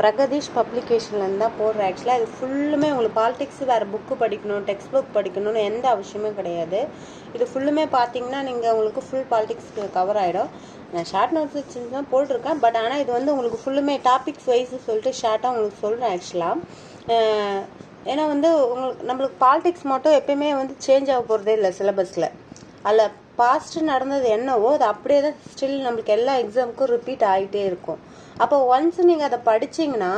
பிரகதீஷ் பப்ளிகேஷன்லேருந்து தான் போடுறேன். ஆக்சுவலாக இது ஃபுல்லுமே உங்களுக்கு பாலிடிக்ஸ் வேறு புக்கு படிக்கணும், டெக்ஸ்ட் புக் படிக்கணும்னு எந்த அவசியமும் கிடையாது. இது ஃபுல்லுமே பார்த்தீங்கன்னா நீங்கள் உங்களுக்கு ஃபுல் பாலிடிக்ஸ் கவர் ஆகிடும். நான் ஷார்ட் நோட்ஸ் தான் போட்டிருக்கேன். பட் ஆனால் இது வந்து உங்களுக்கு ஃபுல்லுமே டாபிக்ஸ் வைஸ் சொல்லிட்டு ஷார்ட்டாக உங்களுக்கு சொல்கிறேன். ஆக்சுவலாக ஏன்னா வந்து நம்மளுக்கு பாலிடிக்ஸ் மட்டும் எப்பயுமே வந்து சேஞ்ச் ஆக போகிறதே இல்லை சிலபஸில். அதில் பாஸ்ட்டு நடந்தது என்னவோ அது அப்படியே தான் ஸ்டில் நம்மளுக்கு எல்லா எக்ஸாமுக்கும் ரிப்பீட் ஆகிட்டே இருக்கும். அப்போ ஒன்ஸ் நீங்கள் அதை படிச்சிங்கன்னா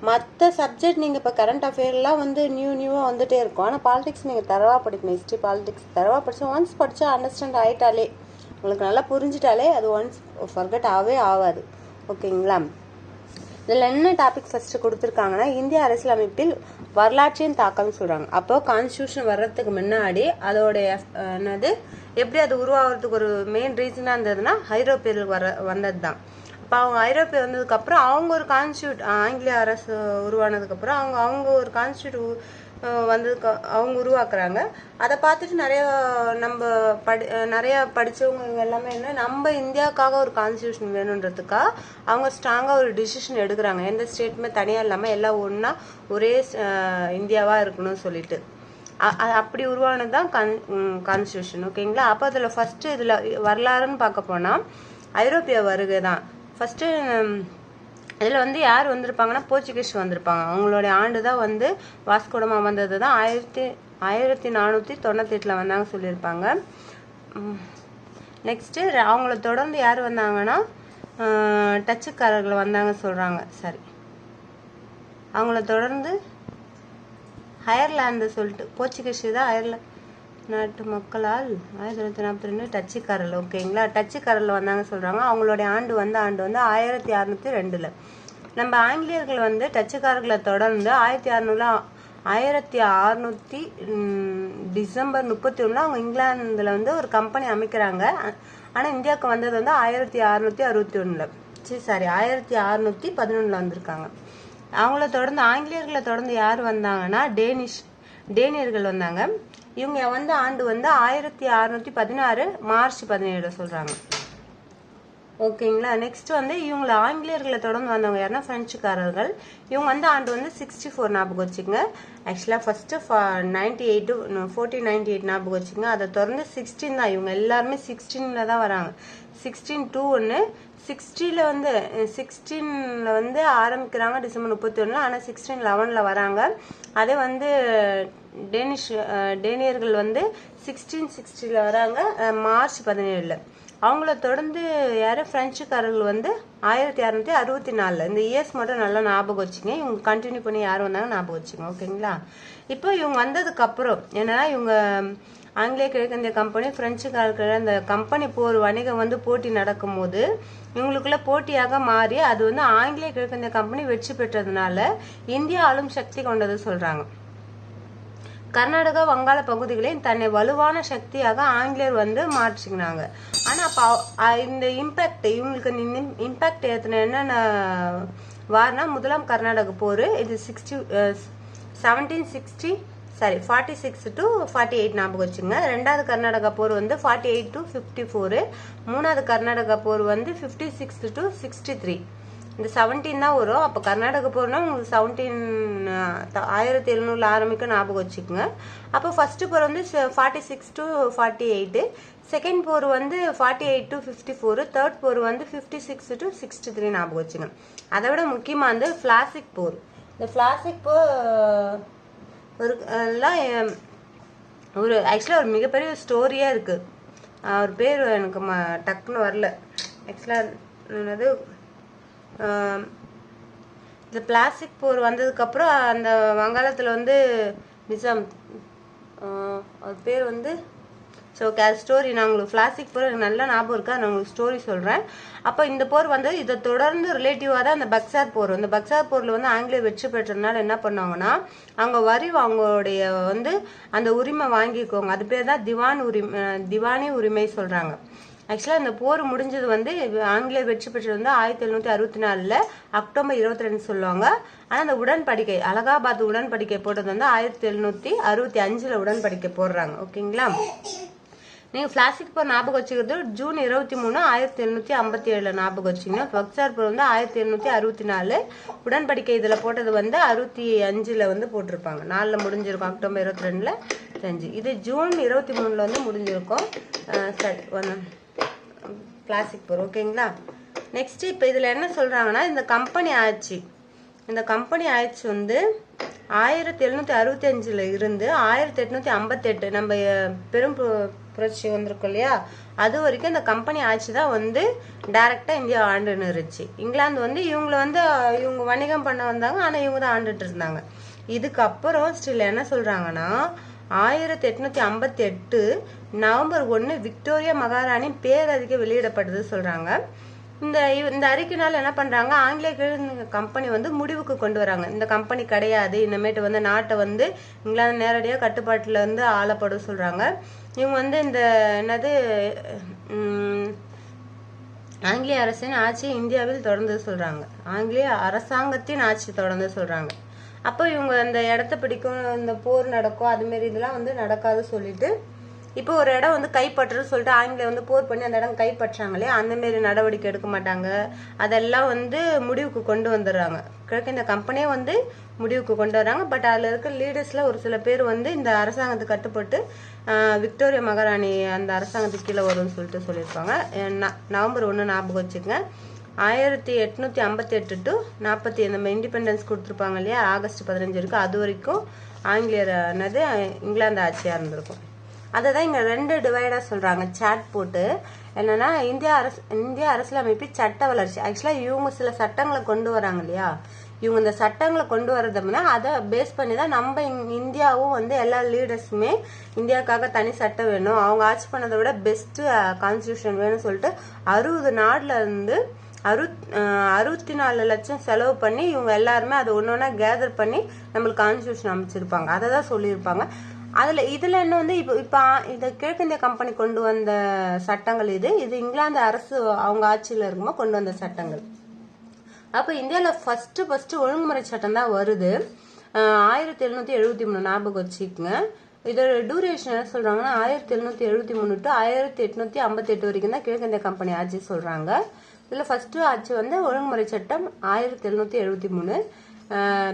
மற்ற சப்ஜெக்ட் நீங்கள் இப்போ கரண்ட் அஃபேர்லாம் வந்து நியூவாக வந்துகிட்டே இருக்கும். ஆனால் பாலிடிக்ஸ் நீங்கள் தரவாக படிக்கணும். ஹிஸ்ட்ரி பாலிடிக்ஸ் தரவாக படித்தா ஒன்ஸ் படித்தா அண்டர்ஸ்டாண்ட் ஆகிட்டாலே உங்களுக்கு நல்லா புரிஞ்சிட்டாலே அது ஒன்ஸ் ஃபர்கெட் ஆகாது. ஓகேங்களா? இதில் என்ன டாபிக் ஃபஸ்ட்டு கொடுத்துருக்காங்கன்னா இந்திய அரசியலமைப்பில் வரலாற்றின் தாக்கம்னு சொல்கிறாங்க. அப்போ கான்ஸ்டியூஷன் வர்றதுக்கு முன்னாடி அதோடைய என்னது எப்படி அது உருவாகிறதுக்கு ஒரு மெயின் ரீசனாக இருந்ததுன்னா ஐரோப்பியர்கள் வந்தது தான். இப்போ அவங்க ஐரோப்பிய வந்ததுக்கப்புறம் அவங்க ஒரு ஆங்கிலேய அரசு உருவானதுக்கப்புறம் அவங்க ஒரு கான்ஸ்டியூட் வந்ததுக்கு அவங்க உருவாக்குறாங்க. அதை பார்த்துட்டு நிறைய படித்தவங்க எல்லாமே என்ன நம்ம இந்தியாவுக்காக ஒரு கான்ஸ்டியூஷன் வேணுன்றதுக்காக அவங்க ஸ்ட்ராங்காக ஒரு டிசிஷன் எடுக்கிறாங்க. எந்த ஸ்டேட்டுமே தனியாக இல்லாமல் எல்லாம் ஒன்றா ஒரே இந்தியாவாக இருக்கணும்னு சொல்லிட்டு அப்படி உருவானது தான் கான்ஸ்டியூஷன். ஓகேங்களா? அப்போ அதில் ஃபஸ்ட்டு இதில் வரலாறுன்னு பார்க்க போனால் ஐரோப்பிய வருகை தான் ஃபஸ்ட்டு. இதில் வந்து யார் வந்திருப்பாங்கன்னா போர்ச்சுகீஸ் வந்திருப்பாங்க. அவங்களுடைய ஆண்டு தான் வந்து வாஸ்கோடமா வந்தது தான் 1498 வந்தாங்க சொல்லியிருப்பாங்க. நெக்ஸ்ட்டு அவங்கள தொடர்ந்து யார் வந்தாங்கன்னா டச்சுக்காரர்கள் வந்தாங்க சொல்கிறாங்க. சரி, அவங்கள தொடர்ந்து அயர்லாந்து சொல்லிட்டு போர்ச்சுகீஸ் தான் அயர்லாந்து நாட்டு மக்களால் 1942 டச்சுக்காரர்கள். ஓகேங்களா? டச்சுக்காரர்கள் வந்தாங்க சொல்கிறாங்க. அவங்களுடைய ஆண்டு வந்து 1602. நம்ம ஆங்கிலேயர்கள் வந்து டச்சுக்காரர்களை தொடர்ந்து 1600 டிசம்பர் 31 அவங்க இங்கிலாந்தில் வந்து ஒரு கம்பெனி அமைக்கிறாங்க. ஆனால் இந்தியாவுக்கு வந்தது வந்து 1661 1611 வந்திருக்காங்க. அவங்கள தொடர்ந்து ஆங்கிலேயர்களை தொடர்ந்து யார் வந்தாங்கன்னா டேனியர்கள் வந்தாங்க. இவங்க வந்து ஆண்டு வந்து 1616 மார்ச் 17 சொல்கிறாங்க. ஓகேங்களா? நெக்ஸ்ட் வந்து இவங்களை ஆங்கிலேயர்களை தொடர்ந்து வந்தவங்க யாருன்னா பிரெஞ்சுக்காரர்கள். இவங்க வந்து ஆண்டு வந்து 64 ஞாபகம் வச்சுக்கோங்க. ஆக்சுவலாக ஃபஸ்ட்டு 1498 ஞாபகம் வச்சுக்கோங்க. அதை தொடர்ந்து 16 தான். இவங்க எல்லாருமே 16 தான் வராங்க. 16 16 வந்து ஆரம்பிக்கிறாங்க டிசம்பர் 31. ஆனால் 1611 வராங்க. அதே வந்து டேனியர்கள் வந்து 1660 வராங்க மார்ச் 17. அவங்கள தொடர்ந்து யார் பிரெஞ்சுக்காரர்கள் வந்து 1664. இந்த இயர்ஸ் மட்டும் நல்லா ஞாபகம் வச்சுங்க. இவங்க கண்டினியூ பண்ணி யார் வந்தாங்க ஞாபகம் வச்சுங்க. ஓகேங்களா? இப்போ இவங்க வந்ததுக்கப்புறம் என்னன்னா இவங்க ஆங்கிலேய கிழக்கிந்திய கம்பெனி பிரெஞ்சுக்காரர்கள் அந்த கம்பெனி போர் வணிகம் வந்து போட்டி நடக்கும் போது இவங்களுக்குள்ள போட்டியாக மாறி அது வந்து ஆங்கிலேய கிழக்கிந்திய கம்பெனி வெற்றி பெற்றதுனால இந்தியா ஆளும் சக்தி கொண்டது சொல்றாங்க. கர்நாடகா வங்காள பகுதிகளையும் தன்னை வலுவான சக்தியாக ஆங்கிலேயர் வந்து மாற்றிக்கினாங்க. ஆனால் அப்போ இந்த இவங்களுக்கு இம்பேக்ட் ஏற்றின என்னென்ன வார்னா முதலாம் கர்நாடக போர். இது 46 to 48 ஞாபகம் வச்சுங்க. ரெண்டாவது கர்நாடகா போர் வந்து 48 to 54. மூணாவது கர்நாடகா போர் வந்து 56 to 63. இந்த 17 தான் வரும். அப்போ கர்நாடக போர்னா உங்களுக்கு 1700 ஆரம்பிக்க ஞாபகம் வச்சுக்கோங்க. அப்போ ஃபர்ஸ்ட் போர் வந்து 46 to 48. செகண்ட் போர் வந்து 48 to 54. தேர்ட் போர் வந்து 56 to 63 ஞாபகம் வச்சுங்க. அதை விட முக்கியமாக வந்து பிளாசிக் போர். இந்த பிளாசிக் போர் ஒரு ஆக்சுவலாக ஒரு மிகப்பெரிய ஸ்டோரியாக இருக்குது. அவர் பேர் எனக்கு டக்குன்னு வரல. ஆக்சுவலாக என்னது இந்த பிளாஸ்டிக் போர் வந்ததுக்கப்புறம் அந்த வங்காளத்தில் வந்து நிசாம் அவர் பேர் வந்து ஓகே அது ஸ்டோரி நான் உங்களுக்கு பிளாஸ்டிக் போர் எனக்கு நல்லா ஞாபகம் இருக்கா, நான் உங்களுக்கு ஸ்டோரி சொல்கிறேன். அப்போ இந்த போர் வந்து இதை தொடர்ந்து ரிலேட்டிவாக தான் அந்த பக்சார் போர். இந்த பக்சார் போரில் வந்து ஆங்கிலேயர் வெற்றி பெற்றதுனால என்ன பண்ணுவாங்கன்னா அவங்க அவங்களுடைய வந்து அந்த உரிமை வாங்கிக்கோங்க. அது பேர் தான் திவானி உரிமை சொல்கிறாங்க. ஆக்சுவலாக இந்த போர் முடிஞ்சது வந்து ஆங்கிலேயர் வெற்றி பெற்றது வந்து 1764 அக்டோபர் 22 சொல்லுவாங்க. ஆனால் அந்த உடன்படிக்கை அலகாபாத் உடன்படிக்கை போட்டது வந்து 1765 உடன்படிக்கை போடுறாங்க. ஓகேங்களா? நீங்கள் பிளாஸ்டிக் போர் ஞாபகம் வச்சுக்கிறது ஜூன் 23, 1757 ஞாபகம் வச்சிங்கன்னா. பக்சார் போர் வந்து 1764. உடன்படிக்கை இதில் போட்டது வந்து 65 வந்து போட்டிருப்பாங்க. 4 முடிஞ்சிருக்கும். அக்டோபர் 22 செஞ்சு. இது ஜூன் 23 வந்து முடிஞ்சிருக்கும். சரி பிளாஸ்டிக் போர் ஓகேங்களா. நெக்ஸ்ட் இப்போ இதில் என்ன சொல்கிறாங்கன்னா இந்த கம்பெனி ஆட்சி வந்து 1765 இருந்து 1858 நம்ம பெரும் புரட்சி வந்திருக்கோம் இல்லையா, அது வரைக்கும் இந்த கம்பெனி ஆட்சி தான் வந்து டைரக்டாக இந்தியா ஆண்டுன்னு இருந்துச்சு. இங்கிலாந்து வந்து இவங்க வணிகம் பண்ண வந்தாங்க, ஆனால் இவங்க தான் ஆண்டுட்டு இருந்தாங்க. இதுக்கப்புறம் ஸ்டில் என்ன சொல்கிறாங்கன்னா 1858 நவம்பர் 1 விக்டோரியா மகாராணி பேரறிக்கை வெளியிடப்பட்டது சொல்கிறாங்க. இந்த அறிக்கைனால என்ன பண்ணுறாங்க, ஆங்கிலேய கம்பெனி வந்து முடிவுக்கு கொண்டு வராங்க. இந்த கம்பெனி கிடையாது, இனிமேட்டு வந்து நாட்டை வந்து இங்கிலாந்து நேரடியாக கட்டுப்பாட்டில் வந்து ஆளப்படும் சொல்கிறாங்க. இவங்க வந்து இந்த என்னது ஆங்கிலேய அரசின் ஆட்சி இந்தியாவில் தொடர்ந்து சொல்கிறாங்க. ஆங்கிலேய அரசாங்கத்தின் ஆட்சி தொடர்ந்து சொல்கிறாங்க. அப்போ இவங்க அந்த இடத்த பிடிக்கும், இந்த போர் நடக்கும், அதுமாரி இதெல்லாம் வந்து நடக்காது சொல்லிட்டு இப்போ ஒரு இடம் வந்து கைப்பற்றுன்னு சொல்லிட்டு ஆங்கிலேய வந்து போர் பண்ணி அந்த இடம் கைப்பற்றாங்களே, அந்த மாரி நடவடிக்கை எடுக்க மாட்டாங்க. அதெல்லாம் வந்து முடிவுக்கு கொண்டு வந்துடுறாங்க. கிழக்கு இந்த கம்பெனியே வந்து முடிவுக்கு கொண்டு வராங்க. பட் அதில் இருக்க லீடர்ஸில் ஒரு சில பேர் வந்து இந்த அரசாங்கத்துக்கு கட்டுப்பட்டு விக்டோரியா மகாராணி அந்த அரசாங்கத்துக்கு கீழே வரும்னு சொல்லிட்டு சொல்லியிருப்பாங்க. நவம்பர் 1 ஞாபகம் வச்சுக்கங்க. 1858 to 40 நம்ம இண்டிபெண்டன்ஸ் கொடுத்துருப்பாங்க இல்லையா, ஆகஸ்ட் 15 இருக்கு. அது வரைக்கும் ஆங்கிலேயர் என்னது இங்கிலாந்து ஆட்சியாக இருந்திருக்கும். அதை தான் இங்கே 2 டிவைடாக சொல்கிறாங்க சாட் போட்டு. என்னன்னா இந்திய அரசியலமைப்பு சட்ட வளர்ச்சி. ஆக்சுவலாக இவங்க சில சட்டங்களை கொண்டு வராங்க இல்லையா, இவங்க இந்த சட்டங்களை கொண்டு வரதுன்னா அதை பேஸ் பண்ணி தான் நம்ம இந்தியாவும் வந்து எல்லா லீடர்ஸுமே இந்தியாவுக்காக தனி சட்டம் வேணும், அவங்க ஆட்சி பண்ணதை விட பெஸ்ட்டு கான்ஸ்டியூஷன் வேணும்னு சொல்லிட்டு 60 நாடுல இருந்து 64 லட்சம் செலவு பண்ணி இவங்க எல்லாருமே அதை ஒன்று கேதர் பண்ணி நம்மளுக்கு கான்ஸ்டியூஷன் அமைச்சிருப்பாங்க. அதை தான் சொல்லியிருப்பாங்க. இதில் என்ன வந்து இப்போ இந்த கிழக்கிந்திய கம்பெனி கொண்டு வந்த சட்டங்கள் இது இங்கிலாந்து அரசு அவங்க ஆட்சியில் இருக்கும்போது கொண்டு வந்த சட்டங்கள். அப்போ இந்தியாவில் ஃபர்ஸ்ட் ஒழுங்குமுறை சட்டம் தான் வருது 1773 ஞாபகம் வச்சுக்கோங்க. இதோட டூரேஷன் என்ன சொல்கிறாங்கன்னா 1773 to 1858 வரைக்கும் தான் கிழக்கிந்திய கம்பெனி ஆட்சி சொல்கிறாங்க. இதில் ஃபர்ஸ்ட் ஆட்சி வந்து ஒழுங்குமுறை சட்டம் 1773.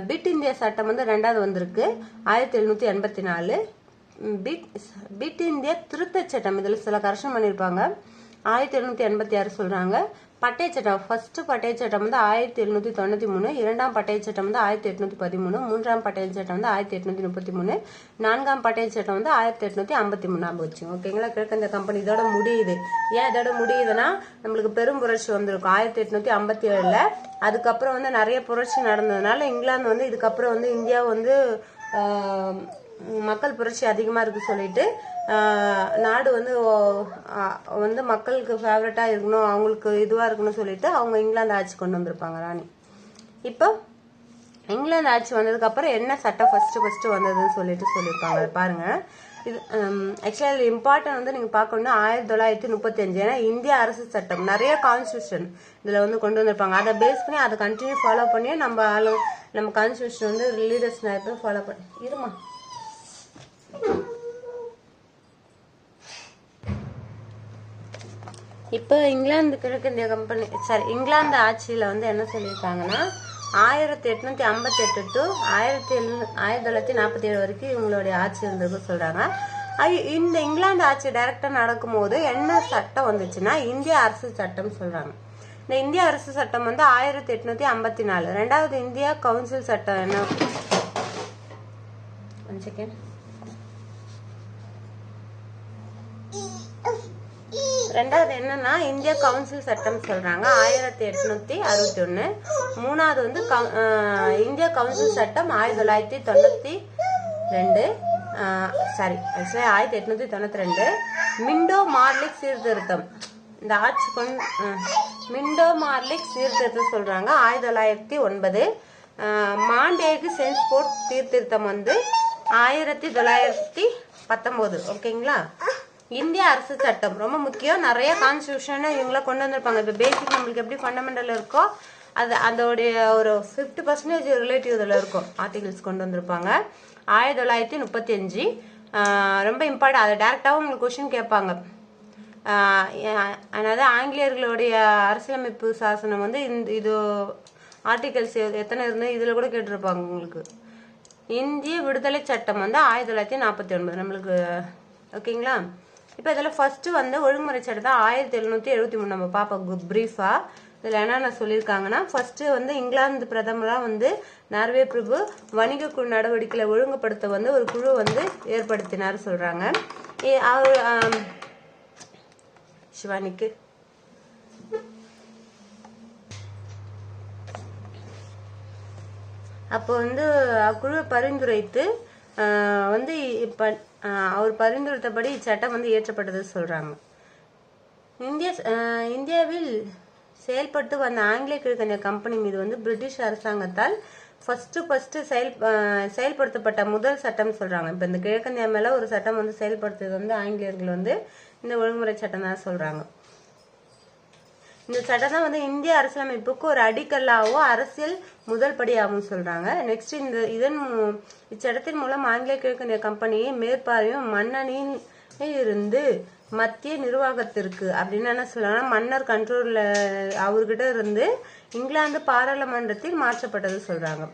பிட் இந்தியா சட்டம் வந்து 2வது வந்திருக்கு 1784. பிட் இந்தியா திருத்த சட்டம் இதில் சில கரெக்ஷன் பண்ணியிருப்பாங்க 1786 சொல்கிறாங்க. பட்டய சட்டம் ஃபர்ஸ்ட் பட்டய சட்டம் வந்து 1793. 2ஆம் பட்டய சட்டம் வந்து 1813. 3ஆம் பட்டய சட்டம் வந்து 1833. 4ஆம் பட்டய சட்டம் வந்து 1853 போச்சு. ஓகேங்களா. கிழக்கிந்திய கம்பெனி இதோட முடியுது. ஏன் இதோட முடியுதுன்னா நம்மளுக்கு பெரும் புரட்சி வந்திருக்கும் 1857. அதுக்கப்புறம் வந்து நிறைய புரட்சி நடந்ததுனால இங்கிலாந்து வந்து இதுக்கப்புறம் வந்து இந்தியா வந்து மக்கள் புரட்சி அதிகமாக இருக்கு சொல்லிட்டு நாடு வந்து மக்களுக்கு ஃபேவரட்டாக இருக்கணும், அவங்களுக்கு இதுவாக இருக்கணும்னு சொல்லிட்டு அவங்க இங்கிலாந்து ஆட்சி கொண்டு வந்திருப்பாங்க ராணி. இப்போ இங்கிலாந்து ஆட்சி வந்ததுக்கப்புறம் என்ன சட்டம் ஃபர்ஸ்ட் வந்ததுன்னு சொல்லியிருப்பாங்க பாருங்க. இது ஆக்சுவலாக இம்பார்ட்டன் வந்து நீங்கள் பார்க்கணும்னா 1935. ஏன்னா இந்திய அரசு சட்டம் நிறைய கான்ஸ்டியூஷன் இதில் வந்து கொண்டு வந்திருப்பாங்க. அதை பேஸ் பண்ணி அதை கண்டினியூ ஃபாலோ பண்ணி நம்ம கான்ஸ்டியூஷன் வந்து லீடர்ஸ் நிறைய பேர் ஃபாலோ பண்ணி இருமா. இப்போ இங்கிலாந்து கிழக்கிந்திய கம்பெனி இங்கிலாந்து ஆட்சியில் வந்து என்ன சொல்லியிருக்காங்கன்னா 1858 to 1947 வரைக்கும் இவங்களுடைய ஆட்சி இருந்தது சொல்கிறாங்க. இந்த இங்கிலாந்து ஆட்சி டைரக்டாக நடக்கும்போது என்ன சட்டம் வந்துச்சுன்னா இந்திய அரசு சட்டம் சொல்கிறாங்க. இந்த இந்திய அரசு சட்டம் வந்து 1854. 2வது இந்தியா கவுன்சில் சட்டம் என்ன ரெண்டாவது என்னன்னா இந்தியா கவுன்சில் சட்டம் சொல்றாங்க 1861. 3வது வந்து இந்தியா கவுன்சில் சட்டம் 1992. Sorry actually 1892. மிண்டோ மார்லிக் சீர்திருத்தம் இந்த ஆட்சி மிண்டோ மார்லிக் சீர்திருத்தம் சொல்றாங்க 1909. மாண்டேகு சென்ஸ்போர்ட் சீர்திருத்தம் வந்து 1919. ஓகேங்களா. இந்திய அரசு சட்டம் ரொம்ப முக்கியம். நிறைய கான்ஸ்டியூஷன் இவங்கள கொண்டு வந்திருப்பாங்க. இப்போ பேசிக் நம்மளுக்கு எப்படி ஃபண்டமெண்டல் இருக்கோ அதோடைய ஒரு 50% ரிலேட்டிவ் இதில் இருக்கும் ஆர்டிகல்ஸ் கொண்டு வந்திருப்பாங்க 1935. ரொம்ப இம்பார்ட்டன்ட். அதை டேரெக்டாகவும் உங்களுக்கு கொஸ்டின் கேட்பாங்க. அதாவது ஆங்கிலேயர்களுடைய அரசியலமைப்பு சாசனம் வந்து இது ஆர்டிகல்ஸ் எத்தனை இருந்து இதில் கூட கேட்டிருப்பாங்க உங்களுக்கு. இந்திய விடுதலை சட்டம் வந்து 1949 நம்மளுக்கு. ஓகேங்களா? இப்போ இதில் ஃபர்ஸ்ட் வந்து ஒழுங்குமுறை சட்டத்தை 1773 நம்ம பார்ப்போம் ப்ரீஃபாக. இதில் என்னென்ன சொல்லியிருக்காங்கன்னா, ஃபர்ஸ்ட் வந்து இங்கிலாந்து பிரதமராக வந்து நார்வே பிரபு வணிக குழு நடவடிக்கைகளை ஒழுங்குபடுத்த வந்து ஒரு குழு வந்து ஏற்படுத்தினார் சொல்றாங்க. அவர் சிவானிக்கு அப்போ வந்து குழுவை பரிந்துரைத்து வந்து இப்போ அவர் பரிந்துரைத்தபடி இச்சட்டம் வந்து இயற்றப்பட்டது சொல்றாங்க. இந்தியாவில் செயல்பட்டு வந்த ஆங்கிலேய கிழக்கிந்திய கம்பெனி மீது வந்து பிரிட்டிஷ் அரசாங்கத்தால் ஃபர்ஸ்ட் செயல்படுத்தப்பட்ட முதல் சட்டம் சொல்றாங்க. இப்போ இந்த கிழக்கிந்தியா மேல ஒரு சட்டம் வந்து செயல்படுத்துறது வந்து ஆங்கிலேயர்கள் வந்து இந்த ஒழுங்குமுறை சட்டம் தான் சொல்றாங்க. இந்த சட்டம் தான் வந்து இந்திய அரசியலமைப்புக்கு ஒரு அடிக்கல்லாவோ அரசியல் முதல் படியாகவும் சொல்றாங்க. நெக்ஸ்ட் இச்சட்டத்தின் மூலம் ஆங்கிலேய கிழக்கிந்திய கம்பெனியை மேற்பார்வையும் மன்னனில் இருந்து மத்திய நிர்வாகத்திற்கு அப்படின்னு என்ன சொல்றாங்கன்னா, மன்னர் கண்ட்ரோல்ல அவர்கிட்ட இருந்து இங்கிலாந்து பாராளுமன்றத்தில் மாற்றப்பட்டது சொல்றாங்க.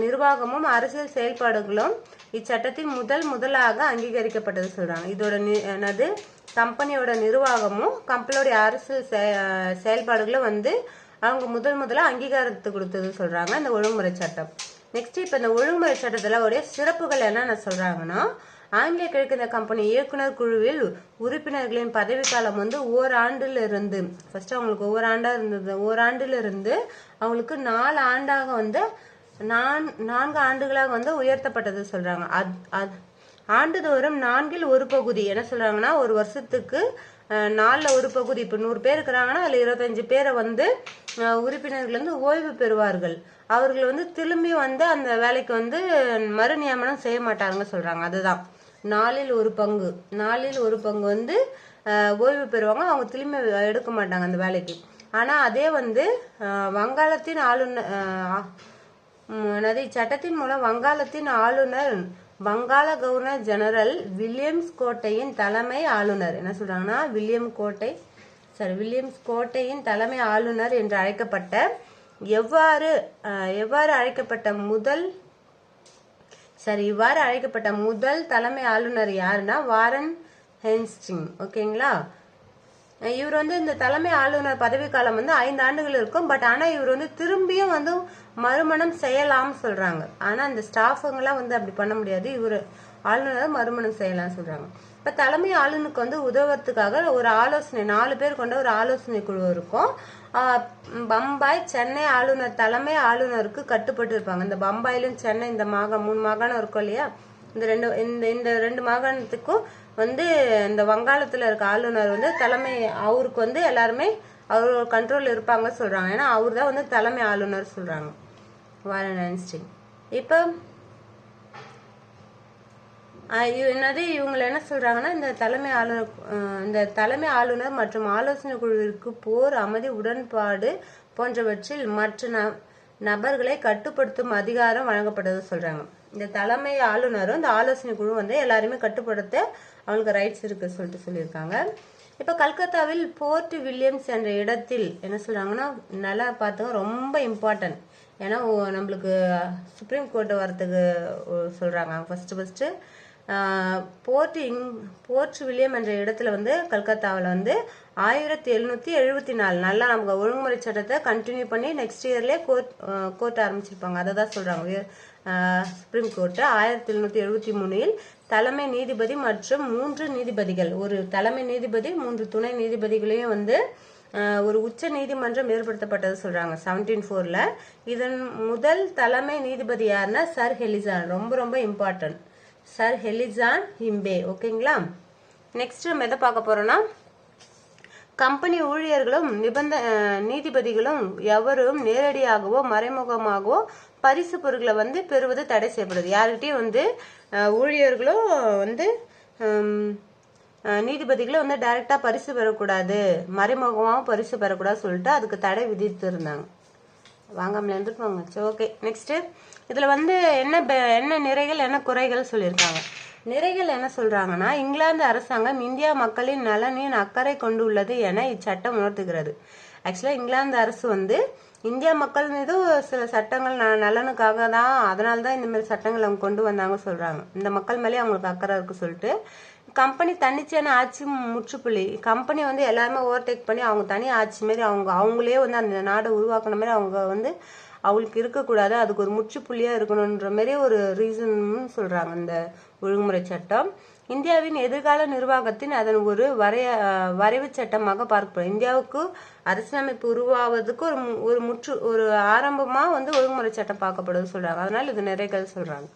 நிர்வாகமும் அரசியல் செயல்பாடுகளும் இச்சட்டத்தின் முதலாக அங்கீகரிக்கப்பட்டது சொல்றாங்க. இதோட என்னது கம்பெனியோட நிர்வாகமும் கம்பெனியோட அரசியல் செயல்பாடுகளும் வந்து அவங்க முதலா அங்கீகாரத்து கொடுத்தது சொல்றாங்க இந்த ஒழுங்குமுறை சட்டம். நெக்ஸ்ட் இப்ப இந்த ஒழுங்குமுறை சட்டத்துல உடைய சிறப்புகள் என்னென்ன சொல்றாங்கன்னா, ஆங்கிலேய கிழக்கிந்திய கம்பெனி இயக்குனர் குழுவில் உறுப்பினர்களின் பதவிக்காலம் வந்து ஓராண்டுல இருந்து ஃபர்ஸ்ட் அவங்களுக்கு ஓராண்டா இருந்தது. ஓராண்டுல இருந்து அவங்களுக்கு 4 ஆண்டாக வந்து 4 ஆண்டுகளாக வந்து உயர்த்தப்பட்டது சொல்றாங்க. ஆண்டுதோறும் 4இல் ஒரு பகுதி என்ன சொல்றாங்கன்னா, ஒரு வருஷத்துக்கு 4ல ஒரு பகுதி. இப்ப 100 பேர் இருக்கிறாங்கன்னா அதுல 25 பேரை வந்து உறுப்பினர்கள் வந்து ஓய்வு பெறுவார்கள். அவர்கள் வந்து திரும்பி வந்து அந்த வேலைக்கு வந்து மறு நியமனம் செய்ய மாட்டாங்க சொல்றாங்க. அதுதான் 4இல் ஒரு பங்கு வந்து ஓய்வு பெறுவாங்க. அவங்க திரும்பி எடுக்க மாட்டாங்க அந்த வேலைக்கு. ஆனா அதே வந்து வங்காளத்தின் ஆளுநர் இச்சட்டத்தின் மூலம் வங்காளத்தின் ஆளுநர் வங்காள கவர்னர் ஜெனரல் வில்லியம்ஸ் கோட்டையின் தலைமை ஆளுநர் என்ன சொல்றாங்கன்னா, வில்லியம்ஸ் கோட்டையின் தலைமை ஆளுநர் என்று அழைக்கப்பட்ட இவ்வாறு அழைக்கப்பட்ட முதல் தலைமை ஆளுநர் யாருன்னா வாரன் ஹேஸ்டிங்ஸ். ஓகேங்களா? இவர் வந்து இந்த தலைமை ஆளுநர் பதவிக்காலம் வந்து 5 ஆண்டுகள் இருக்கும். பட் ஆனா இவர் வந்து திரும்பியும் வந்து மறுமணம் செய்யலாம் சொல்றாங்க. ஆனா இந்த ஸ்டாஃபுங்கெல்லாம் வந்து அப்படி பண்ண முடியாது. இவர் ஆளுநர் மறுமணம் செய்யலாம் சொல்றாங்க. இப்ப தலைமை ஆளுநருக்கு வந்து உதவுறதுக்காக ஒரு ஆலோசனை 4 பேர் கொண்ட ஒரு ஆலோசனை குழு இருக்கும். பம்பாய் சென்னை ஆளுநர் தலைமை ஆளுநருக்கு கட்டுப்பட்டு இருப்பாங்க. இந்த பம்பாயிலும் சென்னை இந்த 3 மாகாணம் இருக்கும் இல்லையா, இந்த 2 மாகாணத்துக்கும் வந்து இந்த வங்காளத்துல இருக்க ஆளுநர் வந்து தலைமை அவருக்கு வந்து எல்லாருமே அவர் கண்ட்ரோல் இருப்பாங்க சொல்றாங்க. ஏன்னா அவர் தான் வந்து தலைமை ஆளுநர் சொல்றாங்க வாரன் ஹேஸ்டிங்ஸ். இப்ப இவங்களை என்ன சொல்றாங்கன்னா, இந்த தலைமை ஆளுநர் மற்றும் ஆலோசனை குழுவிற்கு போர் அமைதி உடன்பாடு போன்றவற்றில் மற்ற நபர்களை கட்டுப்படுத்தும் அதிகாரம் வழங்கப்பட்டது சொல்றாங்க. இந்த தலைமை ஆளுநரும் இந்த ஆலோசனை குழு வந்து எல்லாருமே கட்டுப்படுத்த அவங்களுக்கு ரைட்ஸ் இருக்கு சொல்லியிருக்காங்க. இப்ப கல்கத்தாவில் போர்ட் வில்லியம்ஸ் என்ற இடத்தில் என்ன சொல்றாங்கன்னா, நல்லா பார்த்துங்க, ரொம்ப இம்பார்ட்டன்ட். ஏன்னா நம்மளுக்கு சுப்ரீம் கோர்ட் வரத்துக்கு சொல்றாங்க. ஃபர்ஸ்ட் போர்ட் வில்லியம் என்ற இடத்துல வந்து கல்கத்தாவில் வந்து 1774 நல்லா நமக்கு ஒழுங்குமுறை சட்டத்தை கண்டினியூ பண்ணி நெக்ஸ்ட் இயர்லயே கோர்ட் ஆரம்பிச்சிருப்பாங்க. அதை தான் சொல்றாங்க. சுப்ரீம் கோர்ட் 1773 தலைமை நீதிபதி மற்றும் 3 நீதிபதிகள், ஒரு தலைமை நீதிபதி 3 துணை நீதிபதிகளையும் வந்து ஒரு உச்ச நீதிமன்றம் ஏற்படுத்தப்பட்டது சொல்றாங்க 1704ல. இதன் முதல் தலைமை நீதிபதி யாருன்னா சர் ஹெலிஜான். ரொம்ப இம்பார்ட்டன்ட், சர் ஹெலிஜான் ஹிம்பே. ஓகேங்களா? நெக்ஸ்ட் நம்ம எதை பார்க்க போறோம்னா, கம்பெனி ஊழியர்களும் நீதிபதிகளும் எவரும் நேரடியாகவோ மறைமுகமாகவோ பரிசு பொருட்களை வந்து பெறுவது தடை செய்யப்படுது. யார்கிட்டயும் வந்து ஊழியர்களும் வந்து நீதிபதிகளும் வந்து டைரக்டா பரிசு பெறக்கூடாது, மறைமுகமாகவும் பரிசு பெறக்கூடாது சொல்லிட்டு அதுக்கு தடை விதித்து இருந்தாங்க. வாங்காமல இருந்துருப்பாங்க. சரி, ஓகே. நெக்ஸ்ட் இதுல வந்து என்ன நிறைகள் என்ன குறைகள் சொல்லியிருக்காங்க. நிறைகள் என்ன சொல்றாங்கன்னா, இங்கிலாந்து அரசாங்கம் இந்தியா மக்களின் நலனின் அக்கறை கொண்டுள்ளது என இச்சட்டம் உணர்த்துகிறது. ஆக்சுவலா இங்கிலாந்து அரசு வந்து இந்தியா மக்கள் மீது சில சட்டங்கள் நலனுக்காக தான், அதனாலதான் இந்த மாதிரி சட்டங்கள் அவங்க கொண்டு வந்தாங்க சொல்றாங்க. இந்த மக்கள் மேலே அவங்களுக்கு அக்கறை இருக்கு சொல்லிட்டு கம்பெனி தன்னிச்சையான ஆட்சி முற்றுப்புள்ளி. கம்பெனி வந்து எல்லாருமே ஓவர்டேக் பண்ணி அவங்க தனி ஆட்சி மாரி அவங்களே வந்து அந்த நாடை உருவாக்குன மாதிரி அவங்க வந்து அவங்களுக்கு இருக்கக்கூடாது, அதுக்கு ஒரு முற்றுப்புள்ளியா இருக்கணும்ன்ற மாதிரி ஒரு ரீசன் சொல்றாங்க இந்த ஒழுங்குமுறை சட்டம். இந்தியாவின் எதிர்கால நிர்வாகத்தின் அதன் ஒரு வரைவு சட்டமாக பார்க்கப்படும். இந்தியாவுக்கு அரசியலமைப்பு உருவாவதுக்கு ஒரு ஆரம்பமா வந்து ஒழுங்குமுறை சட்டம் பார்க்கப்படுது சொல்றாங்க. அதனால இது நிறைகள் சொல்றாங்க.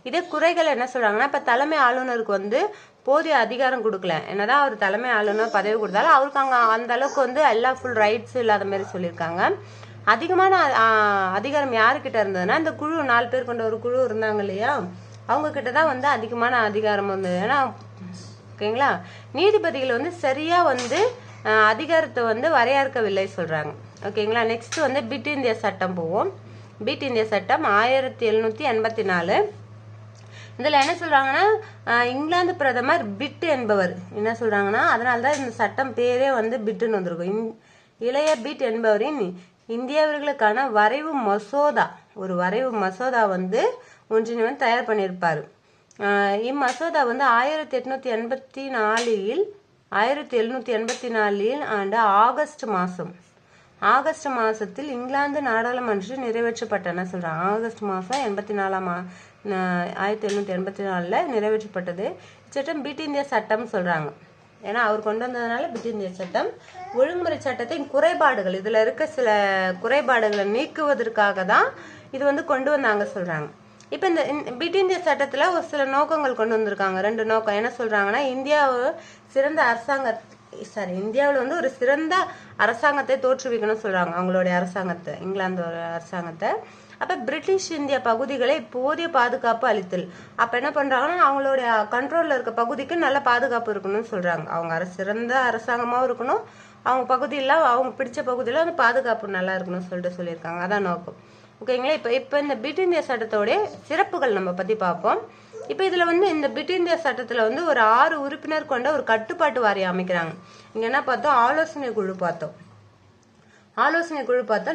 இதே குறைகள் என்ன சொல்றாங்கன்னா, இப்ப தலைமை ஆளுநருக்கு வந்து போதிய அதிகாரம் கொடுக்கல. என்னதான் அவர் தலைமை ஆளுநர் பதவி கொடுத்தாலும் அவருக்கு அங்க அந்த அளவுக்கு வந்து எல்லா ஃபுல் ரைட்ஸ் இல்லாத மாதிரி சொல்லியிருக்காங்க. அதிகமான அதிகாரம் யாருக்கிட்ட இருந்ததுன்னா, இந்த குழு 4 பேர் கொண்ட ஒரு குழு இருந்தாங்க இல்லையா, அவங்க கிட்டதான் வந்து அதிகமான அதிகாரம் வந்தது. ஏன்னா ஓகேங்களா, நீதிபதிகள் வந்து சரியா வந்து அதிகாரத்தை வந்து வரையறுக்கவில்லை சொல்றாங்க. ஓகேங்களா, நெக்ஸ்ட் வந்து பிட் இந்தியா சட்டம் போவோம். பிட் இந்தியா சட்டம் 1784. இதுல என்ன சொல்றாங்கன்னா, இங்கிலாந்து பிரதமர் பிட் என்பவர் என்ன சொல்றாங்கன்னா, அதனாலதான் இந்த சட்டம் பேரே வந்து பிட்டுன்னு வந்திருக்கும். இளைய பிட் என்பவரின் இந்தியவர்களுக்கான வரைவு மசோதா வந்து ஒன்றினை வந்து தயார் பண்ணியிருப்பாரு. இம்மசோதா வந்து 1784 ஆண்டு ஆகஸ்ட் மாசத்தில் இங்கிலாந்து நாடாளுமன்றத்தில் நிறைவேற்றப்பட்டன சொல்றாங்க. ஆகஸ்ட் மாசம் 1784 நிறைவேற்றப்பட்டது. சட்டம் பிட் இந்தியா சட்டம் சொல்றாங்க. ஏன்னா அவர் கொண்டு வந்ததுனால பிட் இந்தியா சட்டம். ஒழுங்குமுறை சட்டத்தின் குறைபாடுகள், இதுல இருக்க சில குறைபாடுகளை நீக்குவதற்காக தான் இது வந்து கொண்டு வந்தாங்க சொல்றாங்க. இப்ப இந்த பிட் இந்தியா சட்டத்துல ஒரு சில நோக்கங்கள் கொண்டு வந்திருக்காங்க. 2 நோக்கம். என்ன சொல்றாங்கன்னா, இந்தியாவுல வந்து ஒரு சிறந்த அரசாங்கத்தை தோற்றுவிக்கணும்னு சொல்றாங்க. அவங்களுடைய அரசாங்கத்தை, இங்கிலாந்து அரசாங்கத்தை. அப்ப பிரிட்டிஷ் இந்திய பகுதிகளை போதிய பாதுகாப்பு அளித்தல். அப்ப என்ன பண்றாங்கன்னா, அவங்களுடைய கண்ட்ரோல்ல இருக்க பகுதிக்கு நல்ல பாதுகாப்பு இருக்கணும்னு சொல்றாங்க. அவங்க சிறந்த அரசாங்கமாவும் இருக்கணும், அவங்க பகுதியில அவங்க பிடிச்ச பகுதியில வந்து பாதுகாப்பு நல்லா இருக்கணும்னு சொல்லியிருக்காங்க. அதான் நோக்கம். ஓகேங்களா. இப்ப இந்த பிட் இந்தியா சட்டத்தோட சிறப்புகள் நம்ம பத்தி பார்ப்போம். இப்ப இதுல வந்து இந்த பிட் இந்தியா சட்டத்துல வந்து ஒரு 6 உறுப்பினர் கொண்ட ஒரு கட்டுப்பாட்டு வாரியம் அமைக்கிறாங்க. இங்க என்ன பார்த்தோம், ஆலோசனை குழு பார்த்தோம்.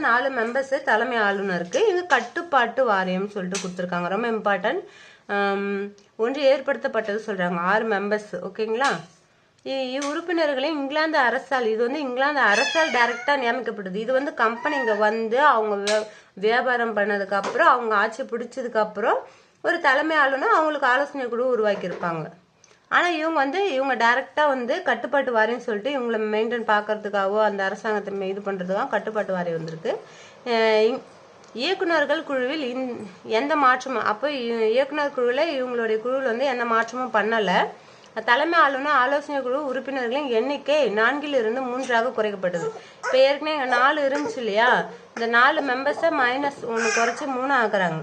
4 மெம்பர்ஸ் தலைமை ஆளுநருக்கு. இங்க கட்டுப்பாட்டு வாரியம் சொல்லிட்டு கொடுத்துருக்காங்க. ரொம்ப இம்பார்ட்டன்ட். ஒன்று ஏற்படுத்தப்பட்டது சொல்றாங்க. 6 மெம்பர்ஸ். ஓகேங்களா. உறுப்பினர்களையும் இங்கிலாந்து அரசால், இது வந்து இங்கிலாந்து அரசால் டைரக்டா நியமிக்கப்பட்டது. இது வந்து கம்பெனி இங்க வந்து அவங்க வியாபாரம் பண்ணதுக்கு அப்புறம், அவங்க ஆட்சி பிடிச்சதுக்கு அப்புறம் ஒரு தலைமை ஆளுநர் அவங்களுக்கு ஆலோசனை குழு உருவாக்கி இருப்பாங்க. ஆனா இவங்க டைரக்டா வந்து கட்டுப்பாட்டு வாரியம் சொல்லிட்டு இவங்களை மெயின்டைன் பாக்குறதுக்காகவோ அந்த அரசாங்கத்தை இது பண்றதுக்காக கட்டுப்பாட்டு வாரியம் வந்திருக்கு. இயக்குநர்கள் குழுவில் எந்த மாற்றமும், அப்போ இயக்குனர் குழுவில் இவங்களுடைய குழுவில் வந்து எந்த மாற்றமும் பண்ணல. தலைமை ஆளுநர் ஆலோசனை குழு உறுப்பினர்களின் எண்ணிக்கை 4 - 3 குறைக்கப்பட்டது. இப்ப ஏற்கனவே 4 இருந்துச்சு இல்லையா, இந்த 4 மெம்பர்ஸை -1 குறைச்சு 3 ஆக்குறாங்க.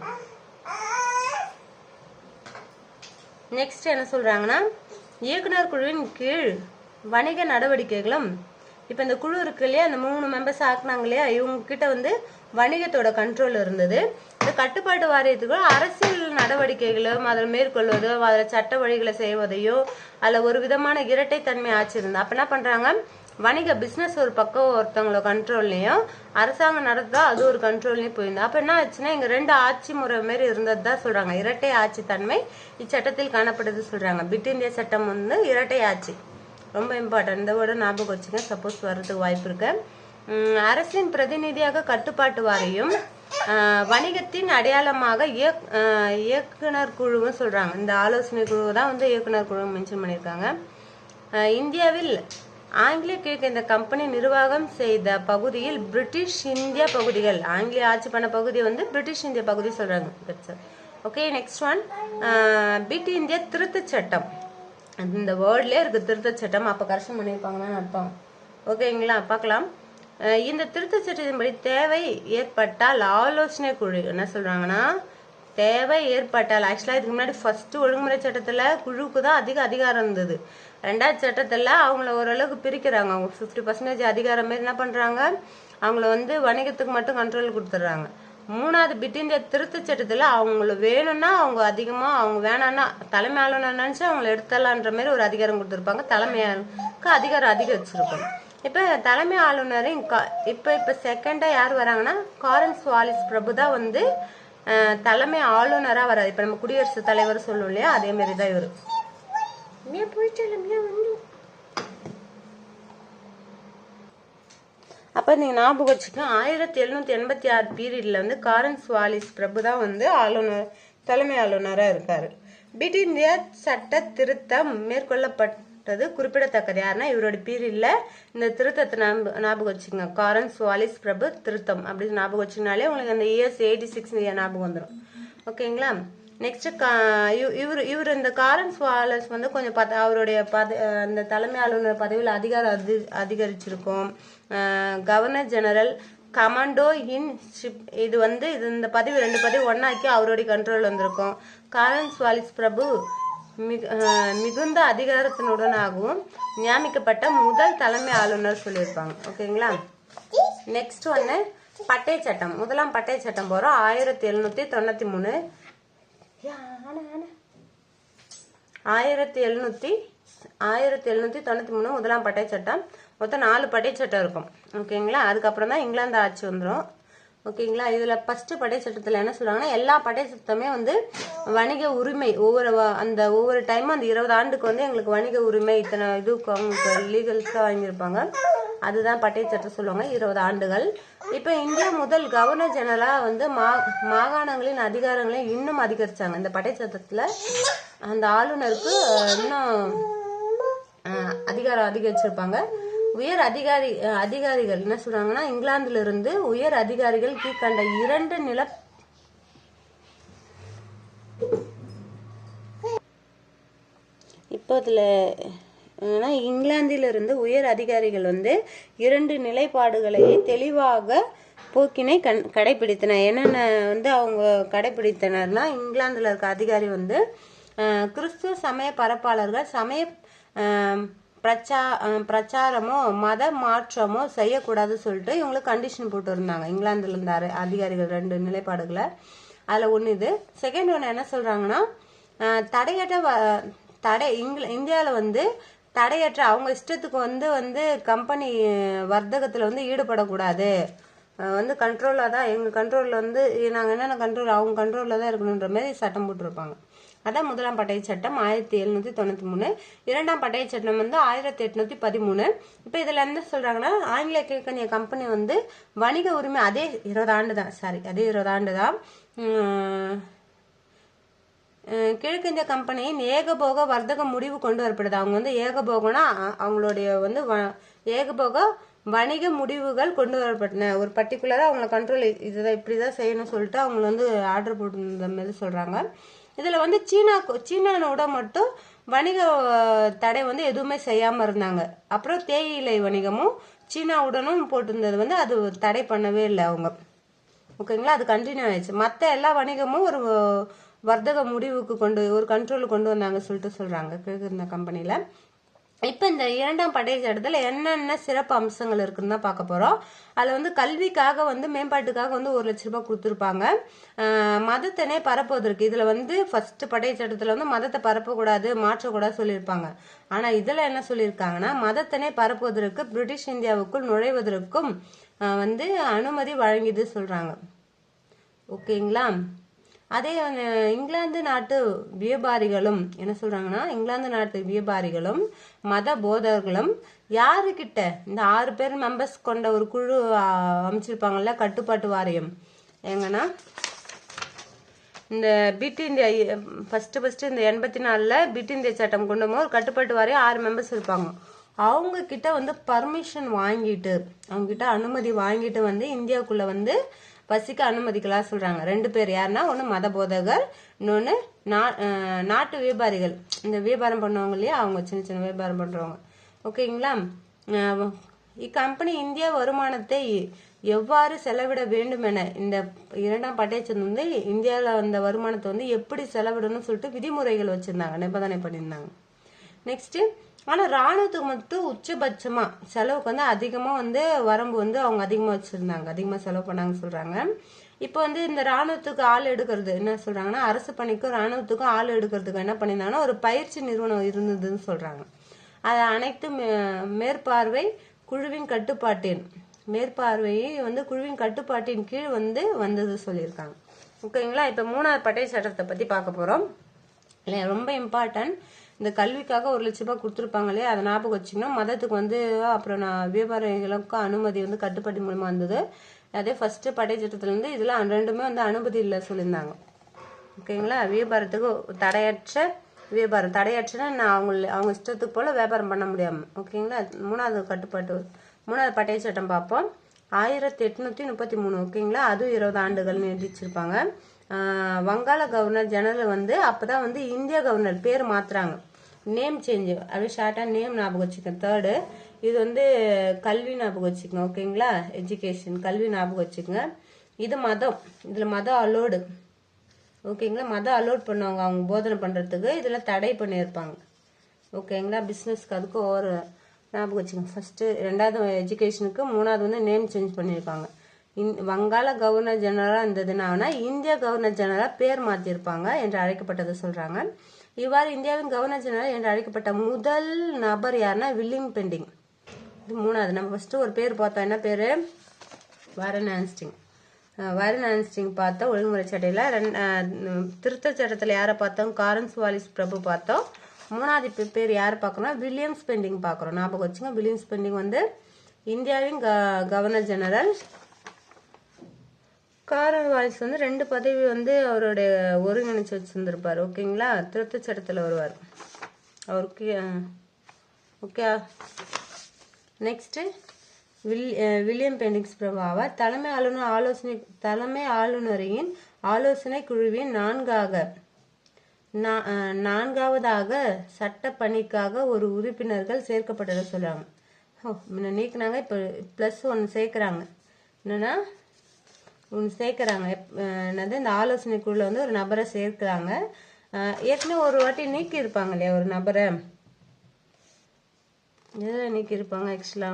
நெக்ஸ்ட் என்ன சொல்றாங்கன்னா, இயக்குனர் குழுவின் கீழ் வணிக நடவடிக்கைகளும், இப்ப இந்த குழு இருக்கு இல்லையா, இந்த 3 மெம்பர்ஸ் ஆக்குனாங்க இல்லையா, இவங்க கிட்ட வந்து வணிகத்தோட கண்ட்ரோல் இருந்தது. இந்த கட்டுப்பாட்டு வாரியத்துக்கு அரசியல் நடவடிக்கைகளும் அதில் மேற்கொள்வதோ, அதில் சட்ட வழிகளை செய்வதையோ, அதில் ஒரு விதமான இரட்டைத்தன்மை ஆட்சி இருந்தா. அப்ப என்ன பண்றாங்க, வணிக பிசினஸ் ஒரு பக்கம் ஒருத்தவங்களோட கண்ட்ரோல்லையும், அரசாங்கம் நடத்தா அது ஒரு கண்ட்ரோல்லையும் போயிருந்தா. அப்ப என்ன ஆச்சுன்னா, இங்க 2 ஆட்சி முறை மாரி இருந்தது தான் சொல்றாங்க. இரட்டை ஆட்சி தன்மை இச்சட்டத்தில் காணப்படுது சொல்றாங்க. பிட் இந்தியா சட்டம் வந்து இரட்டை ஆட்சி. ரொம்ப இம்பார்ட்டன்ட். இந்த வேர்டு ஞாபகம் வச்சுங்க, சப்போஸ் வர்றதுக்கு வாய்ப்பு இருக்கு. அரசின் பிரதிநிதியாக கட்டுப்பாட்டு வாரியம், வணிகத்தின் அடையாளமாக இயக்குனர் குழுவும் சொல்றாங்க. இந்த ஆலோசனை குழு தான் வந்து இயக்குனர் குழு மென்ஷன் பண்ணியிருக்காங்க. இந்தியாவில் ஆங்கிலேய கிழக்கிந்திய கம்பெனி நிர்வாகம் செய்த பகுதியில் பிரிட்டிஷ் இந்திய பகுதிகள், ஆங்கிலேய ஆட்சி பண்ண பகுதி வந்து பிரிட்டிஷ் இந்திய பகுதி சொல்றாங்க. Okay, next one, fit India திருத்த சட்டம். இந்த வேர்ட்லயே இருக்கு திருத்த சட்டம். அப்ப கரெக்ஷன் பண்ணியிருப்பாங்கன்னு அர்த்தம். ஓகேங்களா, பார்க்கலாம். இந்த திருத்த சட்டத்தின்படி தேவை ஏற்பட்டால் ஆலோசனை குழு என்ன சொல்றாங்கன்னா, தேவை ஏற்பட்டால், ஆக்சுவலா இதுக்கு முன்னாடி ஃபர்ஸ்ட் ஒழுங்குமுறை சட்டத்துல குழுவுக்கு தான் அதிக அதிகாரம் இருந்தது. 2வது சட்டத்துல அவங்கள ஓரளவுக்கு பிரிக்கிறாங்க. அவங்க 50% அதிகாரம் மாரி என்ன பண்றாங்க, அவங்கள வந்து வணிகத்துக்கு மட்டும் கண்ட்ரோல் கொடுத்துட்றாங்க. மூணாவது பிட் இந்தியா திருத்த சட்டத்தில் அவங்கள வேணும்னா அவங்க அதிகமாக, அவங்க வேணான்னா தலைமை ஆளுநர் நினச்சி அவங்கள எடுத்துடலான்ற மாதிரி ஒரு அதிகாரம் கொடுத்துருப்பாங்க. தலைமைக்கு அதிகாரம் அதிகரிச்சிருக்கும். இப்போ தலைமை ஆளுநரின் இப்போ செகண்டாக யார் வராங்கன்னா காரன்ஸ் வாலிஸ் பிரபு தான் வந்து தலைமை ஆளுநராக வராது. இப்போ நம்ம குடியரசுத் தலைவர் சொல்லுவோம் இல்லையா, அதே மாதிரி தான் இவர். அப்போ நீங்கள் ஞாபகம் வச்சுக்கோங்க, 1786 பீரியடில் வந்து காரன்ஸ் வாலிஸ் பிரபு தான் வந்து தலைமை ஆளுநராக இருக்கார். பிட் இந்தியா சட்ட திருத்தம் மேற்கொள்ளப்பட்டது குறிப்பிடத்தக்கது. யாருன்னா இவரோட பீரியடில் இந்த திருத்தத்தை ஞாபகம் வச்சுக்கோங்க. காரன்ஸ் வாலிஸ் பிரபு திருத்தம் அப்படின்னு ஞாபகம் வச்சுனாலே உங்களுக்கு அந்த இயர்ஸ் 86 ஞாபகம் வந்துடும். ஓகேங்களா? நெக்ஸ்ட் இவர் இந்த காரன்ஸ் வாலிஸ் வந்து கொஞ்சம் அவருடைய அந்த தலைமை ஆளுநர் பதவியில் அதிகாரம் அதிகரிச்சிருக்கும். கவர்னர் ஜெனரல் கமாண்டோ இன் ஷிப் இது இந்த பதவி 2 பதவி ஒன்னாக்கி அவருடைய கண்ட்ரோல் வந்திருக்கும். காரன்ஸ் வாலிஸ் பிரபு மிகுந்த அதிகாரத்தினுடனாகவும் நியமிக்கப்பட்ட முதல் தலைமை ஆளுநர் சொல்லியிருப்பாங்க. ஓகேங்களா? நெக்ஸ்ட் ஒன்று பட்டய சட்டம். முதலாம் பட்டய சட்டம் போகிறோம். 1793 1793 முதலாம் பட்டய சட்டம். மொத்தம் 4 பட்டய சட்டம் இருக்கும். ஓகேங்களா? அதுக்கப்புறம் தான் இங்கிலாந்து ஆட்சி வந்துடும். ஓகேங்களா? இதுல ஃபர்ஸ்ட் பட்டய சட்டத்துல என்ன சொல்றாங்கன்னா, எல்லா பட்டய சட்டமே வந்து வணிக உரிமை ஒவ்வொரு டைமும் அந்த 20 ஆண்டுக்கு வந்து எங்களுக்கு வணிக உரிமை இத்தனை இதுக்கு அவங்க லீகல்ஸா வாங்கியிருப்பாங்க. அதுதான் பட்டய சட்டம் சொல்லுவாங்க. 20 ஆண்டுகள். இப்போ இந்தியா முதல் கவர்னர் ஜெனரலா வந்து மாகாணங்களின் அதிகாரங்களை இன்னும் அதிகரிச்சாங்க. இந்த பட்டய சட்டத்துல அந்த ஆளுநருக்கு இன்னும் அதிகாரம் அதிகரிச்சிருப்பாங்க. உயர் அதிகாரிகள் என்ன சொல்றாங்கன்னா, இங்கிலாந்துல இருந்து உயர் அதிகாரிகள் கீழ்கண்ட 2 நில இப்போ இதுல இங்கிலாந்திலிருந்து உயர் அதிகாரிகள் வந்து 2 நிலைப்பாடுகளை தெளிவாக போக்கினை கடைபிடித்தனர். என்னென்ன வந்து அவங்க கடைபிடித்தனர்னா, இங்கிலாந்துல இருக்க அதிகாரி வந்து கிறிஸ்துவ சமய பரப்பாளர்கள் சமய பிரச்சாரமோ மத மாற்றமோ செய்யக்கூடாது சொல்லிட்டு இவங்களுக்கு கண்டிஷன் போட்டு இருந்தாங்க. இங்கிலாந்துல இருந்த அதிகாரிகள் 2 நிலைப்பாடுகளை. அதுல ஒன்று இது. செகண்ட் ஒன்று என்ன சொல்றாங்கன்னா, இந்தியாவில் வந்து தடையற்ற அவங்க இஷ்டத்துக்கு வந்து கம்பெனி வர்த்தகத்துல வந்து ஈடுபடக்கூடாது, வந்து கண்ட்ரோலா தான் எங்க கண்ட்ரோல்ல வந்து நாங்கள் என்னென்ன கண்ட்ரோல் அவங்க கண்ட்ரோல்ல தான் இருக்கணுன்ற மாதிரி சட்டம் போட்டிருப்பாங்க. அதான் முதலாம் பட்டய சட்டம் 1793. இரண்டாம் பட்டய சட்டம் வந்து 1813. இப்போ இதுல என்ன சொல்றாங்கன்னா, ஆங்கில கிழக்கிந்திய கம்பெனி வந்து வணிக உரிமை அதே 20 ஆண்டு தான். அதே 20 ஆண்டு தான். கிழக்கிந்திய கம்பெனியின் ஏகபோக வர்த்தக முடிவு கொண்டு வரப்படுது. அவங்க வந்து ஏகபோகம்னா அவங்களுடைய வந்து ஏகபோக வணிக முடிவுகள் கொண்டு வரப்பட்டன. ஒரு பர்டிகுலரா அவங்கள கண்ட்ரோல் இதுதான் இப்படிதான் செய்யணும் சொல்லிட்டு அவங்க வந்து ஆர்டர் போட்டு மாதிரி சொல்றாங்க. இதுல வந்து சீனானோட மட்டும் வணிக தடை வந்து எதுவுமே செய்யாம இருந்தாங்க. அப்புறம் தேயிலை வணிகமும் சீனாவுடனும் போட்டிருந்தது வந்து அது தடை பண்ணவே இல்லை அவங்க. ஓகேங்களா? அது கண்டினியூ ஆயிடுச்சு. மற்ற எல்லா வணிகமும் ஒரு வர்த்தக முடிவுக்கு ஒரு கண்ட்ரோலுக்கு கொண்டு வந்தாங்க சொல்லிட்டு சொல்றாங்க கிழக்கிந்திய கம்பெனில. இப்ப இந்த இரண்டாம் பட்டய சட்டத்துல என்னென்ன சிறப்பு அம்சங்கள் இருக்குன்னு தான் பார்க்க போறோம். அதுல வந்து கல்விக்காக வந்து மேம்பாட்டுக்காக வந்து 1 லட்சம் ரூபாய் கொடுத்துருப்பாங்க. மதத்தினை பரப்புவதற்கு இதுல வந்து ஃபர்ஸ்ட் பட்டய சட்டத்துல வந்து மதத்தை பரப்பக்கூடாது மாற்றக்கூடாது சொல்லியிருப்பாங்க. ஆனா இதுல என்ன சொல்லியிருக்காங்கன்னா, மதத்தினை பரப்புவதற்கு பிரிட்டிஷ் இந்தியாவுக்குள் நுழைவதற்கும் வந்து அனுமதி வழங்கியது சொல்றாங்க. ஓகேங்களா? அதே இங்கிலாந்து நாட்டு வியாபாரிகளும் என்ன சொல்றாங்கன்னா, இங்கிலாந்து நாட்டு வியாபாரிகளும் மத போதகர்களும் யாருக்கிட்ட இந்த 6 பேர் மெம்பர்ஸ் கொண்ட ஒரு குழு அமைச்சிருப்பாங்கல்ல, கட்டுப்பாட்டு வாரியம். எங்கன்னா இந்த பிட் இந்தியா ஃபர்ஸ்ட் இந்த 84ல பிட் இந்தியா சட்டம் கொண்டு வந்து ஒரு கட்டுப்பாட்டு வாரியம் 6 மெம்பர்ஸ் இருப்பாங்க. அவங்க கிட்ட வந்து பர்மிஷன் வாங்கிட்டு அவங்க கிட்ட அனுமதி வாங்கிட்டு வந்து இந்தியாவுக்குள்ள வந்து வசிக்க அனுமதிக்கலாம் சொல்றாங்க. 2 பேர் யாருன்னா, ஒன்று மத போதகர், இன்னொன்று நாட்டு வியாபாரிகள். இந்த வியாபாரம் பண்ணுவாங்க இல்லையா, அவங்க சின்ன சின்ன வியாபாரம் பண்றவங்க. ஓகேங்களா? இக்கம்பெனி இந்திய வருமானத்தை எவ்வாறு செலவிட வேண்டும் என இந்த இரண்டாம் பட்டய சட்டம் வந்து இந்தியாவில் அந்த வருமானத்தை வந்து எப்படி செலவிடணும்னு சொல்லிட்டு விதிமுறைகள் வச்சிருந்தாங்க, நிபந்தனை பண்ணியிருந்தாங்க. நெக்ஸ்ட் ஆனா ராணுவத்துக்கு மட்டும் உச்சபட்சமா செலவுக்கு வந்து அதிகமா வந்து வரம்பு வந்து அவங்க அதிகமா வச்சிருந்தாங்க, அதிகமா செலவு பண்ணாங்க சொல்றாங்க. இப்போ வந்து இந்த ராணுவத்துக்கு ஆள் எடுக்கிறது என்ன சொல்றாங்கன்னா, அரசு பணிக்கும் ராணுவத்துக்கும் ஆள் எடுக்கிறதுக்கு என்ன பண்ணியிருந்தாங்கன்னா ஒரு பயிற்சி நிறுவனம் இருந்ததுன்னு சொல்றாங்க. அது அனைத்து மேற்பார்வை குழுவின் கட்டுப்பாட்டின் மேற்பார்வையை வந்து குழுவின் கட்டுப்பாட்டின் கீழ் வந்து வந்தது சொல்லியிருக்காங்க. ஓகேங்களா. இப்போ 3வது பட்டய சட்டத்தை பத்தி பார்க்க போறோம் இல்லையா. ரொம்ப இம்பார்ட்டன்ட். இந்த கல்விக்காக 1 லட்ச ரூபாய் கொடுத்துருப்பாங்க இல்லையா, அதை ஞாபகம் வச்சுக்கணும். மதத்துக்கு வந்து அப்புறம் வியாபாரிகளுக்கு அனுமதி வந்து கட்டுப்பாட்டு மூலமா வந்தது. அதே ஃபர்ஸ்ட் பட்டய சட்டத்துல இருந்து இதுல ரெண்டுமே வந்து அனுமதி இல்லை சொல்லியிருந்தாங்க. ஓகேங்களா. வியாபாரத்துக்கு தடையற்றனா அவங்க இஷ்டத்துக்கு போல வியாபாரம் பண்ண முடியாம. ஓகேங்களா. 3வது பட்டய சட்டம் பார்ப்போம். 1833. ஓகேங்களா. அதுவும் 20 ஆண்டுகள் நீடிச்சிருப்பாங்க. வங்காள கவர்னர் ஜெனரல் வந்து அப்பதான் வந்து இந்திய கவர்னர் பேர் மாத்துறாங்க. நேம் சேஞ்ச் அப்படியே ஷார்ட்டா நேம் ஞாபகம் வச்சுக்கோங்க. 3rd இது வந்து கல்வி ஞாபகம் வச்சுக்கோங்க. ஓகேங்களா. எஜுகேஷன் கல்வி ஞாபகம் வச்சுக்கோங்க. இது மதம், இதுல மதம் அலோடு. ஓகேங்களா. மதம் அலோட் பண்ணுவாங்க அவங்க போதனை பண்றதுக்கு. இதுல தடை பண்ணியிருப்பாங்க. ஓகேங்களா. பிசினஸ்க்கு அதுக்கு ஒரு ஞாபகம் வச்சுக்கோங்க. ஃபர்ஸ்ட் 2வது எஜுகேஷனுக்கு, 3வது வந்து நேம் சேஞ்ச் பண்ணியிருப்பாங்க. வங்காள கவர்னர் ஜெனரலா இருந்ததுன்னா இந்திய கவர்னர் ஜெனரலா பேர் மாத்திருப்பாங்க என்று அழைக்கப்பட்டது சொல்றாங்க. இவ்வாறு இந்தியாவின் கவர்னர் ஜெனரல் என்று அழைக்கப்பட்ட முதல் நபர் யாருன்னா வில்லியம் பெண்டிங். இது 3வது. நம்ம ஃபர்ஸ்ட் ஒரு பேர் பார்த்தோம். என்ன பேரு? Warren Hasting. வாரன் ஹேஸ்டிங் பார்த்தோம் ஒழுங்குமுறை சட்டையில. திருத்த சட்டத்துல யாரை பார்த்தோம்? காரன்ஸ்வாலிஸ் பிரபு பார்த்தோம். 3வது பேர் யார் பார்க்கணும்? வில்லியம் பெண்டிங் பார்க்கறோம். ஞாபகம் வச்சுங்க. வில்லியம் பெண்டிங் வந்து இந்தியாவின் கவர்னர் ஜெனரல். காரன்வாலிஸ் வந்து 2 பதவி வந்து அவருடைய ஒருங்கிணைச்சு வச்சிருந்திருப்பாரு. ஓகேங்களா. திருத்த சட்டத்துல வருவார் அவருக்கு. ஓகே. நெக்ஸ்ட் வில்லியம் பெண்டிங்ஸ் பிரபு ஆவார். தலைமை ஆளுநரின் ஆலோசனை குழுவின் 4வதாக சட்ட பணிக்காக ஒரு உறுப்பினர்கள் சேர்க்கப்பட்டதை சொல்றாங்க. நீக்கினாங்க. இப்ப +1 சேர்க்கிறாங்க. என்னன்னா சேர்க்கிறாங்க. என்னது? இந்த ஆலோசனை குழுல வந்து ஒரு நபரை சேர்க்கிறாங்க. ஏற்கனவே ஒரு வாட்டி நீக்கி இருப்பாங்க இல்லையா ஒரு நபரை. எதுல நீக்கி இருப்பாங்க? ஆக்சுவலா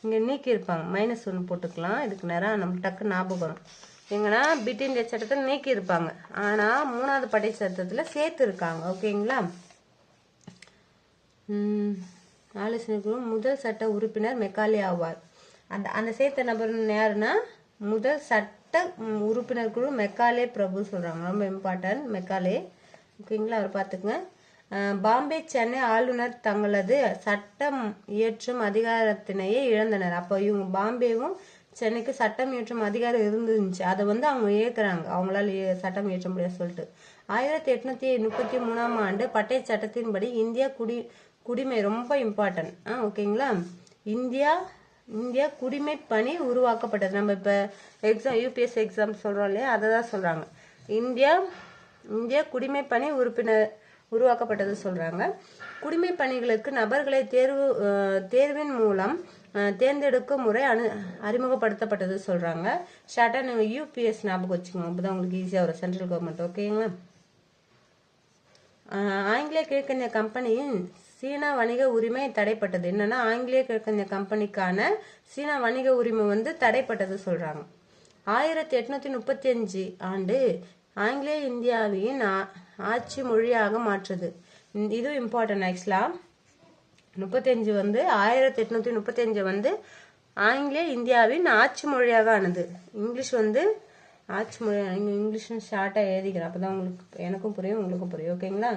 இங்க நீக்கி இருப்பாங்க. -1 போட்டுக்கலாம். இதுக்கு நேரம் நம்ம டக்கு ஞாபகம் வரும். எங்கன்னா பிட் இந்தியா சட்டத்தை நீக்கி இருப்பாங்க. ஆனா 3வது பட்டய சட்டத்துல சேர்த்து இருக்காங்க. ஓகேங்களா. ஆலோசனை குழு முதல் சட்ட உறுப்பினர் மெக்காலே ஆவார். அந்த சேர்த்த நபர் யாருன்னா முதல் சட்ட உறுப்பினர் குழு மெக்காலே பிரபு சொல்றாங்க. ரொம்ப இம்பார்ட்டன்ட் மெக்காலே. ஓகேங்களா. அவர் பார்த்துக்குங்க. பாம்பே சென்னை ஆளுநர் தங்களது சட்டம் இயற்றும் அதிகாரத்தினையே இழந்தனர். அப்போ இவங்க பாம்பேவும் சென்னைக்கு சட்டம் இயற்றும் அதிகாரம் இருந்துச்சு. அதை வந்து அவங்க இயக்குறாங்க. அவங்களால சட்டம் இயற்ற முடியாது சொல்லிட்டு 1833ஆம் ஆண்டு பட்டய சட்டத்தின்படி இந்தியா குடிமை ரொம்ப இம்பார்ட்டன்ட். ஓகேங்களா. இந்தியா குடிமை பணி உருவாக்கப்பட்டது. நம்ம இப்ப எக்ஸாம் UPSC எக்ஸாம் சொல்றோம் இல்லையா, அதை தான் சொல்றாங்க. இந்தியா குடிமை பணி உருவாக்கப்பட்டது சொல்றாங்க. குடிமை பணிகளுக்கு நபர்களை தேர்வின் மூலம் தேர்ந்தெடுக்கும் முறை அறிமுகப்படுத்தப்பட்டது சொல்றாங்க. ஷார்ட்டா நீங்க UPS ஞாபகம் வச்சுக்கோங்க. அப்பதான் உங்களுக்கு ஈஸியா வரும். Central government. ஓகேங்களா. ஆங்கிலேய கிழக்கிந்திய கம்பெனியின் சீனா வணிக உரிமை தடைப்பட்டது. என்னன்னா ஆங்கிலேய கிழக்கிந்திய கம்பெனிக்கான சீனா வணிக உரிமை வந்து தடைப்பட்டது சொல்றாங்க. 1835 ஆண்டு ஆங்கிலேய இந்தியாவின் ஆட்சி மொழியாக மாற்றுது. இது இம்பார்ட்டன்ட். ஆக்சுவலா 35 வந்து 1835 வந்து ஆங்கிலேய இந்தியாவின் ஆட்சி மொழியாக ஆனது. இங்கிலீஷ் வந்து ஆட்சி மொழி. இங்கிலீஷ் ஷார்ட்டா எழுதிக்கிறேன். அப்பதான் உங்களுக்கு எனக்கும் புரியும் உங்களுக்கும் புரியும். ஓகேங்களா.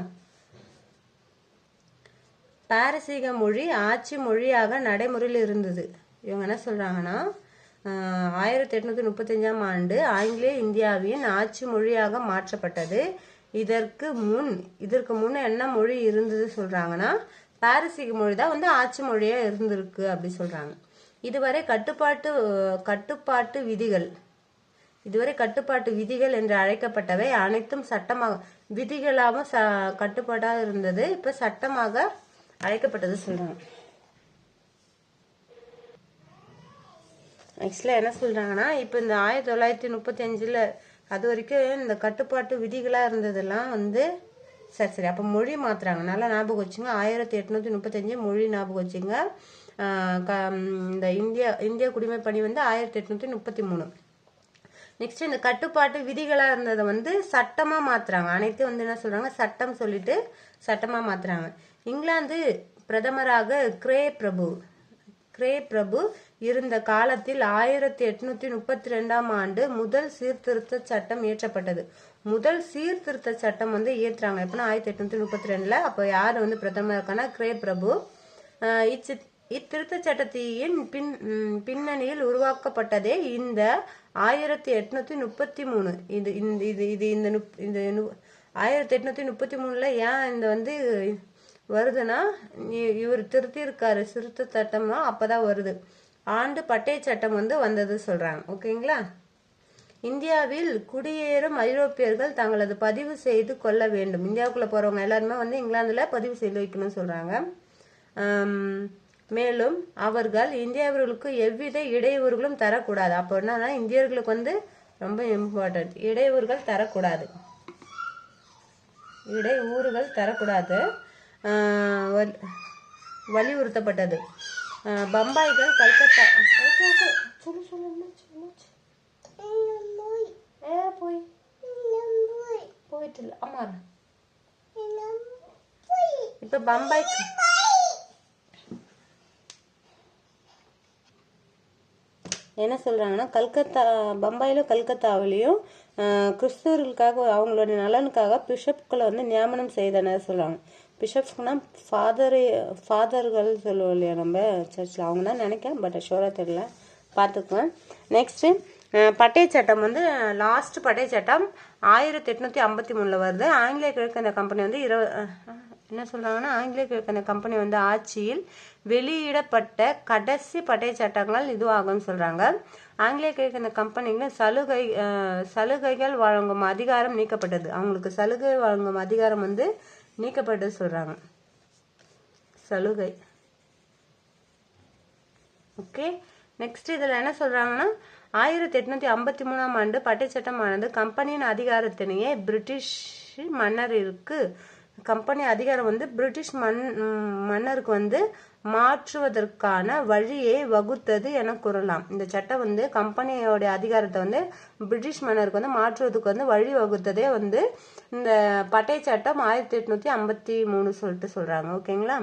பாரசீக மொழி ஆட்சி மொழியாக நடைமுறையில் இருந்தது. இவங்க என்ன சொல்றாங்கன்னா 1835ஆம் ஆண்டு ஆங்கிலேய இந்தியாவின் ஆட்சி மொழியாக மாற்றப்பட்டது. இதற்கு முன் என்ன மொழி இருந்தது சொல்றாங்கன்னா பாரசீக மொழி தான் வந்து ஆட்சி மொழியா இருந்திருக்கு அப்படி சொல்றாங்க. இதுவரை கட்டுப்பாட்டு விதிகள் என்று அழைக்கப்பட்டவை அனைத்தும் சட்டமாக விதிகளாகவும் கட்டுப்பாடாக இருந்தது. இப்ப சட்டமாக அழைக்கப்பட்டது சொல்றாங்க. ஆக்சுவலா என்ன சொல்றாங்கன்னா இப்ப இந்த 1935ல அது வரைக்கும் இந்த கட்டுப்பாட்டு விதிகளா இருந்ததெல்லாம் வந்து சரி அப்ப மொழி மாத்துறாங்க. நல்லா ஞாபகம் வச்சுங்க. 1835 மொழி ஞாபகம் வச்சுங்க. இந்த இந்திய குடிமை பணி வந்து 1833. நெக்ஸ்ட் இந்த கட்டுப்பாட்டு விதிகளா இருந்ததை வந்து சட்டமா மாத்துறாங்க. அனைத்தும் வந்து என்ன சொல்றாங்க, சட்டம் சொல்லிட்டு சட்டமா மாத்துறாங்க. இங்கிலாந்து பிரதமராக கிரே பிரபு இருந்த காலத்தில் 1832 ஆண்டு முதல் சீர்திருத்த சட்டம் இயற்றப்பட்டது. முதல் சீர்திருத்த சட்டம் வந்து இயற்றுறாங்க எப்படின்னா 1832. அப்போ யார் வந்து பிரதமர் இருக்கானா, கிரே பிரபு. இத்திருத்த சட்டத்தின் பின்னணியில் உருவாக்கப்பட்டதே இந்த 1833. இது 1833 ஏன் இந்த வந்து வருதுன்னா, இவர் திருத்தி இருக்காரு சிறுத்த சட்டம்னா அப்பதான் வருது. ஆண்டு பட்டய சட்டம் வந்து வந்தது சொல்றாங்க. ஓகேங்களா. இந்தியாவில் குடியேறும் ஐரோப்பியர்கள் தங்களது பதிவு செய்து கொள்ள வேண்டும். இந்தியாவுக்குள்ள போறவங்க எல்லாருமே வந்து இங்கிலாந்துல பதிவு செய்து வைக்கணும்னு சொல்றாங்க. மேலும் அவர்கள் இந்தியவர்களுக்கு எவ்வித இடையூறுகளும் தரக்கூடாது. அப்போ என்னன்னா, இந்தியர்களுக்கு வந்து ரொம்ப இம்பார்ட்டன்ட், இடையூறுகள் தரக்கூடாது வலியுறுத்தப்பட்டது. பம்பாய்கள் கல்கத்தா போயிட்டு ஆமா இப்ப பம்பாய் என்ன சொல்றாங்கன்னா, பம்பாயிலும் கல்கத்தாவிலையும் கிறிஸ்தவர்களுக்காக அவங்களோட நலனுக்காக பிஷப்களை வந்து நியமனம் செய்தனர் சொல்றாங்க. பிஷப்ஸ்னா ஃபாதர்கள் சொல்லுவோம் இல்லையா நம்ம சர்ச்சில், அவங்க தான் நினைக்கிறேன், பட் ஷோராக தெரியல, பார்த்துக்குவேன். நெக்ஸ்ட் பட்டய சட்டம் வந்து லாஸ்ட் பட்டய சட்டம் 1853 வருது. ஆங்கிலேய கிழக்கிந்திய கம்பெனி வந்து என்ன சொல்றாங்கன்னா, ஆங்கிலேய கிழக்கிந்திய கம்பெனி வந்து ஆட்சியில் வெளியிடப்பட்ட கடைசி பட்டய சட்டங்கள் இதுவாகும்னு சொல்றாங்க. ஆங்கிலேய கிழக்கிந்திய கம்பெனிக்கு சலுகைகள் வழங்கும் அதிகாரம் நீக்கப்பட்டது. அவங்களுக்கு சலுகை வழங்கும் அதிகாரம் வந்து நீக்கப்பட்டது சொல்றாங்க. சலுகை. ஓகே. நெக்ஸ்ட் இதுல என்ன சொல்றாங்கன்னா, 1853 ஆண்டு பட்டய சட்டமானது கம்பெனியின் அதிகாரத்தினையே பிரிட்டிஷ் மன்னருக்கு கம்பெனி அதிகாரம் வந்து பிரிட்டிஷ் மன்னருக்கு வந்து மாற்றுவதற்கான வழியை வகுத்தது என கூறலாம். இந்த சட்டம் வந்து கம்பெனியோட அதிகாரத்தை வந்து பிரிட்டிஷ் மன்னருக்கு வந்து மாற்றுவதற்கு வந்து வழி வகுத்ததே வந்து இந்த பட்டய சட்டம் 1853 சொல்லிட்டு சொல்றாங்க. ஓகேங்களா.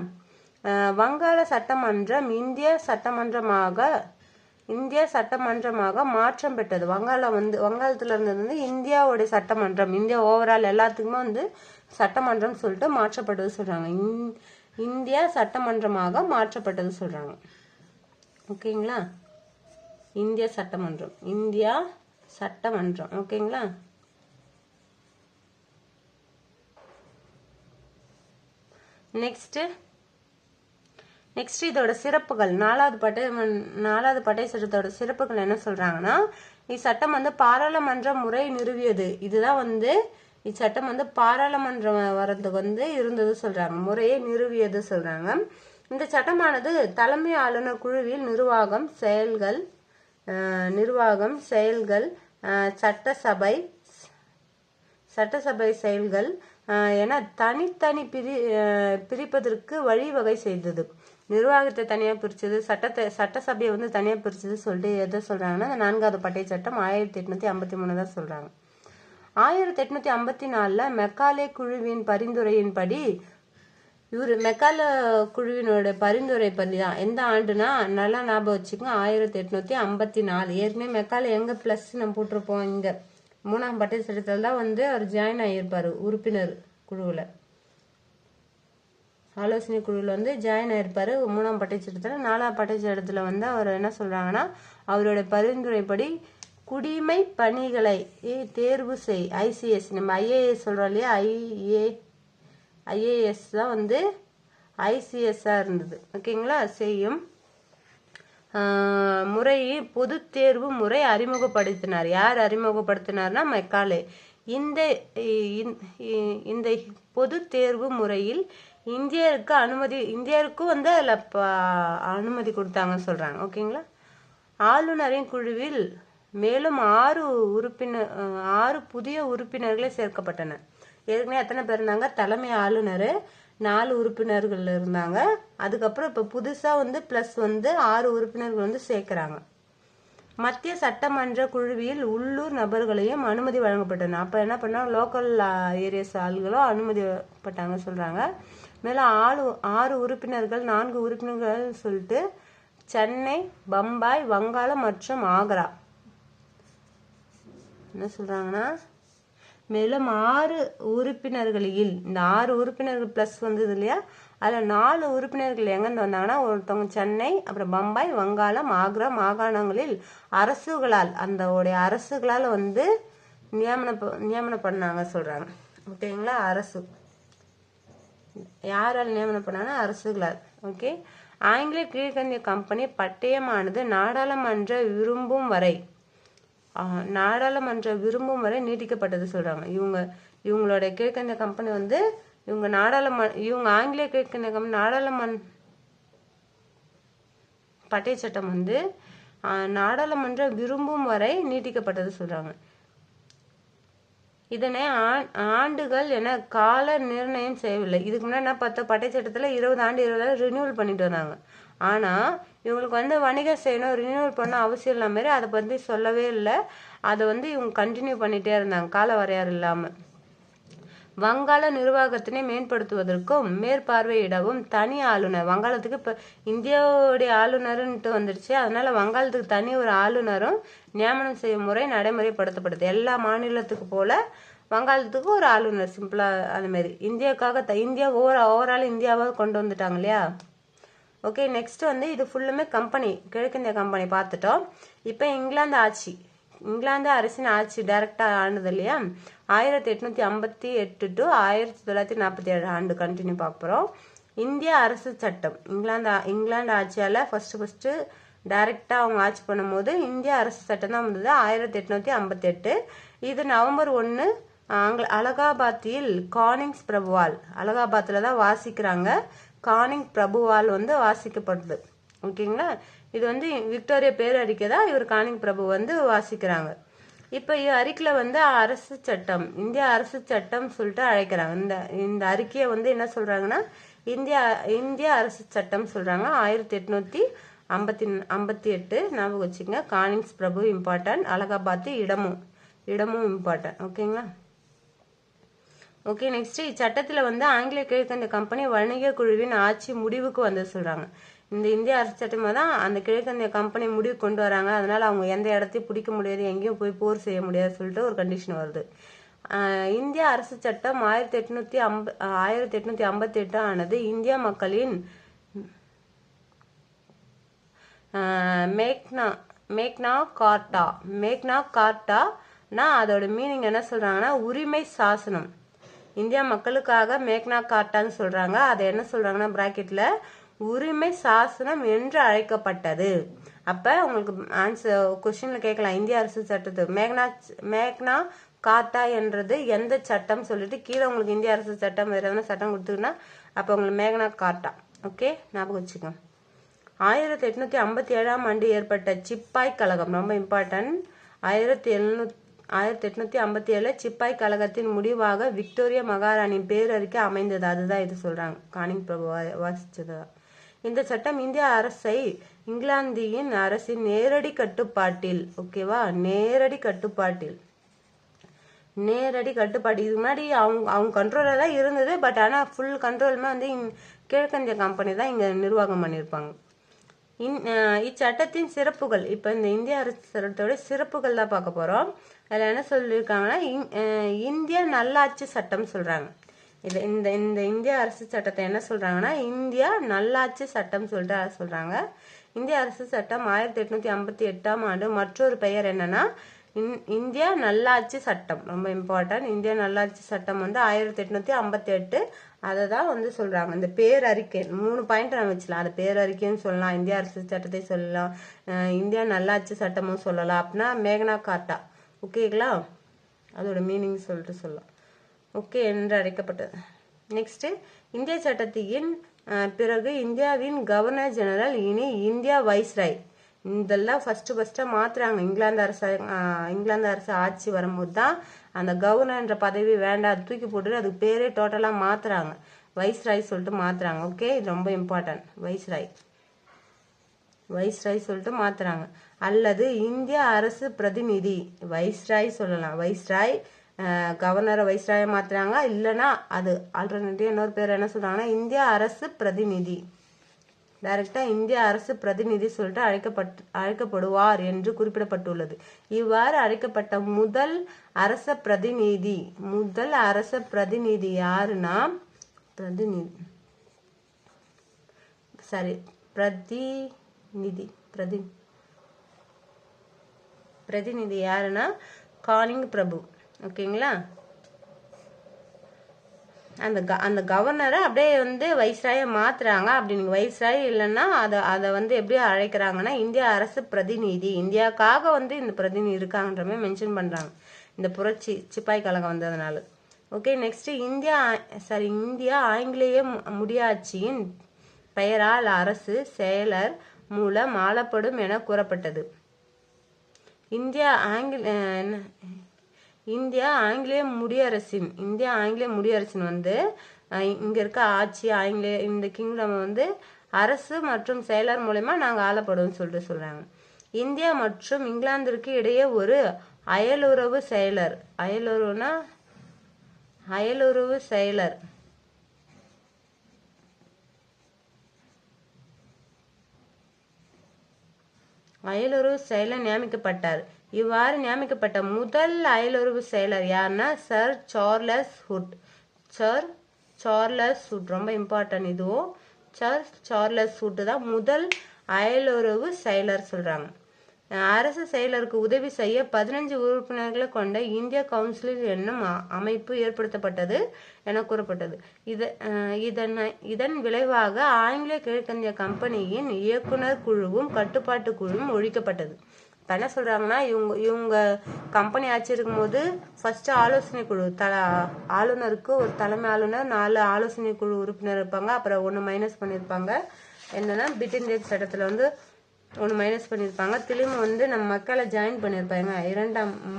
வங்காள சட்டமன்றம் இந்திய சட்டமன்றமாக மாற்றம் பெற்றது. வங்காளத்துல இருந்தது வந்து இந்தியாவுடைய சட்டமன்றம், இந்தியா ஓவரால் எல்லாத்துக்குமே வந்து சட்டமன்றம் சொல்லிட்டு மாற்றப்பட்டது சொல்றாங்க. இந்தியா சட்டமன்றமாக மாற்றப்பட்டது சொல்றாங்க. ஓகேங்களா. இந்தியா சட்டமன்றம். ஓகேங்களா. நெக்ஸ்ட் இதோட சிறப்புகள், நாலாவது பட்டய சட்டத்தோட சிறப்புகள் என்ன சொல்றாங்கன்னா, இச்சட்டம் வந்து பாராளுமன்ற முறை நிறுவியது. இதுதான் வந்து இச்சட்டம் வந்து பாராளுமன்றம் வரதுக்கு வந்து இருந்தது சொல்றாங்க, முறையை நிறுவியது சொல்றாங்க. இந்த சட்டமானது தலைமை ஆளுநர் குழுவில் நிர்வாகம் செயல்கள் சட்டசபை செயல்கள் என தனித்தனி பிரிப்பதற்கு வழிவகை செய்தது. நிர்வாகத்தை தனியா பிரிச்சது, சட்டசபையை வந்து தனியா பிரிச்சது சொல்லிட்டு எதை சொல்றாங்கன்னா, அந்த 4வது பட்டய சட்டம் 1853 தான் சொல்றாங்க. 1854 மெக்காலே குழுவின் பரிந்துரையின்படி, மெக்காலே குழுவினோட பரிந்துரை படி தான் எந்த ஆண்டுனா, நல்லா ஞாபகம் வச்சுக்கோங்க, 1854. ஏற்கனவே மெக்காலே எங்க பிளஸ் நம்ம போட்டிருப்போம், இங்க 3ஆம் பட்டய சட்டத்தில் தான் வந்து அவர் ஜாயின் ஆகியிருப்பாரு, உறுப்பினர் குழுவில், ஆலோசனை குழுவில் வந்து ஜாயின் ஆயிருப்பாரு 3ஆம் பட்டய சட்டத்தில். 4ஆம் பட்டய சட்டத்தில் வந்து அவர் என்ன சொல்றாங்கன்னா, அவரோட பரிந்துரைப்படி குடிமை பணிகளை தேர்வு செய், ஐசிஎஸ், நம்ம ஐஏஎஸ் சொல்றோம் இல்லையா, ஐஏஎஸ் தான் வந்து ஐசிஎஸ்ஸா இருந்தது. ஓகேங்களா. செய்யும் முறையை பொது தேர்வு முறை அறிமுகப்படுத்தினார். யார் அறிமுகப்படுத்தினார்னா, மெக்காலே. இந்த பொது தேர்வு முறையில் இந்தியருக்கும் வந்து அதில் அனுமதி கொடுத்தாங்கன்னு சொல்றாங்க. ஓகேங்களா. ஆளுநரின் குழுவில் மேலும் 6 புதிய உறுப்பினர்களே சேர்க்கப்பட்டனர். ஏற்கனவே எத்தனை பேர் இருந்தாங்க, தலைமை ஆளுநர், 4 உறுப்பினர்கள் இருந்தாங்க. அதுக்கப்புறம் இப்போ புதுசாக வந்து ப்ளஸ் வந்து 6 உறுப்பினர்கள் வந்து சேர்க்குறாங்க. மத்திய சட்டமன்ற குழுவில் உள்ளூர் நபர்களையும் அனுமதி வழங்கப்பட்டன. அப்போ என்ன பண்ணால் லோக்கல் ஏரியாஸ் ஆள்களும் அனுமதிப்பட்டாங்க சொல்கிறாங்க. மேலும் 6 உறுப்பினர்கள் 4 உறுப்பினர்கள் சொல்லிட்டு சென்னை, பம்பாய், வங்காளம் மற்றும் ஆக்ரா என்ன சொல்கிறாங்கன்னா, மேலும் 6 உறுப்பினர்களில் இந்த 6 உறுப்பினர்கள் ப்ளஸ் வந்தது இல்லையா, அதில் 4 உறுப்பினர்கள் எங்கேருந்து வந்தாங்கன்னா, ஒருத்தவங்க சென்னை, அப்புறம் பம்பாய், வங்காளம், ஆக்ரா மாகாணங்களில் அரசுகளால் அரசுகளால் வந்து நியமனம் பண்ணாங்க சொல்கிறாங்க. ஓகேங்களா, அரசு யாரால் நியமனம் பண்ணாங்கன்னா அரசுகளால். ஓகே, ஆங்கிலேய கீழ்கந்திய கம்பெனி பட்டயமானது நாடாளுமன்ற விரும்பும் வரை நீட்டிக்கப்பட்டது சொல்றாங்க. இவங்களோட கீழ்கந்திய கம்பெனி வந்து இவங்க ஆங்கிலேய கீழ்கந்திய கம்பெனி பட்டய சட்டம் வந்து நாடாளுமன்ற விரும்பும் வரை நீட்டிக்கப்பட்டது சொல்றாங்க. இதனை ஆண்டுகள் என கால நிர்ணயம் செய்யவில்லை. இதுக்கு முன்னாடி என்ன பார்த்தா, பட்டய சட்டத்தில் 20 ஆண்டு ரினியூவல் பண்ணிட்டு வந்தாங்க. ஆனால் இவங்களுக்கு வந்து வணிகம் செய்யணும், ரினியூவல் பண்ண அவசியம் இல்லாம மாரி அதை பற்றி சொல்லவே இல்லை. அதை வந்து இவங்க கண்டினியூ பண்ணிகிட்டே இருந்தாங்க கால வரையாறு இல்லாமல். வங்காள நிர்வாகத்தினை மேம்படுத்துவதற்கும் மேற்பார்வையிடவும் தனி ஆளுநர், வங்காளத்துக்கு இப்போ இந்தியாவுடைய ஆளுநருன்ட்டு வந்துடுச்சு, அதனால வங்காளத்துக்கு தனி ஒரு ஆளுநரும் நியமனம் செய்யும் முறை நடைமுறைப்படுத்தப்படுது. எல்லா மாநிலத்துக்கு போல வங்காளத்துக்கு ஒரு ஆளுநர், சிம்பிளாக அது மாதிரி. இந்தியா ஓவரால் இந்தியாவை கொண்டு வந்துட்டாங்க இல்லையா. ஓகே, நெக்ஸ்ட் வந்து இது ஃபுல்லுமே கம்பெனி, கிழக்கிந்திய கம்பெனி பார்த்துட்டோம். இப்போ இங்கிலாந்து அரசின் ஆட்சி டைரக்டாக ஆனது இல்லையா, 1858 to 1947 ஆண்டு கண்டினியூ பார்க்குறோம். இந்திய அரசு சட்டம், இங்கிலாந்து ஆட்சியால் ஃபர்ஸ்ட் டைரக்டாக அவங்க ஆட்சி பண்ணும்போது இந்திய அரசு சட்டம் தான் வந்தது 1858. இது நவம்பர் 1 அலகாபாத்தில் கானிங்ஸ் பிரபுவால், அலகாபாத்தில் தான் வாசிக்கிறாங்க, கானிங் பிரபுவால் வந்து வாசிக்கப்படுது. ஓகேங்களா, இது வந்து விக்டோரியா பேரறிக்கை தான் இவர் கானிங் பிரபு வந்து வாசிக்கிறாங்க. இப்போ அறிக்கையில் வந்து அரசு சட்டம், இந்திய அரசு சட்டம் சொல்லிட்டு அழைக்கிறாங்க. இந்த அறிக்கையை வந்து என்ன சொல்றாங்கன்னா, இந்திய அரசு சட்டம் சொல்றாங்க. 1858 ஞாபகம் வச்சுங்க. கானிங்ஸ் பிரபு இம்பார்ட்டன்ட், அலகாபாத் இடமும் இம்பார்ட்டன்ட். ஓகேங்களா. ஓகே, நெக்ஸ்ட் இச்சட்டத்தில் வந்து ஆங்கிலேய கிழக்கிந்திய கம்பெனி வணிக குழுவின் ஆட்சி முடிவுக்கு வந்து சொல்றாங்க. இந்த இந்திய அரசு சட்டமாக தான் அந்த கிழக்கிந்திய கம்பெனி முடிவு கொண்டு வராங்க. அதனால அவங்க எந்த இடத்தையும் பிடிக்க முடியாது, எங்கேயும் போய் போர் செய்ய முடியாது சொல்லிட்டு ஒரு கண்டிஷன் வருது. இந்திய அரசு சட்டம் 1858 ஆனது இந்திய மக்களின் மேக்னா கார்ட்டானா அதோட மீனிங் என்ன சொல்றாங்கன்னா, உரிமை சாசனம். இந்தியா மக்களுக்காக மேக்னா கார்ட்டான்னு சொல்றாங்க. அதை என்ன சொல்றாங்கன்னா பிராக்கெட்ல உரிமை சாசனம் என்று அழைக்கப்பட்டது. அப்ப உங்களுக்கு ஆன்சர் கொஸ்டின்ல கேட்கலாம், இந்திய அரசு சட்டத்து மேக்னா கார்ட்டா என்றது எந்த சட்டம் சொல்லிட்டு கீழே உங்களுக்கு இந்திய அரசு சட்டம் வேற எதனா சட்டம் கொடுத்துருன்னா அப்ப உங்களுக்கு மேக்னா கார்ட்டா. ஓகே, ஞாபகம் வச்சுக்கோங்க. 1857 ஆண்டு ஏற்பட்ட சிப்பாய் கழகம் ரொம்ப இம்பார்ட்டன்ட். 1857 சிப்பாய் கழகத்தின் முடிவாக விக்டோரியா மகாராணியின் பேரறிக்கை அமைந்தது. அதுதான் இது சொல்றாங்க, கானிங் பிரபு வாசிச்சது. இந்த சட்டம் இந்திய அரசை இங்கிலாந்தின் அரசின் நேரடி கட்டுப்பாட்டில், ஓகேவா, நேரடி கட்டுப்பாட்டு. இதுக்கு முன்னாடி அவங்க கண்ட்ரோல தான் இருந்தது. பட் ஆனா ஃபுல் கண்ட்ரோலுமே வந்து கிழக்கிந்திய கம்பெனி தான் இங்க நிர்வாகம் பண்ணியிருப்பாங்க. இச்சட்டத்தின் சிறப்புகள், இப்ப இந்த இந்திய அரசு சட்டத்தோட சிறப்புகள் தான் பார்க்க போறோம். அதுல என்ன சொல்லியிருக்காங்கன்னா, இந்திய நல்லாட்சி சட்டம் சொல்றாங்க. இந்த இந்திய அரசு சட்டத்தை என்ன சொல்றாங்கன்னா, இந்தியா நல்லாட்சி சட்டம் சொல்லிட்டு சொல்றாங்க. இந்திய அரசு சட்டம் 1858 ஆண்டு மற்றொரு பெயர் என்னன்னா இந்திய நல்லாட்சி சட்டம். ரொம்ப இம்பார்ட்டன்ட். இந்திய நல்லாட்சி சட்டம் வந்து 1858 அதை தான் வந்து சொல்றாங்க. இந்த பேரறிக்கை 3 பாயிண்ட் நம்ம வச்சுலாம். அது பேரறிக்கைன்னு சொல்லலாம், இந்திய அரசு சட்டத்தை சொல்லலாம், இந்தியா நல்லாட்சி சட்டமும் சொல்லலாம். அப்படின்னா மேக்னா கார்ட்டா, ஓகேங்களா, அதோட மீனிங் சொல்லிட்டு சொல்லலாம். ஓகே என்று அழைக்கப்பட்டது. நெக்ஸ்ட், இந்திய சட்டத்தின் பிறகு இந்தியாவின் கவர்னர் ஜெனரல் இனி இந்தியா வைஸ்ராய். இதெல்லாம் ஃபர்ஸ்ட் மாத்துறாங்க. இங்கிலாந்து அரசு ஆட்சி வரும்போது தான் அந்த கவர்னர்ன்ற பதவி வேண்டாம், தூக்கி போட்டு அதுக்கு பேரே டோட்டலா மாத்துறாங்க. வைஸ்ராய் சொல்லிட்டு மாத்துறாங்க. ஓகே, இது ரொம்ப இம்பார்ட்டன்ட். வைஸ்ராய் சொல்லிட்டு மாத்துறாங்க. அல்லது இந்திய அரசு பிரதிநிதி, வைஸ்ராய் சொல்லலாம். வைஸ்ராய் கவர்னரை வைஸ்ராய மாத்துறாங்க. இல்லைன்னா அது ஆல்டர்னேட்டிவ் இன்னொரு பேர் என்ன சொல்றாங்கன்னா இந்திய அரசு பிரதிநிதி, டைரக்டா இந்திய அரசு பிரதிநிதி சொல்லிட்டு அழைக்கப்படுவார் என்று குறிப்பிடப்பட்டுள்ளது. இவ்வாறு அழைக்கப்பட்ட முதல் அரச பிரதிநிதி யாருன்னா பிரதிநிதி யாருன்னா காலிங் பிரபு. ஓகேங்களா, அந்த கவர்னரை அப்படியே வந்து வைஸ்ராய மாத்துறாங்க. அப்படி நீங்க வைஸ்ராய் இல்லைன்னா அதை வந்து எப்படி அழைக்கிறாங்கன்னா இந்திய அரசு பிரதிநிதி, இந்தியாவுக்காக வந்து இந்த பிரதிநிதி இருக்காங்கன்ற மாதிரி மென்ஷன் பண்றாங்க இந்த புரட்சி சிப்பாய் கழகம் வந்ததுனால. ஓகே, நெக்ஸ்ட் இந்தியா ஆங்கிலேய முடியாட்சியின் பெயரால் அரசு செயலர் மூலம் ஆளப்படும் என கூறப்பட்டது. இந்தியா ஆங்கிலேய முடியரசின் வந்து இங்க இருக்க ஆட்சி ஆங்கிலேய இந்த கிங்டம் வந்து அரசு மற்றும் செயலர் மூலமா நாங்க ஆளப்படுவோம் சொல்லிட்டு சொல்றாங்க. இந்தியா மற்றும் இங்கிலாந்திற்கு இடையே ஒரு அயலுறவு செயலர் நியமிக்கப்பட்டார். இவ்வாறு நியமிக்கப்பட்ட முதல் அயலுறவு செயலர் யாருன்னா சர் சார்லஸ் ஹுட். ரொம்ப இம்பார்ட்டன்ட் இதுவும். சர் சார்லஸ் ஹுட் தான் முதல் அயலுறவு செயலர் சொல்றாங்க. அரசு செயலருக்கு உதவி செய்ய 15 உறுப்பினர்களை கொண்ட இந்திய கவுன்சில் என்னும் அமைப்பு ஏற்படுத்தப்பட்டது என கூறப்பட்டது. இதன் விளைவாக ஆங்கிலேய கிழக்கிந்திய கம்பெனியின் இயக்குனர் குழுவும் கட்டுப்பாட்டு குழுவும் ஒழிக்கப்பட்டது. என்ன சொல்றாங்கன்னா இவங்க கம்பெனி ஆட்சி இருக்கும்போது ஃபர்ஸ்ட் ஆலோசனை குழு, ஆளுநருக்கு ஒரு தலைமை ஆளுநர், 4 ஆலோசனை குழு உறுப்பினர் இருப்பாங்க. அப்புறம் 1 மைனஸ் பண்ணிருப்பாங்க. என்னன்னா பிரிட்டன் டேட் சட்டத்துல வந்து 1 மைனஸ் பண்ணிருப்பாங்க. திரும்ப வந்து நம்ம மெக்காலே ஜாயின் பண்ணிருப்பாங்க.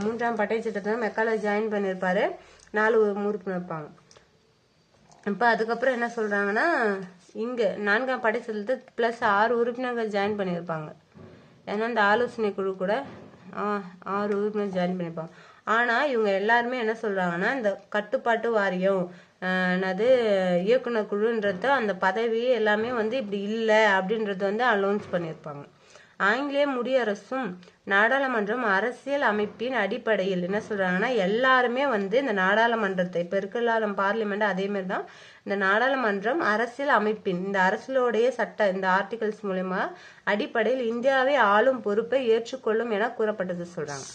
3ஆம் பட்டை சட்டத்துல மெக்காலே ஜாயின் பண்ணிருப்பாரு. 4 உறுப்பினர் இருப்பாங்க. இப்ப அதுக்கப்புறம் என்ன சொல்றாங்கன்னா இங்க 4ஆம் படை சட்டத்தை பிளஸ் 6 உறுப்பினர்கள் ஜாயின் பண்ணிருப்பாங்க. ஏன்னா இந்த ஆலோசனை குழு கூட 6 உறுப்பினர் ஜாயின் பண்ணிருப்பாங்க. ஆனா இவங்க எல்லாருமே என்ன சொல்றாங்கன்னா இந்த கட்டுப்பாட்டு வாரியம் இயக்குனர் குழுன்றது அந்த பதவி எல்லாமே வந்து இப்படி இல்லை அப்படின்றது வந்து அனௌன்ஸ் பண்ணிருப்பாங்க. ஆங்கிலேய முடியரசும் நாடாளுமன்றம் அரசியல் அமைப்பின் அடிப்படையில் என்ன சொல்றாங்கன்னா எல்லாருமே வந்து இந்த நாடாளுமன்றத்தை இப்ப இருக்க பார்லிமெண்ட் அதே மாதிரி தான் இந்த நாடாளுமன்றம் அரசியல் அமைப்பின் இந்த அரசியலுடைய இந்த ஆர்டிகல்ஸ் மூலமா அடிப்படையில் இந்தியாவை ஆளும் பொறுப்பை ஏற்றுக்கொள்ளும் என கூறப்பட்டது சொல்றாங்க.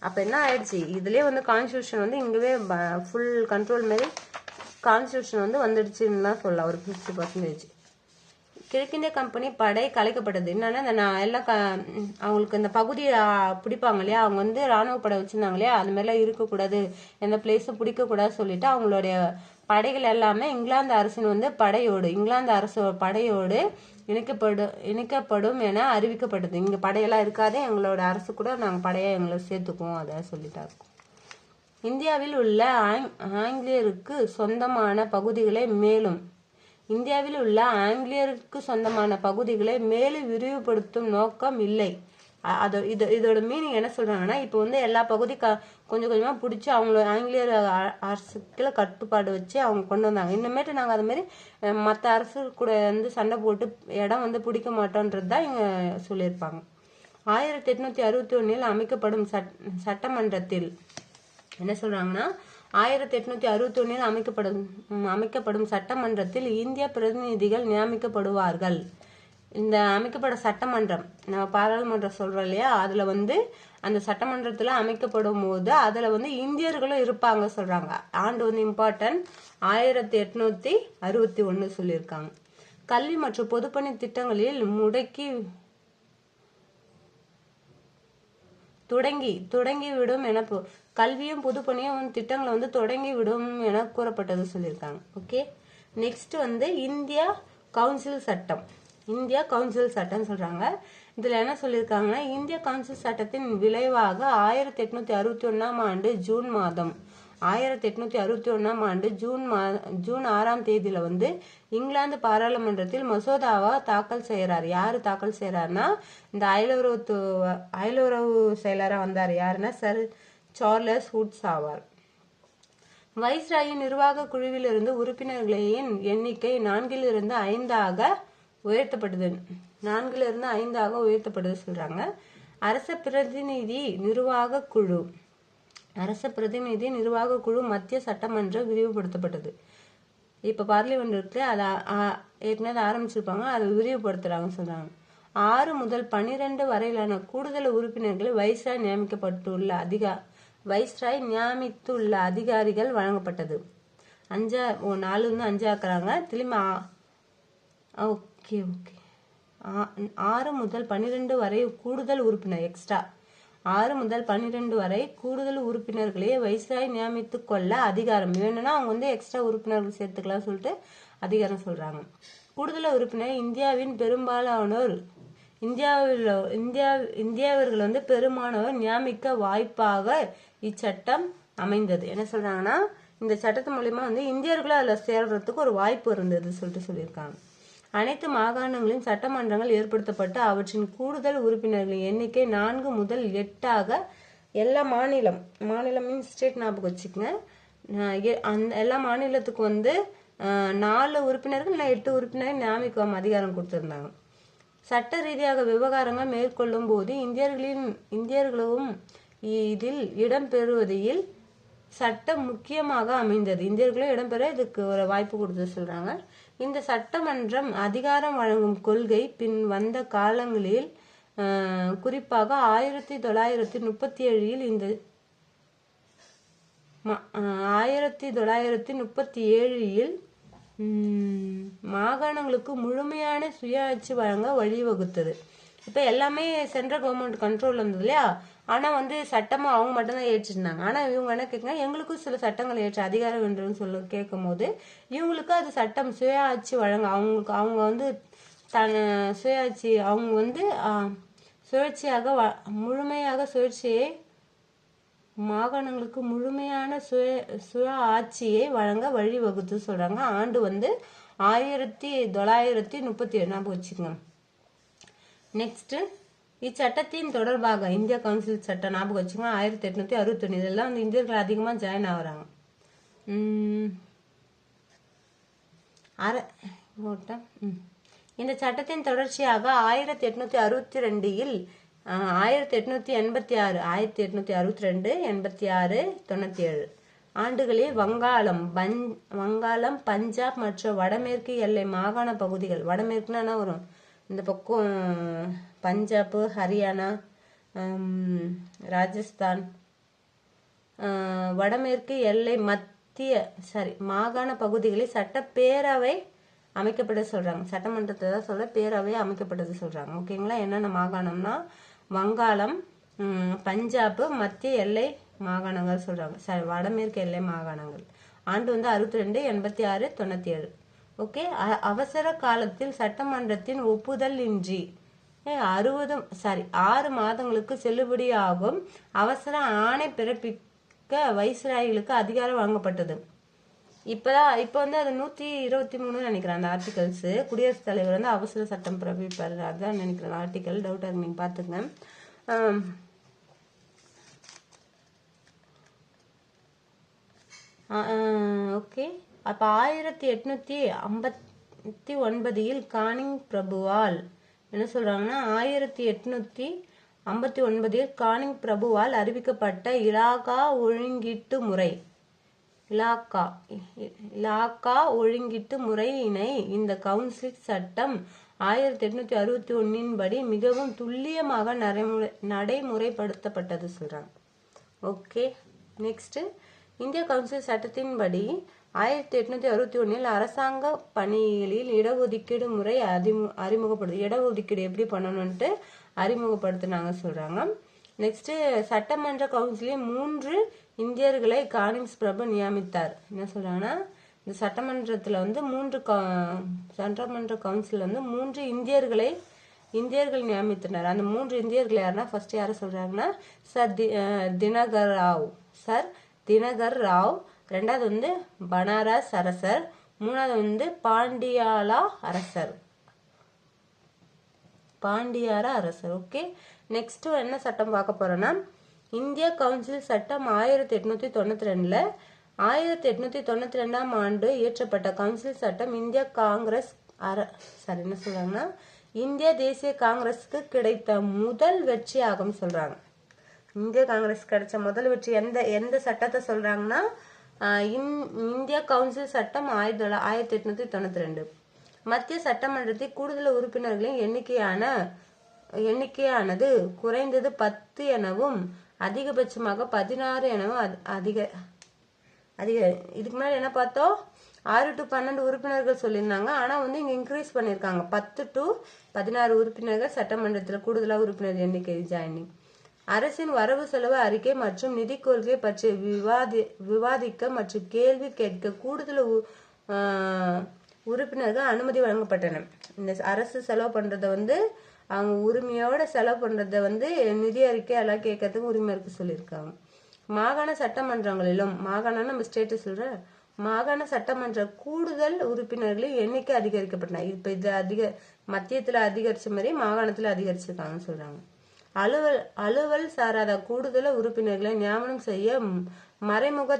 அப்ப என்ன ஆயிடுச்சு, இதுலயே வந்து கான்ஸ்டிடியூஷன் வந்து இங்கவே ஃபுல் கண்ட்ரோல் மாதிரி கான்ஸ்டிடியூஷன் வந்து வந்துடுச்சுன்னு தான் சொல்லலாம். ஒரு 50%. கிழக்கிந்திய கம்பெனி படை கலைக்கப்பட்டது. என்னன்னா இந்த எல்லாம் அவங்களுக்கு இந்த பகுதியை பிடிப்பாங்க இல்லையா, அவங்க வந்து ராணுவ படை வச்சிருந்தாங்க இல்லையா, அது மாதிரிலாம் இருக்கக்கூடாது, எந்த பிளேஸும் பிடிக்கக்கூடாது சொல்லிட்டு அவங்களுடைய படைகள் எல்லாமே இங்கிலாந்து அரசின் வந்து இங்கிலாந்து அரசு படையோடு இணைக்கப்படும் என அறிவிக்கப்பட்டது. இங்க படையெல்லாம் இருக்காது, எங்களோட அரசு கூட நாங்க படையை எங்களை சேர்த்துக்குவோம் அதை சொல்லிட்டாரு. இந்தியாவில் உள்ள ஆங்கிலேயருக்கு சொந்தமான பகுதிகளை மேலும் விரிவுபடுத்தும் நோக்கம் இல்லை. இதோட மீனிங் என்ன சொல்றாங்கன்னா இப்ப வந்து எல்லா பகுதி கொஞ்சம் கொஞ்சமா பிடிச்சி அவங்கள ஆங்கிலேயர் அரசுக்குள்ள கட்டுப்பாடு வச்சு அவங்க கொண்டு வந்தாங்க. இன்னமேட்டு நாங்க அது மாதிரி மற்ற அரசு கூட வந்து சண்டை போட்டு இடம் வந்து பிடிக்க மாட்டோன்றதுதான் இங்க சொல்லியிருப்பாங்க. 1861 அமைக்கப்படும் சட்டமன்றத்தில் என்ன சொல்றாங்கன்னா 1861 அமைக்கப்படும் சட்டமன்றத்தில் இந்திய பிரதிநிதிகள் நியமிக்கப்படுவார்கள். இந்த அமைக்கப்பட சட்டமன்றம் நம்ம பாராளுமன்றம் சொல்றோம் இல்லையா, அதுல வந்து அந்த சட்டமன்றத்துல அமைக்கப்படும் போது அதுல வந்து இந்தியர்களும் இருப்பாங்க சொல்றாங்க. ஆண்டு வந்து இம்பார்ட்டன்ட் 1861 சொல்லியிருக்காங்க. கல்வி மற்றும் பொதுப்பணி திட்டங்களில் தொடங்கிவிடும் என கல்வியும் பொதுப்பணியும் திட்டங்களை வந்து தொடங்கிவிடும் என கூறப்பட்டது சொல்லியிருக்காங்க. ஓகே, நெக்ஸ்ட் வந்து இந்தியா கவுன்சில் சட்டம் சொல்றாங்க. இதுல என்ன சொல்லியிருக்காங்கன்னா இந்திய கவுன்சில் சட்டத்தின் விளைவாக 1861 ஆண்டு ஜூன் மாதம் 1861ஆம் ஆண்டு ஜூன் 6ஆம் தேதியில வந்து இங்கிலாந்து பாராளுமன்றத்தில் மசோதாவா தாக்கல் செய்யறாரு. யாரு தாக்கல் செய்யறாருன்னா இந்த அயலுறவு செயலரா வந்தார். யாருன்னா சர் சார்லஸ் வுட்ஸ் ஆவார். வைஸ்ராயின் நிர்வாக குழுவிலிருந்து உறுப்பினர்களின் எண்ணிக்கை 4 5 உயர்த்தப்பட்டது. 4 5 உயர்த்தப்பட்டது சொல்றாங்க. அரச பிரதிநிதி நிர்வாக குழு மத்திய சட்டமன்றம் விரிவுபடுத்தப்பட்டது. இப்ப பார்லிமெண்ட் அதை ஏற்கனவே ஆரம்பிச்சிருப்பாங்க, அதை விரிவுபடுத்துறாங்க சொல்றாங்க. 6 முதல் 12 வரையிலான கூடுதல் உறுப்பினர்களை வைஸ்ராய் நியமித்துள்ள அதிகாரிகள் வழங்கப்பட்டது. 4 5 ஆக்குறாங்க. திரும்ப ஓகே 6 முதல் 12 வரை கூடுதல் உறுப்பினர் எக்ஸ்ட்ரா 6 முதல் 12 வரை கூடுதல் உறுப்பினர்களே வைஸ்ராய் நியமித்து கொள்ள அதிகாரம். வேணும்னா அவங்க வந்து எக்ஸ்ட்ரா உறுப்பினர்கள் சேர்த்துக்கலாம் சொல்லிட்டு அதிகாரம் சொல்றாங்க. கூடுதல் உறுப்பினர் இந்தியாவின் பெரும்பாலானோர் இந்தியாவர்கள் வந்து பெரும்பாலானோர் நியமிக்க வாய்ப்பாக இச்சட்டம் அமைந்தது. என்ன சொல்றாங்கன்னா இந்த சட்டத்து மூலியமா வந்து இந்தியர்களும் அதுல சேர்றதுக்கு ஒரு வாய்ப்பு இருந்தது சொல்லிட்டு சொல்லியிருக்காங்க. அனைத்து மாகாணங்களின் சட்டமன்றங்கள் ஏற்படுத்தப்பட்டு அவற்றின் கூடுதல் உறுப்பினர்களின் எண்ணிக்கை 4 முதல் 8 எல்லா மாநிலம் ஸ்டேட் ஞாபகம் வச்சுக்கங்க. அந்த எல்லா மாநிலத்துக்கு வந்து 4 உறுப்பினர்கள் இல்லை 8 உறுப்பினர்கள் நியமிக்கும் அதிகாரம் கொடுத்திருந்தாங்க. சட்ட ரீதியாக விவகாரங்கள் மேற்கொள்ளும் போது இந்தியர்களும் இதில் இடம்பெறுவதில் சட்டம் முக்கியமாக அமைந்தது. இந்தியர்களும் இடம்பெற இதுக்கு ஒரு வாய்ப்பு கொடுத்து சொல்றாங்க. இந்த சட்டமன்றம் அதிகாரம் வழங்கும் கொள்கை பின் வந்த காலங்களில் குறிப்பாக 1937 இந்த 1937 மாகாணங்களுக்கு முழுமையான சுயாட்சி வழங்க வழிவகுத்தது. இப்ப எல்லாமே சென்ட்ரல் கவர்மெண்ட் கண்ட்ரோல் இருந்தது இல்லையா, ஆனா வந்து சட்டமா அவங்க மட்டும்தான் ஏற்றிருந்தாங்க. ஆனா இவங்க என்ன கேட்குறாங்க, எங்களுக்கும் சில சட்டங்கள் ஏற்ற அதிகாரம் வேண்டும்னு சொல்லி கேட்கும் போது இவங்களுக்கு அது சட்டம் சுயாட்சி வழங்க அவங்க வந்து சுயாட்சி அவங்க வந்து முழுமையாக சுயேட்சையை மாகாணங்களுக்கு முழுமையான சுய ஆட்சியை வழங்க வழிவகுத்து சொல்றாங்க. ஆண்டு வந்து 1937 ஞாபகம் வச்சுக்கோங்க. நெக்ஸ்ட் இச்சட்டத்தின் தொடர்பாக இந்தியா கவுன்சில் சட்டம் ஞாபகம் வச்சுக்கோங்க. 1861 இதெல்லாம் வந்து இந்தியர்கள் அதிகமா ஜாயின் ஆகுறாங்க. இந்த சட்டத்தின் தொடர்ச்சியாக 1862 1886 1862 86 97 ஆண்டுகளில் வங்காளம் பஞ்சாப் மற்றும் வடமேற்கு எல்லை மாகாண பகுதிகள், வடமேற்குனா என்ன வரும், இந்த பக்கம் பஞ்சாப், ஹரியானா, ராஜஸ்தான், வடமேற்கு எல்லை மாகாண பகுதிகளில் சட்டப்பேரவை அமைக்கப்பட்டது சொல்றாங்க. சட்டமன்றத்தை தான் சொல்ல பேரவை அமைக்கப்பட்டது சொல்றாங்க. ஓகேங்களா. என்னென்ன மாகாணம்னா வங்காளம், பஞ்சாப், மத்திய எல்லை மாகாணங்கள் சொல்றாங்க. வடமேற்கு எல்லை மாகாணங்கள். ஆண்டு வந்து 62 86 97. ஓகே. அவசர காலத்தில் சட்டமன்றத்தின் ஒப்புதல் இன்றி 6 மாதங்களுக்கு செல்லுபடியாகும் அவசர ஆணை பிறப்பிக்க வைஸ்ராய்களுக்கு அதிகாரம் வழங்கப்பட்டது. இப்போ வந்து அது 123 நினைக்கிறேன் அந்த ஆர்டிகல்ஸ். குடியரசுத் தலைவர் வந்து அவசர சட்டம் பிறப்பிப்பாரு, அதுதான் நினைக்கிறேன் ஆர்டிகல். டவுட்டா நீங்க பாத்துக்கங்க. ஓகே. அப்ப 1859 கானிங் பிரபுவால் என்ன சொல்றாங்கன்னா 1859 கானிங் பிரபுவால் அறிவிக்கப்பட்ட இலாகா ஒழுங்கீட்டு முறையினை இந்த கவுன்சில் சட்டம் 1861 படி மிகவும் துல்லியமாக நடைமுறைப்படுத்தப்பட்டது சொல்றாங்க. ஓகே. நெக்ஸ்ட் இந்திய கவுன்சில் சட்டத்தின்படி 1861 அரசாங்க பணிகளில் இடஒதுக்கீடு முறை அறிமுகப்படுது. இடஒதுக்கீடு எப்படி பண்ணணும்ட்டு அறிமுகப்படுத்தினாங்க சொல்றாங்க. நெக்ஸ்ட் சட்டமன்ற கவுன்சிலில் 3 இந்தியர்களை கானிங்ஸ் பிரபு நியமித்தார். என்ன சொல்றாங்கன்னா இந்த சட்டமன்றத்துல வந்து சட்டமன்ற கவுன்சில் வந்து 3 இந்தியர்கள் நியமித்தனர். அந்த 3 இந்தியர்கள் யாருன்னா ஃபர்ஸ்ட் யார சொல்றாங்கன்னா சர் தினகர் ராவ், சர் தினகர் ராவ், ரெண்டாவது வந்து பனாரஸ் அரசர், மூணாவது வந்து பாண்டியாலா அரசர், பாண்டியார அரசர். ஓகே, நெக்ஸ்ட் என்ன சட்டம் பார்க்க போறோம்னா இந்திய கவுன்சில் சட்டம் 1892ல 1892ஆம் ஆண்டு இயற்றப்பட்ட கவுன்சில் சட்டம் இந்திய காங்கிரஸ் என்ன சொல்றாங்கன்னா இந்திய தேசிய காங்கிரஸுக்கு கிடைத்த முதல் வெற்றி ஆகும் சொல்றாங்க. இந்திய காங்கிரஸ் கிடைச்ச முதல் வெற்றி எந்த சட்டத்தை சொல்றாங்கன்னா இந்திய கவுன்சில் சட்டம் 1892. மத்திய சட்டமன்றத்தில் கூடுதல் உறுப்பினர்களின் எண்ணிக்கையானது குறைந்தது 10 எனவும் அதிகபட்சமாக 16 எனவும் அதிக இதுக்கு முன்னாடி என்ன பார்த்தோம் 6 to 12 உறுப்பினர்கள் சொல்லியிருந்தாங்க. ஆனா வந்து இங்க இன்க்ரீஸ் பண்ணிருக்காங்க 10 to 16 உறுப்பினர்கள் சட்டமன்றத்தில் கூடுதலாக உறுப்பினர் எண்ணிக்கை ஜாயினிங். அரசின் வரவு செலவு அறிக்கை மற்றும் நிதி கொள்கை பற்றி விவாதிக்க மற்றும் கேள்வி கேட்க கூடுதல் உறுப்பினர்கள் அனுமதி வழங்கப்பட்டன. இந்த அரசு செலவு பண்றத வந்து அவங்க உரிமையோட செலவு பண்றத வந்து நிதி அறிக்கை எல்லாம் கேட்கறதுக்கு உரிமை இருக்கு சொல்லியிருக்காங்க. மாகாண சட்டமன்றங்களிலும் நம்ம ஸ்டேட் சொல்ற மாகாண சட்டமன்ற கூடுதல் உறுப்பினர்களின் எண்ணிக்கை அதிகரிக்கப்பட்டன. இப்ப இது மத்தியத்துல அதிகரிச்ச மாதிரி மாகாணத்துல அதிகரிச்சிருக்காங்கன்னு சொல்றாங்க. அலுவல் சாராத கூடுதல் உறுப்பினர்களை நியமனம் செய்ய மறைமுக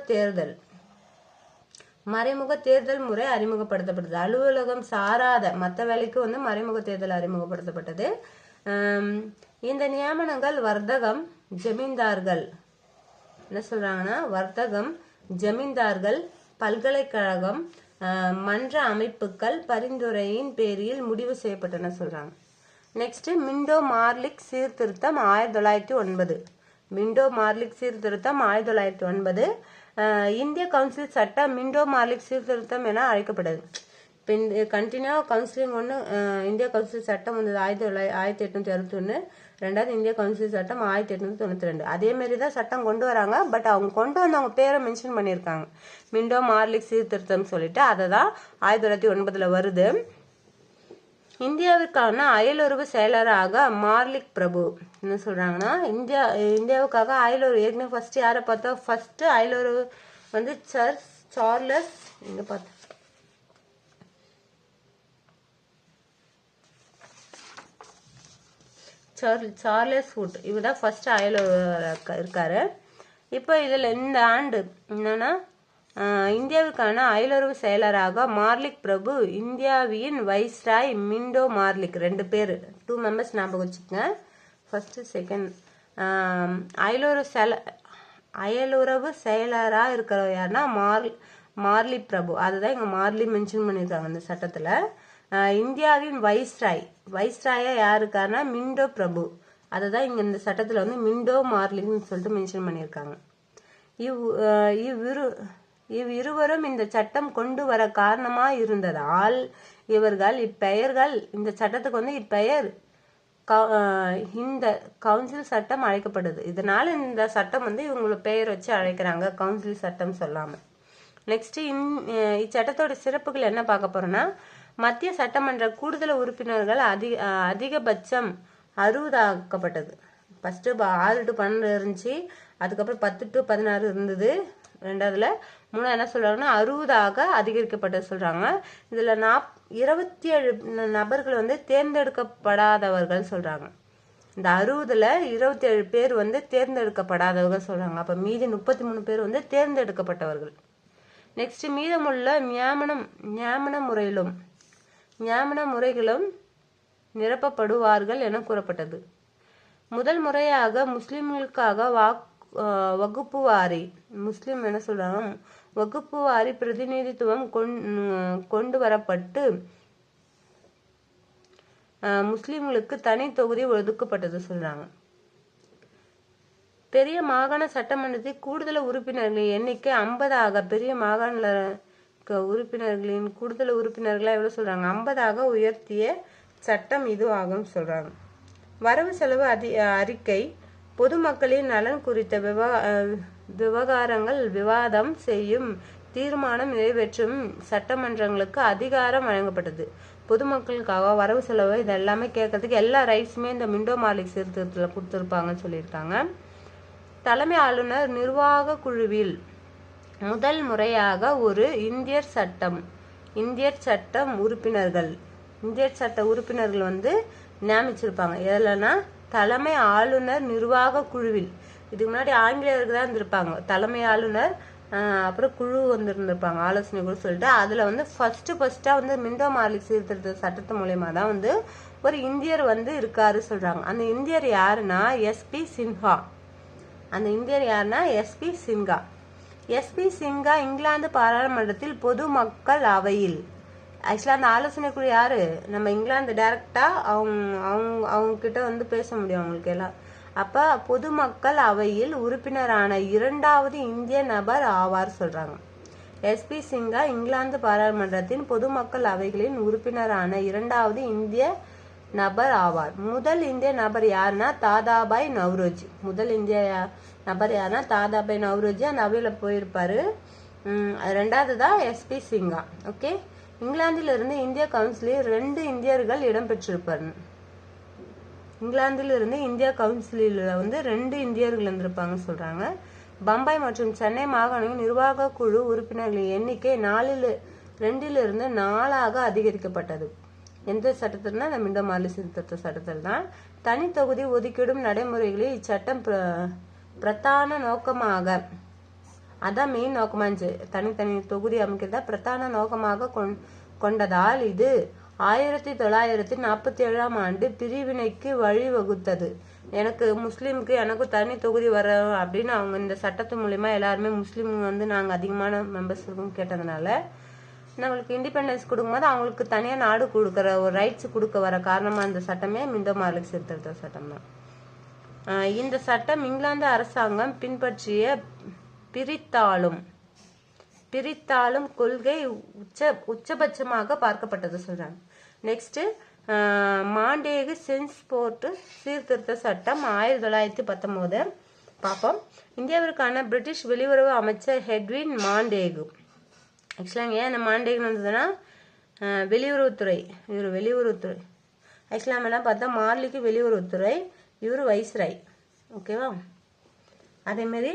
தேர்தல் முறை அறிமுகப்படுத்தப்பட்டது. அலுவலகம் சாராத மற்ற வேலைக்கு வந்து மறைமுக தேர்தல் அறிமுகப்படுத்தப்பட்டது. இந்த நியமனங்கள் வர்த்தகம் ஜமீன்தார்கள் என்ன சொல்றாங்கன்னா வர்த்தகம் ஜமீன்தார்கள் பல்கலைக்கழகம் மன்ற அமைப்புகள் பரிந்துரையின் பேரில் முடிவு செய்யப்பட்டன சொல்றாங்க. நெக்ஸ்ட் மிண்டோ மார்லிக் சீர்திருத்தம் 1909. மிண்டோ மார்லிக் சீர்திருத்தம் 1909 இந்திய கவுன்சில் சட்டம் மிண்டோ மார்லிக் சீர்திருத்தம் என அழைக்கப்படுது. கண்டினியூ கவுன்சிலிங் இந்திய கவுன்சில் சட்டம் வந்தது 1861. ரெண்டாவது இந்திய கவுன்சில் சட்டம் 1892. அதே மாதிரி தான் சட்டம் கொண்டு வராங்க. பட் அவங்க கொண்டு வந்தவங்க பேரை மென்ஷன் பண்ணியிருக்காங்க மிண்டோ மார்லிக் சீர்திருத்தம் சொல்லிட்டு. அதை தான் 1909 வருது. இந்தியாவிற்கான அயலுறவு செயலராக மார்லிக் பிரபு என்ன சொல்றாங்கன்னா இந்தியாவுக்காக அயலுறவு ஏற்கனவே ஃபர்ஸ்ட் யாரை பார்த்தோம் ஃபர்ஸ்ட் அயலுறவு வந்து சார்லஸ் இங்க பார்த்தோம் சார்லஸ் வுட் இவர்தான் ஃபர்ஸ்ட் அயலுறவு இருக்காரு. இப்போ இதுல இந்த ஆண்டு என்னன்னா இந்தியாவுக்கான அயலுறவு செயலராக மார்லிக் பிரபு இந்தியாவின் வைஸ்ராய் மிண்டோ மார்லிக் 2 பேர் 2 மெம்பர்ஸ் ஞாபகம் வச்சுக்கோங்க. ஃபர்ஸ்ட் செகண்ட் அயலுறவு செயலரா இருக்கிறவர் யாருன்னா மார்லி பிரபு. அதுதான் இங்க மார்லி மென்ஷன் பண்ணியிருக்காங்க இந்த சட்டத்துல. இந்தியாவின் வைஸ்ராயா யாருக்காருன்னா மிண்டோ பிரபு. அதுதான் இங்க இந்த சட்டத்துல வந்து மிண்டோ மார்லின்னு சொல்லிட்டு மென்ஷன் பண்ணியிருக்காங்க. இவ்விருவரும் இந்த சட்டம் கொண்டு வர காரணமா இருந்ததால் இப்பெயர்கள் இந்த சட்டத்துக்கு வந்து இப்பெயர் இந்த கவுன்சில் சட்டம் அழைக்கப்படுது. இதனால இந்த சட்டம் வந்து இவங்களோட பெயர் வச்சு அழைக்கிறாங்க கவுன்சில் சட்டம் சொல்லாம. நெக்ஸ்ட் இச்சட்டத்தோட சிறப்புகள் என்ன பார்க்க போறோம்னா மத்திய சட்டமன்ற கூடுதல் உறுப்பினர்கள் அதிகபட்சம் 60 ஆக்கப்பட்டது. ஃபர்ஸ்ட் 6 to 12 இருந்துச்சு. அதுக்கப்புறம் 10 to 16 இருந்தது. ரெண்டாவதுல மூணாவது என்ன சொல்றாங்கன்னா 60 அதிகரிக்கப்பட்டது சொல்றாங்க. இதுல 27 நபர்கள் வந்து தேர்ந்தெடுக்கப்படாதவர்கள் சொல்றாங்க. இந்த 60ல 27 பேர் வந்து தேர்ந்தெடுக்கப்படாதவர்கள் சொல்றாங்க. அப்ப மீதி 33 பேர் வந்து தேர்ந்தெடுக்கப்பட்டவர்கள். நெக்ஸ்ட் மீதமுள்ள நியமன முறைகளும் நிரப்பப்படுவார்கள் என கூறப்பட்டது. முதல் முறையாக முஸ்லிம்களுக்காக வகுப்பு வாரி முஸ்லிம் என்ன சொல்றாங்க வகுப்பு வாரி பிரதிநிதித்துவம் கொண்டு வரப்பட்டு முஸ்லிம்களுக்கு தனி தொகுதி ஒதுக்கப்பட்டது சொல்றாங்க. பெரிய மாகாண சட்டமன்றத்தில் கூடுதல் உறுப்பினர்களின் எண்ணிக்கை 50 பெரிய மாகாண உறுப்பினர்களின் கூடுதல் உறுப்பினர்களா எவ்வளவு சொல்றாங்க 50 உயர்த்திய சட்டம் இது ஆகும் சொல்றாங்க. வரவு செலவு அறிக்கை பொதுமக்களின் நலன் குறித்த விவகாரங்கள் விவாதம் செய்யும் தீர்மானம் நிறைவேற்றும் சட்டமன்றங்களுக்கு அதிகாரம் வழங்கப்பட்டது. பொதுமக்களுக்காக வரவு செலவு இது எல்லாமே கேட்கறதுக்கு எல்லா ரைட்ஸுமே இந்த மிண்டோ மார்லிக் சீர்திருத்தத்தில் கொடுத்துருப்பாங்கன்னு சொல்லியிருக்காங்க. தலைமை ஆளுநர் நிர்வாக குழுவில் முதல் முறையாக ஒரு இந்தியர் சட்ட உறுப்பினர்கள் வந்து நியமிச்சிருப்பாங்க. எதுலன்னா தலைமை ஆளுநர் நிர்வாக குழுவில். இதுக்கு முன்னாடி ஆங்கிலேயருக்கு தான் இருந்திருப்பாங்க தலைமை ஆளுநர், அப்புறம் குழு வந்து இருந்திருப்பாங்க, ஆலோசனை குழு சொல்லிட்டு. அதுல வந்து ஃபர்ஸ்டா வந்து மிண்டோ மார்லி சீர்திருத்த சட்டத்து மூலயமா தான் வந்து ஒரு இந்தியர் வந்து இருக்காரு சொல்றாங்க. அந்த இந்தியர் யாருன்னா எஸ்பி சின்ஹா. எஸ்பி சின்ஹா இங்கிலாந்து பாராளுமன்றத்தில் பொதுமக்கள் அவையில். ஆக்சுவலா அந்த ஆலோசனை குழு யாரு? நம்ம இங்கிலாந்து டைரக்டா அவங்க கிட்ட வந்து பேச முடியும் அவங்களுக்கு எல்லாம். அப்ப பொதுமக்கள் அவையில் உறுப்பினரான இரண்டாவது இந்திய நபர் ஆவார் சொல்றாங்க. எஸ்பி சின்ஹா இங்கிலாந்து பாராளுமன்றத்தின் பொதுமக்கள் அவைகளின் உறுப்பினரான இரண்டாவது இந்திய நபர் ஆவார். முதல் இந்திய நபர் யாருன்னா தாதாபாய் நவ்ரோஜி. அந்த அவையில போயிருப்பாரு. ரெண்டாவது தான் எஸ்பி சின்ஹா. ஓகே, இங்கிலாந்தில இருந்து இந்திய கவுன்சிலில் 2 இந்தியர்கள் இடம்பெற்றிருப்பார். வந்து 2 இந்தியர்கள் இருந்திருப்பாங்க சொல்றாங்க. பம்பாய் மற்றும் சென்னை மாகாணங்களின் நிர்வாக குழு உறுப்பினர்களின் எண்ணிக்கை 2 4ஆக அதிகரிக்கப்பட்டது. எந்த சட்டத்தில்னா இந்த மிண்டோ மார்லி சீர்திருத்த சட்டத்தில் தான். தனி தொகுதி ஒதுக்கீடும் நடைமுறைகளில் இச்சட்டம் பிரதான நோக்கமாக, அதான் மெயின் நோக்கமா இருந்துச்சு, தனித்தனி தொகுதி அமைக்கிறதா பிரதான நோக்கமாக கொண்டதால் இது 1947ஆம் ஆண்டு பிரிவினைக்கு வழிவகுத்தது. எனக்கும் தனி தொகுதி வர அப்படின்னு அவங்க இந்த சட்டத்து மூலியமா எல்லாருமே முஸ்லீம் வந்து நாங்க அதிகமான மெம்பர்ஸ் இருக்கும் கேட்டதுனால நம்மளுக்கு இண்டிபெண்டன்ஸ் கொடுக்கும்போது அவங்களுக்கு தனியா நாடு கொடுக்கற ஒரு ரைட்ஸ் கொடுக்க வர காரணமா இந்த சட்டமே மிண்டோ மார்லி சீர்திருத்த சட்டம் தான். இந்த சட்டம் இங்கிலாந்து அரசாங்கம் பின்பற்றிய பிரித்தாளும் கொள்கை உச்சபட்சமாக பார்க்கப்பட்டது சொல்றாங்க. நெக்ஸ்ட் மாண்டேகு சென்ஸ்போர்ட் சீர்திருத்த சட்டம் 1919 பார்ப்போம். இந்தியாவிற்கான பிரிட்டிஷ் வெளியுறவு அமைச்சர் ஹெட்வின் மாண்டேகு. ஆக்சுவலாக ஏன் இந்த மாண்டேகுன்னு வந்ததுன்னா வெளியுறவுத்துறை. ஆக்சுவலாக நம்ம பார்த்தா மார்லிக்கு வெளியுறவுத்துறை, இவர் வைஸ்ராய். ஓகேவா? அதேமாரி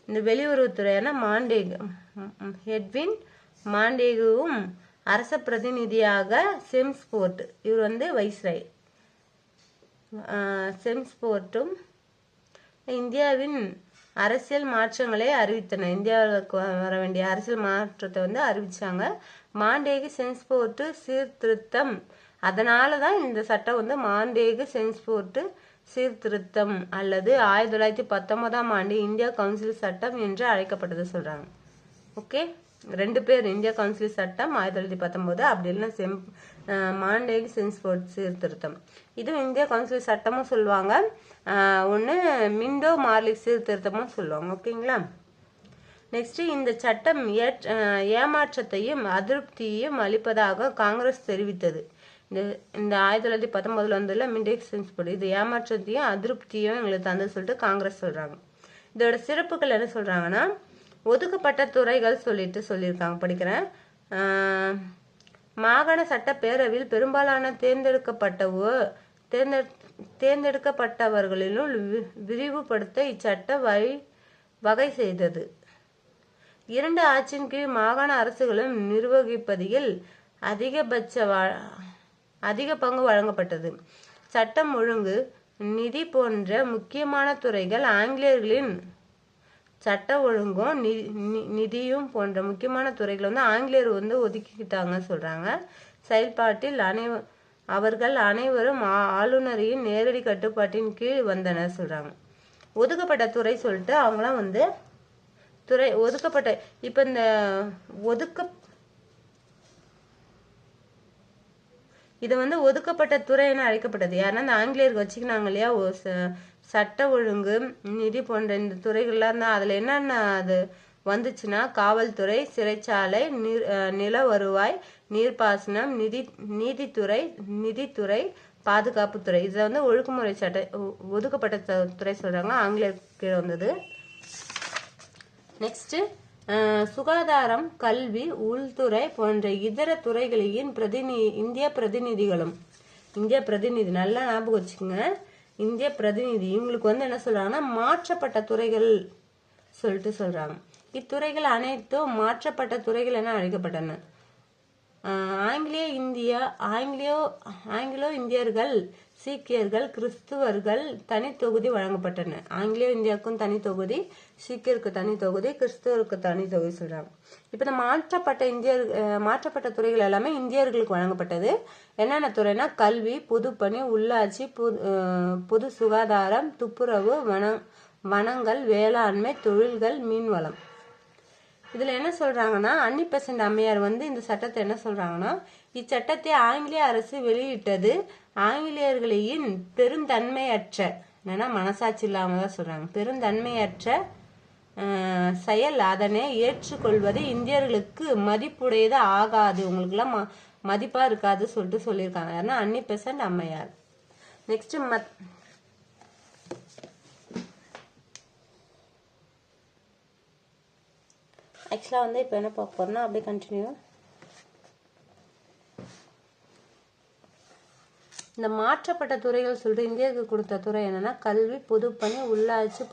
இந்த வெளியுறவுத்துறையான ஹெட்வின் மாண்டேகுவும் அரச பிரதிநிதியாக செம்ஸ்போர்ட், இவர் வந்து வைஸ்ராய். செம்ஸ்போர்ட்டும் இந்தியாவின் அரசியல் மாற்றங்களை அறிவித்தனர். இந்தியாவுக்கு வர வேண்டிய அரசியல் மாற்றத்தை வந்து அறிவிச்சாங்க. மாண்டேகு சென்ஸ்போர்ட் சீர்திருத்தம். அதனாலதான் இந்த சட்டம் வந்து மாண்டேகு சென்ஸ்போர்ட் சீர்திருத்தம் அல்லது 1919ஆம் ஆண்டு இந்தியா கவுன்சில் சட்டம் என்று அழைக்கப்பட்டது சொல்றாங்க. ஓகே, 2 பேர் இந்தியா கவுன்சில் சட்டம் 1919, அப்படி இல்லைன்னா மாண்டேகு சென்ஸ்போர்ட் சீர்திருத்தம். இதுவும் இந்தியா கவுன்சில் சட்டமும் சொல்லுவாங்க, ஒன்று மிண்டோ மார்லி சீர்திருத்தமும் சொல்லுவாங்க. ஓகேங்களா? நெக்ஸ்ட், இந்த சட்டம் ஏமாற்றத்தையும் அதிருப்தியையும் அளிப்பதாக காங்கிரஸ் தெரிவித்தது. இந்த 1919 வந்துள்ள மிண்டேகு சென்ஸ்போர்ட் இது ஏமாற்றத்தையும் அதிருப்தியும் எங்களுக்கு தந்து சொல்லிட்டு காங்கிரஸ் சொல்றாங்க. இதோட சிறப்புகள் என்ன சொல்றாங்கன்னா, ஒதுக்கப்பட்ட துறைகள் சொல்லியிருக்காங்க. படிக்கிறேன். மாகாண சட்டப்பேரவையில் பெரும்பாலான தேர்ந்தெடுக்கப்பட்டவர்களிலும் விரிவுபடுத்த இச்சட்ட வகை செய்தது. 2 ஆட்சியின் கீழ் மாகாண அரசுகளும் நிர்வகிப்பதில் அதிக பங்கு வழங்கப்பட்டது. சட்டம் ஒழுங்கு, நிதி போன்ற முக்கியமான துறைகள் ஆங்கிலேயர்களின் சட்ட ஒழுங்கும் நிதியும் போன்ற முக்கியமான துறைகள் வந்து ஆங்கிலேயர் வந்து ஒதுக்கிக்கிட்டாங்க சொல்றாங்க. செயல்பாட்டில் அவர்கள் அனைவரும் ஆளுநரின் நேரடி கட்டுப்பாட்டின் கீழ் வந்தனர் சொல்றாங்க. ஒதுக்கப்பட்ட துறை சொல்லிட்டு அவங்களாம் வந்து ஒதுக்கப்பட்ட, இப்ப இந்த இது வந்து ஒதுக்கப்பட்ட துறை என அழைக்கப்பட்டது. யாருன்னா இந்த ஆங்கிலேயருக்கு வச்சுக்கினாங்க இல்லையா, சட்ட ஒழுங்கு, நிதி போன்ற இந்த துறைகள்லாம் தான். அதுல என்னென்ன அது வந்துச்சுன்னா, காவல்துறை, சிறைச்சாலை, நில வருவாய், நீர்ப்பாசனம், நிதித்துறை, பாதுகாப்புத்துறை. இதுல வந்து ஒழுங்குமுறை ஒதுக்கப்பட்ட துறை சொல்றாங்க, ஆங்கிலேயர் கீழே வந்தது. நெக்ஸ்ட், சுகாதாரம், கல்வி, உள்துறை போன்ற இதர துறைகளின் இந்திய பிரதிநிதி நல்லா ஞாபகம் வச்சுக்கோங்க. இந்திய பிரதிநிதி இவங்களுக்கு வந்து என்ன சொல்றாங்கன்னா, மாற்றப்பட்ட துறைகள் சொல்லிட்டு சொல்றாங்க. இத்துறைகள் அனைத்தும் மாற்றப்பட்ட துறைகள் என அழைக்கப்பட்டன. ஆங்கிலோ இந்தியர்கள், சீக்கியர்கள், கிறிஸ்துவர்கள் தனி தொகுதி வழங்கப்பட்டன. ஆங்கிலோ இந்தியாவுக்கும் தனி தொகுதி, சீக்கியருக்கு தனி தொகுதி, கிறிஸ்துவருக்கு தனி தொகுதி சொல்றாங்க. இப்போ இந்த மாற்றப்பட்ட துறைகள் எல்லாமே இந்தியர்களுக்கு வழங்கப்பட்டது. என்னென்ன துறைனா கல்வி, பொதுப்பணி, உள்ளாட்சி, பொது சுகாதாரம், துப்புரவு, வனங்கள், வேளாண்மை, தொழில்கள், மீன்வளம். இதில் என்ன சொல்கிறாங்கன்னா அன்னி பெசன்ட் அம்மையார் இந்த சட்டத்தை என்ன சொல்கிறாங்கன்னா, இச்சட்டத்தை ஆங்கிலேய அரசு வெளியிட்டது ஆங்கிலேயர்களின் பெருந்தன்மையற்ற, என்னன்னா மனசாட்சி இல்லாமல் தான் சொல்கிறாங்க, பெருந்தன்மையற்ற செயல், அதனை ஏற்றுக்கொள்வது இந்தியர்களுக்கு மதிப்புடையது ஆகாது, உங்களுக்குலாம் மதிப்பாக இருக்காது சொல்லிட்டு சொல்லியிருக்காங்க. யாருன்னா அன்னி பெசன்ட் அம்மையார். நெக்ஸ்ட் ஆக்சுவலாக இப்போ என்ன பார்க்க போகிறோம்னா அப்படியே கண்டினியூ. இந்த மாற்றப்பட்ட துறைகள் சொல்லிட்டு இந்தியருக்கு கொடுத்த துறை என்னன்னா கல்வி, பொதுப்பணி, உள்ளாட்சி,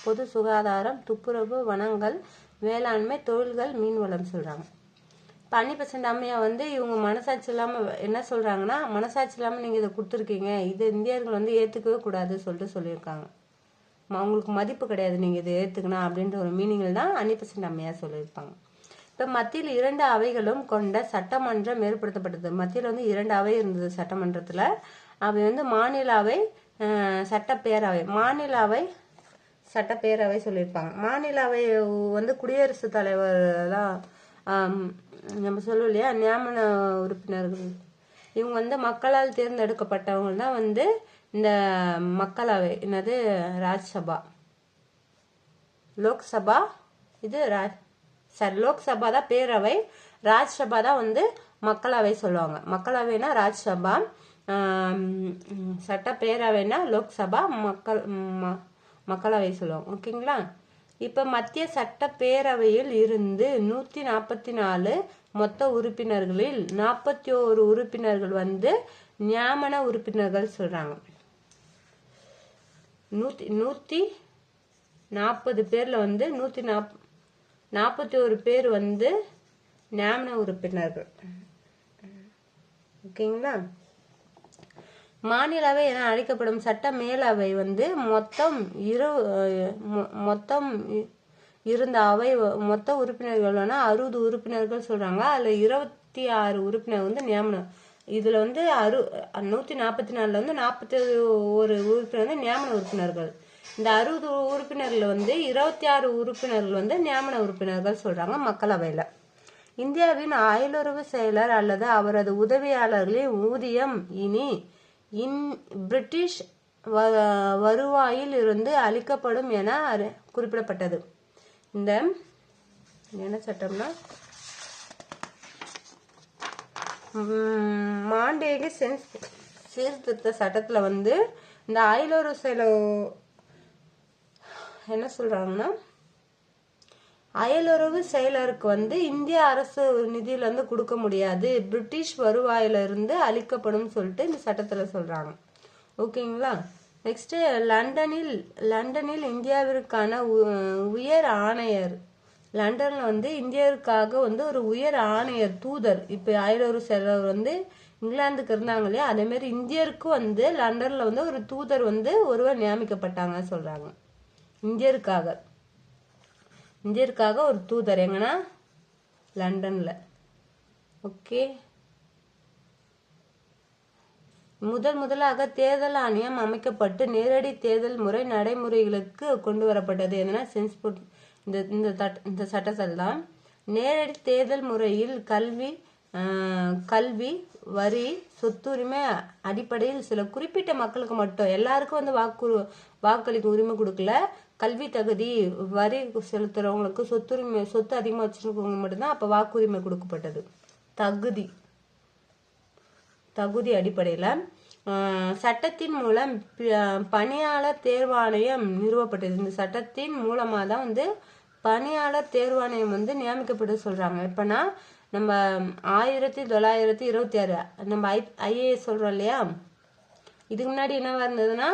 பொது சுகாதாரம், துப்புரவு, வனங்கள், வேளாண்மை, தொழில்கள், மீன்வளம் சொல்கிறாங்க. இப்போ அன்னி பெசன்ட் அம்மையா இவங்க மனசாட்சி இல்லாமல் என்ன சொல்கிறாங்கன்னா, மனசாட்சி இல்லாமல் நீங்கள் இதை கொடுத்துருக்கீங்க, இது இந்தியர்கள் ஏற்றுக்கவே கூடாது சொல்லிட்டு சொல்லியிருக்காங்க. அவங்களுக்கு மதிப்பு கிடையாது, நீங்கள் இதை ஏற்றுக்கணும் அப்படின்ற ஒரு மீனிங்கில் தான் அன்னி பெசன்ட் அம்மையார் சொல்லியிருப்பாங்க. இப்போ மத்தியில் 2 அவைகளும் கொண்ட சட்டமன்றம் ஏற்படுத்தப்பட்டது. மத்தியில் 2 அவை இருந்தது சட்டமன்றத்தில். அவை மாநில அவை, சட்டப்பேரவை. மாநில அவை, சட்டப்பேரவை சொல்லியிருப்பாங்க. மாநில அவை குடியரசுத் தலைவர்லாம் நம்ம சொல்லுவோம் இல்லையா, நியமன உறுப்பினர்கள். இவங்க மக்களால் தேர்ந்தெடுக்கப்பட்டவங்க தான் இந்த மக்களவை. என்னது ராஜ்சபா, லோக்சபா. இது லோக்சபா தான் பேரவை, ராஜ்சபா தான் மக்களவை சொல்லுவாங்க. மக்களவைனா ராஜ்சபா, சட்டப்பேரவைனா லோக்சபா, மக்களவை சொல்லுவாங்க. ஓகேங்களா? இப்போ மத்திய சட்டப்பேரவையில் இருந்து 144 மொத்த உறுப்பினர்களில் 41 உறுப்பினர்கள் நியமன உறுப்பினர்கள் சொல்றாங்க. 140 பேர்ல 141 பேர் நியமன உறுப்பினர்கள். ஓகேங்களா? மாநிலவை என அழைக்கப்படும் சட்ட மேலவை மொத்தம் இருந்த அவை மொத்த உறுப்பினர்கள் 60 உறுப்பினர்கள் சொல்றாங்க. அதுல 26 உறுப்பினர் நியமனம். இதுல 144ல 41 உறுப்பினர் நியமன உறுப்பினர்கள். இந்த 60 உறுப்பினர்கள் 26 உறுப்பினர்கள் நியமன உறுப்பினர்கள் சொல்றாங்க மக்களவையில. இந்தியாவின் அயலுறவு செயலர் அல்லது அவரது உதவியாளர்களின் ஊதியம் இனி பிரிட்டிஷ் வருவாயில் இருந்து அளிக்கப்படும் என குறிப்பிடப்பட்டது. இந்த என்ன சட்டம்னா மாண்டேகி சீர்திருத்த சட்டத்துல இந்த அயலுறவு செயலர் என்ன சொல்றாங்கன்னா, அயலுறவு செயலருக்கு இந்திய அரசு நிதியில கொடுக்க முடியாது, பிரிட்டிஷ் வருவாயில இருந்து அளிக்கப்படும் சொல்லிட்டு இந்த சட்டத்துல சொல்றாங்க. ஓகேங்களா? நெக்ஸ்ட் லண்டனில் இந்தியாவிற்கான உயர் ஆணையர், லண்டன்ல இந்தியாவுக்காக ஒரு உயர் ஆணையர், தூதர். இப்ப அயலுறவு செயலர் இங்கிலாந்துக்கு இருந்தாங்க இல்லையா, அதே மாதிரி இந்தியருக்கு லண்டன்ல ஒரு தூதர் ஒருவர் நியமிக்கப்பட்டாங்க சொல்றாங்க. இந்தியருக்காக ஒரு தூதர் எங்கன்னா லண்டன்ல. ஓகே. முதலாக தேர்தல் ஆணையம் அமைக்கப்பட்டு நேரடி தேர்தல் முறை நடைமுறைகளுக்கு கொண்டு வரப்பட்டது. என்னன்னா சென்ஸ்போர்ட் இந்த சட்டத்தில் தான். நேரடி தேர்தல் முறையில் கல்வி, வரி, சொத்துரிமை அடிப்படையில் சில குறிப்பிட்ட மக்களுக்கு மட்டும், எல்லாருக்கும் வாக்களிக்க உரிமை கொடுக்கல. கல்வி தகுதி, வரி செலுத்துறவங்களுக்கு, சொத்து அதிகமாக வச்சிருக்கவங்க மட்டும்தான் அப்ப வாக்குரிமை கொடுக்கப்பட்டது. தகுதி அடிப்படையில சட்டத்தின் மூலம் பணியாளர் தேர்வாணையம் நிறுவப்பட்டது. இந்த சட்டத்தின் மூலமா தான் பணியாளர் தேர்வாணையம் நியமிக்கப்பட்டு சொல்றாங்க. இப்பனா நம்ம 1926 நம்ம IAS சொல்றோம் இல்லையா, இதுக்கு முன்னாடி என்னவா இருந்ததுன்னா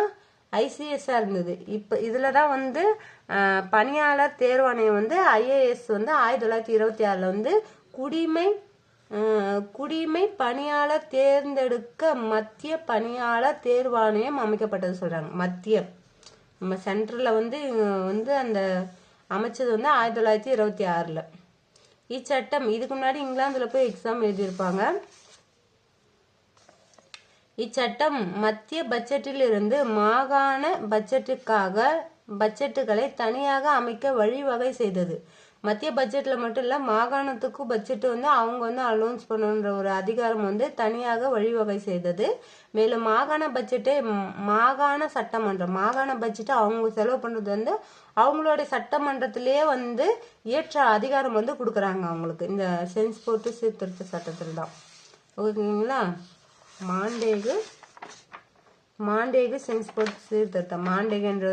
ஐசிஎஸ்ஸா இருந்தது. இப்போ இதில் தான் வந்து பணியாளர் தேர்வாணையம் வந்து IAS வந்து 1926 வந்து குடிமை பணியாளர் தேர்ந்தெடுக்க மத்திய பணியாளர் தேர்வாணையம் அமைக்கப்பட்டது சொல்றாங்க. மத்திய நம்ம சென்ட்ரல்ல வந்து அந்த அமைச்சது வந்து 1926. இச்சட்டம் இதுக்கு முன்னாடி இங்கிலாந்துல போய் எக்ஸாம் எழுதியிருப்பாங்க. இச்சட்டம் மத்திய பட்ஜெட்டில் இருந்து மாகாண பட்ஜெட்டுகளை தனியாக அமைக்க வழிவகை செய்தது. மத்திய பட்ஜெட்ல மட்டும் இல்ல, மாகாணத்துக்கும் பட்ஜெட் வந்து அவங்க வந்து அலௌன்ஸ் பண்ணுன்ற ஒரு அதிகாரம் வந்து தனியாக வழிவகை செய்தது. மேலும் மாகாண சட்டமன்றம் மாகாண பட்ஜெட் அவங்க செலவு பண்றது வந்து அவங்களுடைய சட்டமன்றத்திலேயே வந்து ஏற்ற அதிகாரம் வந்து கொடுக்குறாங்க அவங்களுக்கு, இந்த சென்ஸ் போட்டு சீர்திருத்த சட்டத்தில் தான். ஓகேங்களா? மாண்டேகு சென்ஸ் போட்டு சீர்திருத்தம். மாண்டேகு என்ற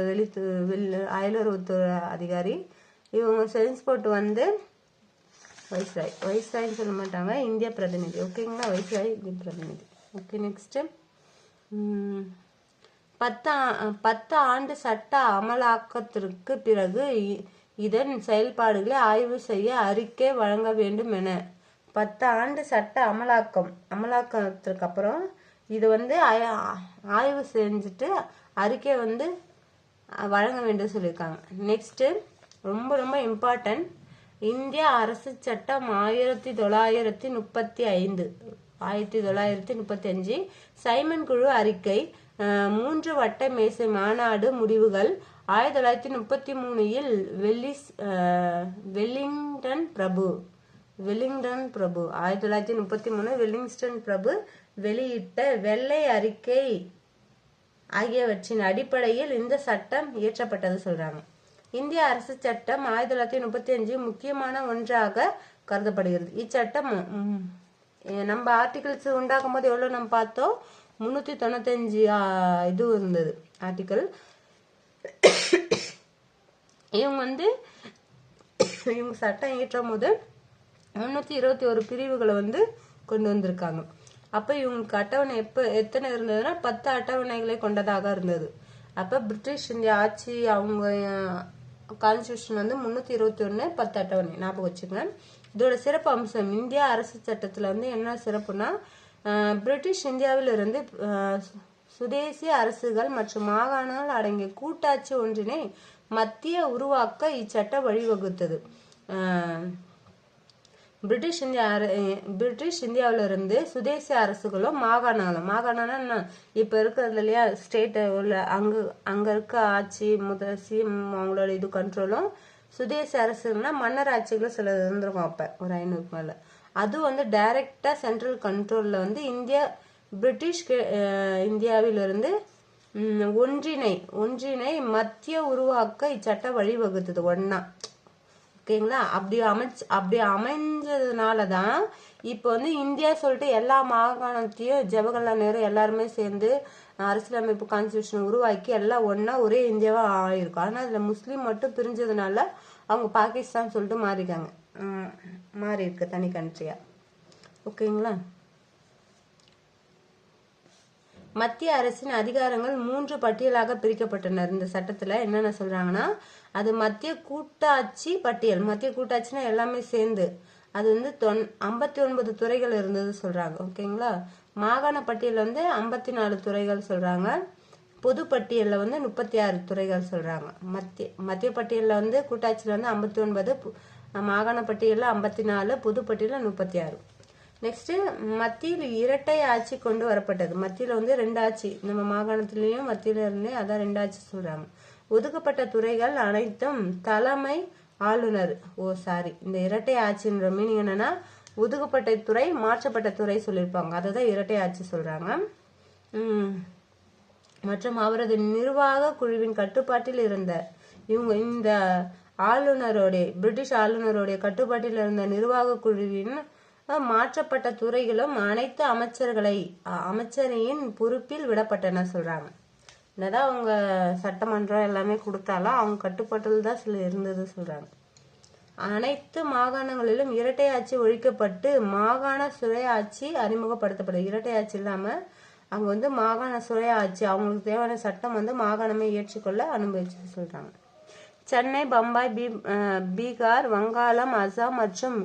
அயலுறவுத்துறை அதிகாரி. இவங்க சென்ஸ் போட்டு வந்து வைஸ்ராய்ன்னு சொல்ல மாட்டாங்க, இந்திய பிரதிநிதி. ஓகேங்களா? வைஸ்ராய் இந்திய பிரதிநிதி. ஓகே, நெக்ஸ்ட் 10 ஆண்டு சட்ட அமலாக்கத்திற்கு பிறகு இதன் செயல்பாடுகளை ஆய்வு செய்ய அறிக்கை வழங்க வேண்டும் என 10 ஆண்டு சட்ட அமலாக்கத்திற்கு அப்புறம் இது வந்து ஆய்வு செஞ்சுட்டு அறிக்கை வந்து வழங்க வேண்டும் சொல்லியிருக்காங்க. நெக்ஸ்ட் ரொம்ப ரொம்ப இம்பார்ட்டன்ட், இந்திய அரசு சட்டம் 1935 சைமன் குழு அறிக்கை 3 வட்ட மேசை மாநாடு முடிவுகள் 1933 வெல்லிங்டன் பிரபு 1933 வெல்லிங்டன் பிரபு வெளியிட்ட வெள்ளை அறிக்கை ஆகியவற்றின் அடிப்படையில் இந்த சட்டம் இயற்றப்பட்டது சொல்றாங்க. இந்திய அரசு சட்டம் 1935 முக்கியமான ஒன்றாக கருதப்படுகிறது. இச்சட்டம் நம்ம ஆர்டிகிள்ஸ் உண்டாக்கும் போது எவ்வளவு நம்ம பார்த்தோம், 395 இது இருந்தது ஆர்டிகிள். இவங்க சட்டம் இயற்றும் போது 321 பிரிவுகளை வந்து கொண்டு வந்திருக்காங்க. அப்ப இவங்களுக்கு அட்டவணை எத்தனை இருந்ததுன்னா 10 அட்டவணைகளை கொண்டதாக இருந்தது. அப்ப பிரிட்டிஷ் இந்திய ஆட்சி அவங்க கான்ஸ்டியூஷன் வந்து 321 10 அட்டவணை ஞாபகம் வச்சுக்கோங்க. இதோட சிறப்பு அம்சம், இந்திய அரசு சட்டத்துல வந்து என்ன சிறப்புனா, பிரிட்டிஷ் இந்தியாவில் இருந்து சுதேசி அரசுகள் மற்றும் மாகாணங்கள் அடங்கிய கூட்டாட்சி ஒன்றினை மத்திய உருவாக்க இச்சட்டம் வழிவகுத்தது. பிரிட்டிஷ் இந்தியாவிலிருந்து சுதேசி அரசுகளும் மாகாணம்னா இப்ப இருக்கிறது இல்லையா ஸ்டேட் உள்ள அங்க இருக்க ஆட்சி சிஎம் அவங்களோட இது கண்ட்ரோலும், சுதேசி அரசுன்னா மன்னர் ஆட்சிகளும் சில இருந்திருக்கும் அப்ப ஒரு 500 மேல. அது வந்து டைரக்டா சென்ட்ரல் கண்ட்ரோல்ல வந்து பிரிட்டிஷ் இந்தியாவிலிருந்து ஒன்றினை மத்திய உருவாக்க இச்சட்டம் வழிவகுத்தது ஒன்னா. ஓகேங்களா? அப்படி அமைஞ்சதுனாலதான் இப்ப வந்து இந்தியா சொல்லிட்டு எல்லா மாகாணத்தையும் ஜவஹர்லால் நேரு எல்லாருமே சேர்ந்து அரசியலமைப்பு கான்ஸ்டியூஷன் உருவாக்கி எல்லாம் ஒன்னா ஒரே இந்தியாவா ஆயிருக்கும். ஆனா அதுல முஸ்லீம் மட்டும் பிரிஞ்சதுனால அவங்க பாகிஸ்தான் சொல்லிட்டு மாறி இருக்கு தனி கண்ட்ரியா. ஓகேங்களா? மத்திய அரசின் அதிகாரங்கள் 3 பட்டியலாக பிரிக்கப்பட்டனர். இந்த சட்டத்துல என்னென்ன சொல்றாங்கன்னா, அது மத்திய கூட்டாட்சி பட்டியல். மத்திய கூட்டாட்சினா எல்லாமே சேர்ந்து அது வந்து 59 துறைகள் இருந்தது சொல்றாங்க. ஓகேங்களா? மாகாண பட்டியல் வந்து 54 துறைகள் சொல்றாங்க. பொது பட்டியல்ல வந்து 36 துறைகள் சொல்றாங்க. மத்திய பட்டியல்ல வந்து கூட்டாட்சியில வந்து 59, மாகாண பட்டியல்ல 54, பொது பட்டியல்ல 36. நெக்ஸ்ட் மத்தியில் இரட்டை ஆட்சி கொண்டு வரப்பட்டது. மத்தியில வந்து 2 ஆட்சி, நம்ம மாகாணத்திலயும் மத்தியில இருந்தே அதான் 2 ஆட்சி சொல்றாங்க. ஒதுக்கப்பட்ட துறைகள் அனைத்தும் தலைமை ஆளுநர். இந்த இரட்டை ஆட்சின்ற மீனிங் என்னன்னா, ஒதுக்கப்பட்ட துறை மாற்றப்பட்ட துறை சொல்லியிருப்பாங்க, அததான் இரட்டை ஆட்சி சொல்றாங்க. மற்றும் அவரது நிர்வாக குழுவின் கட்டுப்பாட்டில் இருந்த இந்த பிரிட்டிஷ் ஆளுநருடைய கட்டுப்பாட்டில் இருந்த நிர்வாக குழுவின் மாற்றப்பட்ட துறைகளும் அனைத்து அமைச்சரின் பொறுப்பில் விடப்பட்டன சொல்றாங்க. என்னதான் அவங்க சட்டமன்றம் எல்லாமே கொடுத்தாலும் அவங்க கட்டுப்பாட்டில் தான் சில இருந்தது சொல்றாங்க. அனைத்து மாகாணங்களிலும் இரட்டை ஆட்சி ஒழிக்கப்பட்டு மாகாண சுய ஆட்சி அறிமுகப்படுத்தப்படுது. இரட்டை ஆட்சி இல்லாம அங்க வந்து மாகாண சுய ஆட்சி, அவங்களுக்கு தேவையான சட்டம் வந்து மாகாணமே ஏற்றுக்கொள்ள அனுமதிச்சு சொல்றாங்க. சென்னை, பம்பாய், பீகார், வங்காளம், அசாம் மற்றும்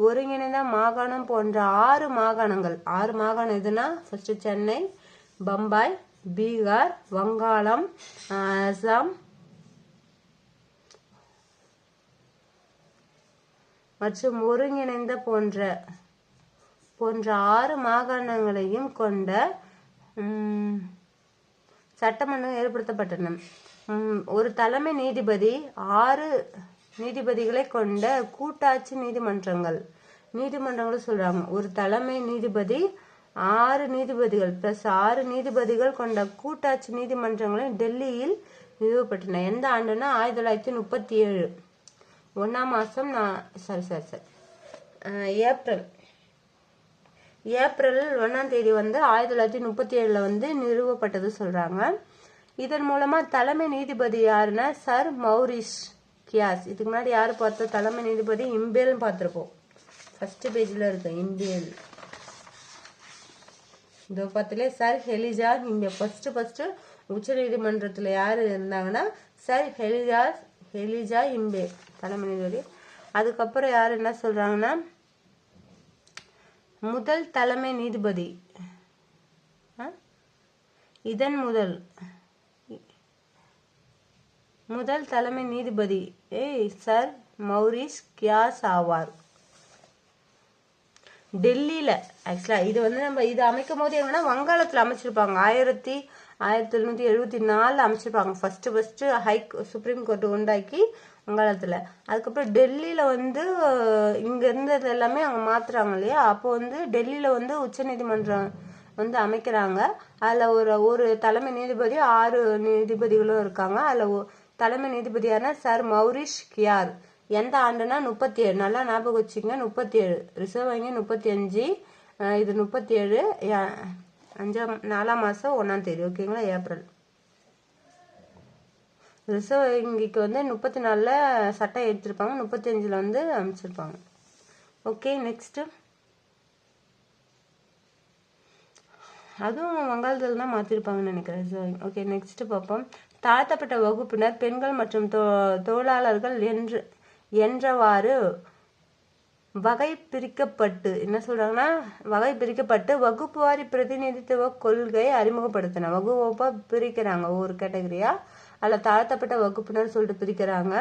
ஒருங்கிணைந்த மாகாணம் போன்ற 6 மாகாணங்கள். 6 மாகாணம் எதுனா ஃபர்ஸ்ட் சென்னை, பம்பாய், பீகார், வங்காளம், அசாம் மற்றும் ஒருங்கிணைந்த போன்ற 6 மாகாணங்களையும் கொண்ட சட்டமன்றம் ஏற்படுத்தப்பட்டன. ஒரு தலைமை நீதிபதி 6 நீதிபதிகளை கொண்ட கூட்டாட்சி நீதிமன்றங்கள் சொல்றாங்க. ஒரு தலைமை நீதிபதி 6 நீதிபதிகள் பிளஸ் 6 நீதிபதிகள் கொண்ட கூட்டாட்சி நீதிமன்றங்களை டெல்லியில் நிறுவப்பட்டன. எந்த ஆண்டுனா 1937 1ஆம் மாசம் ஏப்ரல் 1ஆம் தேதி வந்து 1937 வந்து நிறுவப்பட்டது சொல்றாங்க. இதன் மூலமா தலைமை நீதிபதி யாருன்னா சர் மௌரிஸ் கியாஸ். இதுக்கு முன்னாடி யாரு பார்த்தோம்? தலைமை நீதிபதி இம்பேல் பார்த்திருப்போம். ஃபர்ஸ்ட் பேஜ்ல இருக்கு இம்பேல். இதோ பார்த்திலே சர் ஹெலிஜா இங்க ஃபர்ஸ்ட் உச்ச நீதிமன்றத்துல யாரு இருந்தாங்கன்னா சர் ஹெலிஜா இம்பே தலைமை நீதிபதி. அதுக்கப்புறம் யாரு என்ன சொல்றாங்கன்னா முதல் தலைமை நீதிபதி முதல் தலைமை நீதிபதி சர் மௌரிஸ் கியாஸ் ஆவார். டெல்லியில ஆக்சுவலா இது வந்து நம்ம இது அமைக்கும் போது என்னன்னா வங்காளத்துல அமைச்சிருப்பாங்க. 1774 அமைச்சிருப்பாங்க. ஃபர்ஸ்ட் சுப்ரீம் கோர்ட் உண்டாக்கி வங்காளத்துல. அதுக்கப்புறம் டெல்லியில வந்து இங்க இருந்தது எல்லாமே அங்க மாத்துறாங்க இல்லையா? அப்போ வந்து டெல்லியில வந்து உச்ச நீதிமன்றம் வந்து அமைக்கிறாங்க. அதுல ஒரு தலைமை நீதிபதி 6 நீதிபதிகளும் இருக்காங்க. அதுல தலைமை நீதிபதியான சர் மௌரிஸ் கியார். எந்த ஆண்டுனா 37. நல்லா ஞாபகம் வச்சுக்கங்க. 37 ரிசர்வ் வங்கி 35. இது 37 4ஆம் மாசம் 1ஆம் தேதி. ஓகேங்களா? ஏப்ரல். ரிசர்வ் வங்கிக்கு வந்து 34ல சட்டம் எடுத்திருப்பாங்க. 35ல வந்து அமைச்சிருப்பாங்க. Okay, next. அதுவும் வங்காளத்தில் தான் மாத்திருப்பாங்கன்னு நினைக்கிறேன். ஓகே, நெக்ஸ்ட் பார்ப்போம். தாழ்த்தப்பட்ட வகுப்பினர், பெண்கள் மற்றும் தொழிலாளர்கள் என்றவாறு வகை பிரிக்கப்பட்டு என்ன சொல்றாங்கன்னா வகை பிரிக்கப்பட்டு வகுப்புவாரி பிரதிநிதித்துவ கொள்கை அறிமுகப்படுத்தின. வகுப்பா பிரிக்கிறாங்க ஒவ்வொரு கேட்டகரியா. அதில் தாழ்த்தப்பட்ட வகுப்பினர் சொல்லிட்டு பிரிக்கிறாங்க,